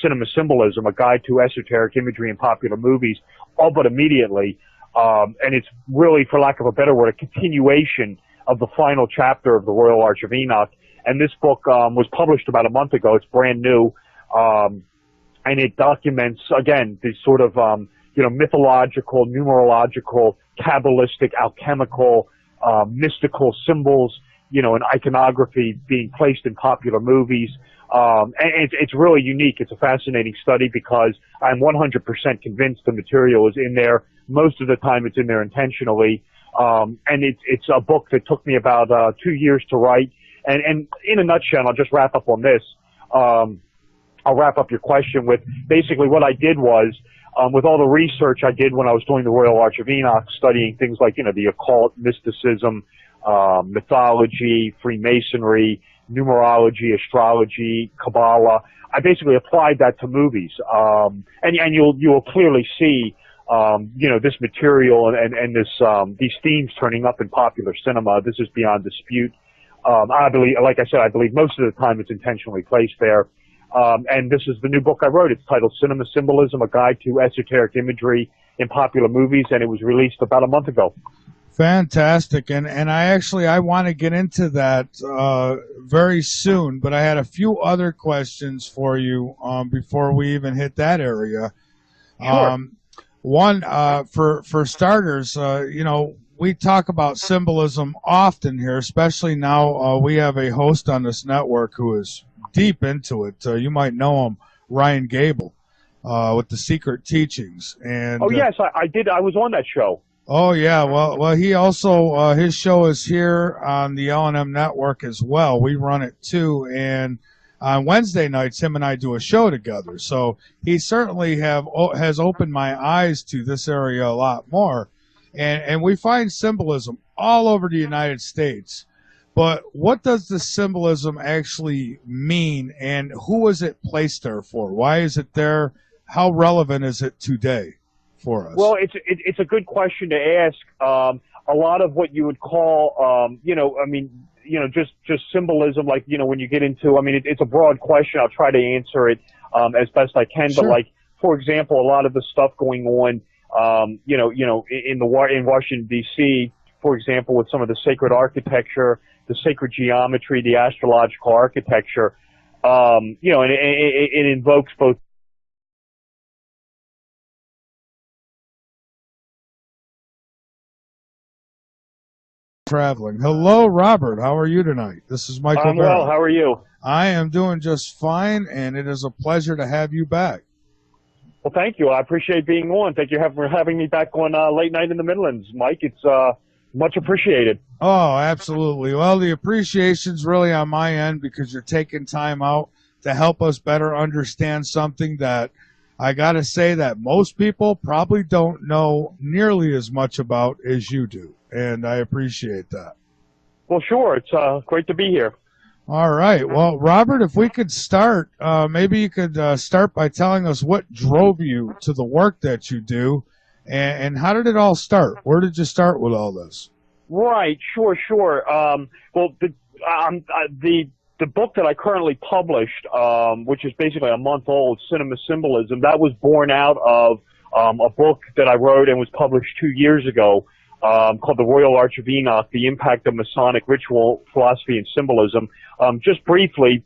Cinema Symbolism, a guide to esoteric imagery in popular movies, all but immediately. And it's really, for lack of a better word, a continuation of the final chapter of the Royal Arch of Enoch. And this book was published about a month ago. It's brand new. And it documents, again, these sort of, mythological, numerological, kabbalistic, alchemical, mystical symbols, and iconography being placed in popular movies. And it's really unique. It's a fascinating study because I'm 100% convinced the material is in there. Most of the time it's in there intentionally. And it's a book that took me about 2 years to write. And in a nutshell, I'll just wrap up on this. I'll wrap up your question with basically what I did was, with all the research I did when I was doing the Royal Arch of Enoch, studying things like, the occult, mysticism, mythology, Freemasonry, numerology, astrology, Kabbalah. I basically applied that to movies. And you'll clearly see, this material and this, these themes turning up in popular cinema. This is beyond dispute. I believe, like I said, I believe most of the time it's intentionally placed there. And this is the new book I wrote. It's titled Cinema Symbolism, a guide to esoteric imagery in popular movies, and it was released about a month ago. Fantastic. And I want to get into that very soon, but I had a few other questions for you before we even hit that area. Sure. One, for starters, we talk about symbolism often here, especially now we have a host on this network who is deep into it. You might know him, Ryan Gable, with the Secret Teachings. And yes, I did. I was on that show. Oh yeah, well, he also his show is here on the L&M network as well. We run it too, and on Wednesday nights, him and I do a show together. So he certainly has opened my eyes to this area a lot more, and we find symbolism all over the United States. But what does the symbolism actually mean, and who is it placed there for? Why is it there? How relevant is it today for us? Well, it's a good question to ask. A lot of what you would call, just symbolism, like, when you get into, it's a broad question. I'll try to answer it as best I can. Sure. But like, for example, a lot of the stuff going on, in Washington D.C., for example, with some of the sacred architecture, the sacred geometry, the astrological architecture, and it invokes both traveling. Hello, Robert. How are you tonight? This is Michael. I'm well. How are you? I am doing just fine, and it is a pleasure to have you back. Well, thank you. I appreciate being on. Thank you for having me back on Late Night in the Midlands, Mike. It's much appreciated. Oh, absolutely. Well, the appreciation's really on my end because you're taking time out to help us better understand something that I got to say that most people probably don't know nearly as much about as you do, and I appreciate that. Well, sure. It's great to be here. All right. Well, Robert, if we could start, maybe you could start by telling us what drove you to the work that you do, and how did it all start? Where did you start with all this? Right. Sure. Well, the book that I currently published, which is basically a month old, Cinema Symbolism, that was born out of a book that I wrote and was published 2 years ago, called The Royal Arch of Enoch, The Impact of Masonic Ritual, Philosophy, and Symbolism. Just briefly,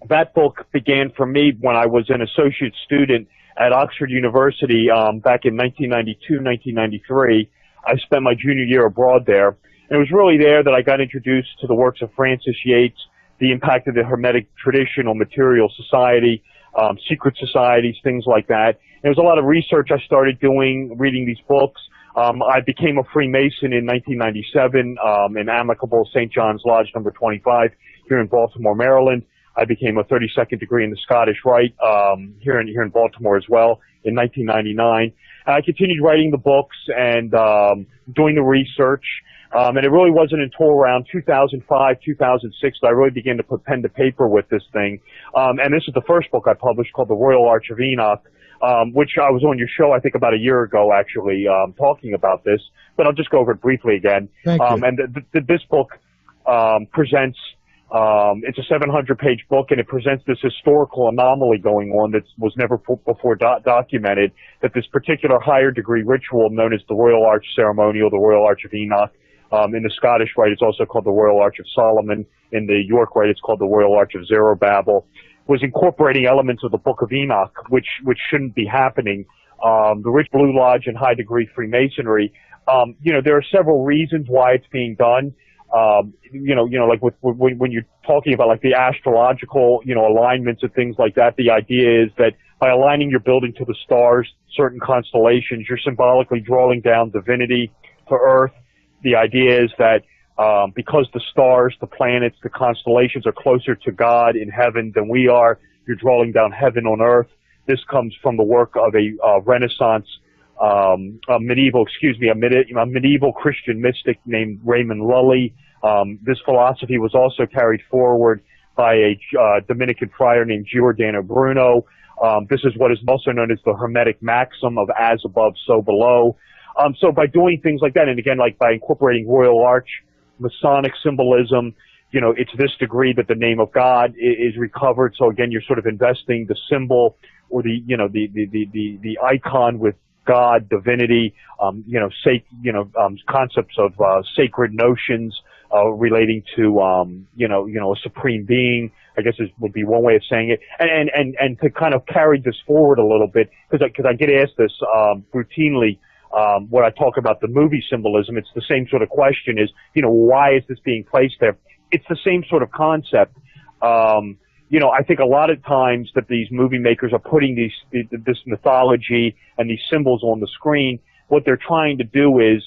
that book began for me when I was an associate student at Oxford University back in 1992, 1993. I spent my junior year abroad there. And it was really there that I got introduced to the works of Francis Yates, the impact of the Hermetic tradition on material society, secret societies, things like that. And there was a lot of research I started doing, reading these books. I became a Freemason in 1997 in amicable St. John's Lodge number 25 here in Baltimore, Maryland. I became a 32nd degree in the Scottish Rite here in Baltimore as well in 1999. And I continued writing the books and doing the research. And it really wasn't until around 2005, 2006 that I really began to put pen to paper with this thing. And this is the first book I published called The Royal Arch of Enoch, which I was on your show, I think, about a year ago, actually, talking about this. But I'll just go over it briefly again. Thank you. And this book presents, it's a 700-page book, and it presents this historical anomaly going on that was never before documented, that this particular higher degree ritual known as the Royal Arch Ceremonial, the Royal Arch of Enoch, in the Scottish Rite, it's also called the Royal Arch of Solomon. In the York Rite, it's called the Royal Arch of Zerubbabel, was incorporating elements of the Book of Enoch, which shouldn't be happening. The Rich Blue Lodge and high degree Freemasonry, there are several reasons why it's being done. Like when you're talking about like the astrological, alignments and things like that, the idea is that by aligning your building to the stars, certain constellations, you're symbolically drawing down divinity to Earth. The idea is that because the stars, the planets, the constellations are closer to God in heaven than we are, you're drawing down heaven on earth. This comes from the work of a Renaissance, a medieval Christian mystic named Raymond Lully. This philosophy was also carried forward by a Dominican friar named Giordano Bruno. This is what is also known as the Hermetic maxim of as above, so below. So by doing things like that, and again, like by incorporating Royal Arch, Masonic symbolism, it's this degree that the name of God is recovered. So again, you're sort of investing the symbol or the icon with God, divinity, concepts of sacred notions relating to a supreme being, I guess would be one way of saying it, and to kind of carry this forward a little bit, because I get asked this routinely. When I talk about the movie symbolism, it's the same sort of question is, why is this being placed there? It's the same sort of concept. I think a lot of times that these movie makers are putting this mythology and these symbols on the screen, what they're trying to do is,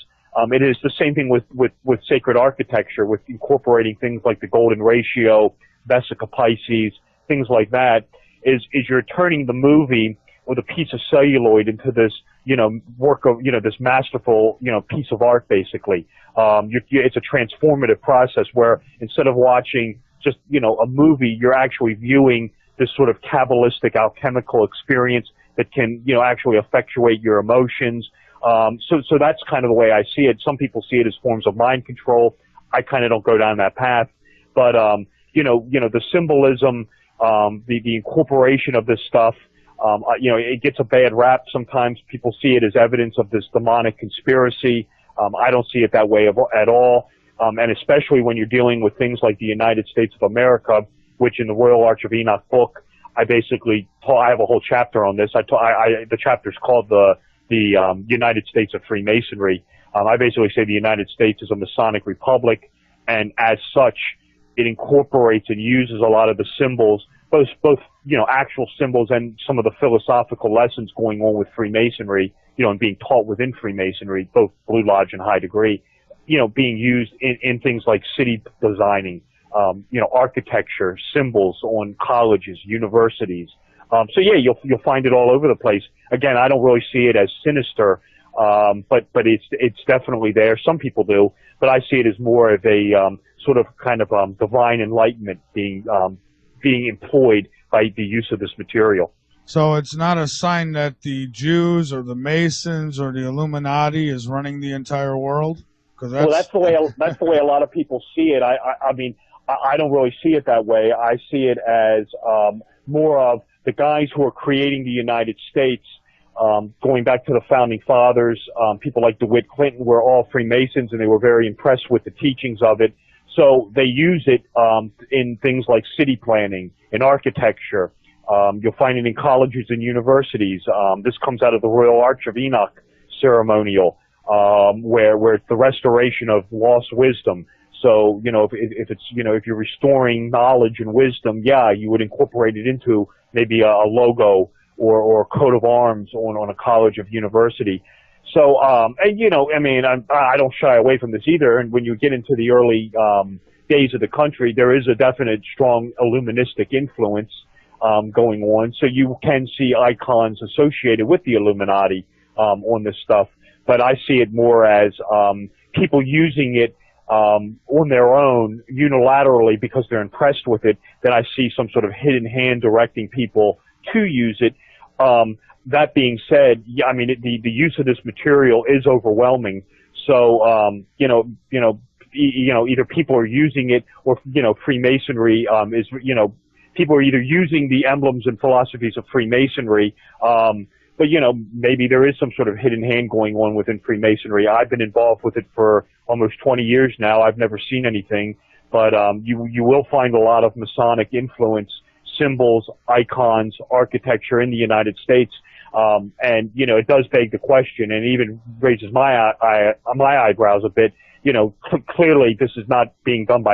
it is the same thing with sacred architecture, with incorporating things like the golden ratio, Vesica Pisces, things like that, is you're turning the movie with a piece of celluloid into this, work of, this masterful, piece of art, basically. It's a transformative process where instead of watching just, a movie, you're actually viewing this sort of kabbalistic, alchemical experience that can, actually effectuate your emotions. So that's kind of the way I see it. Some people see it as forms of mind control. I kind of don't go down that path. But, the symbolism, the incorporation of this stuff, it gets a bad rap. Sometimes people see it as evidence of this demonic conspiracy. I don't see it that way at all. And especially when you're dealing with things like the United States of America, which in the Royal Arch of Enoch book, I have a whole chapter on this. The chapter's called the United States of Freemasonry. I basically say the United States is a Masonic republic, and as such, it incorporates and uses a lot of the symbols, both actual symbols and some of the philosophical lessons going on with Freemasonry, and being taught within Freemasonry, both Blue Lodge and high degree, being used in things like city designing, architecture, symbols on colleges, universities. So yeah, you'll find it all over the place. Again, I don't really see it as sinister, but it's definitely there. Some people do, but I see it as more of a sort of kind of divine enlightenment being employed by the use of this material. So it's not a sign that the Jews or the Masons or the Illuminati is running the entire world? That's the way a lot of people see it. I mean, I don't really see it that way. I see it as more of the guys who are creating the United States, going back to the founding fathers. People like DeWitt Clinton were all Freemasons, and they were very impressed with the teachings of it. So they use it in things like city planning, in architecture, You'll find it in colleges and universities. This comes out of the Royal Arch of Enoch ceremonial, where it's the restoration of lost wisdom. So, if it's, if you're restoring knowledge and wisdom, yeah, you would incorporate it into maybe a logo or a coat of arms on a college or university. So, I don't shy away from this either. And when you get into the early days of the country, there is a definite strong Illuministic influence going on. So you can see icons associated with the Illuminati on this stuff. But I see it more as people using it on their own unilaterally because they're impressed with it. Then I see some sort of hidden hand directing people to use it. That being said, yeah, I mean, the use of this material is overwhelming. So, either people are using it or, Freemasonry, people are either using the emblems and philosophies of Freemasonry, but, maybe there is some sort of hidden hand going on within Freemasonry. I've been involved with it for almost 20 years now. I've never seen anything, but, you will find a lot of Masonic influence, symbols, icons, architecture in the United States. And, it does beg the question and even raises my eyebrows a bit. Clearly this is not being done by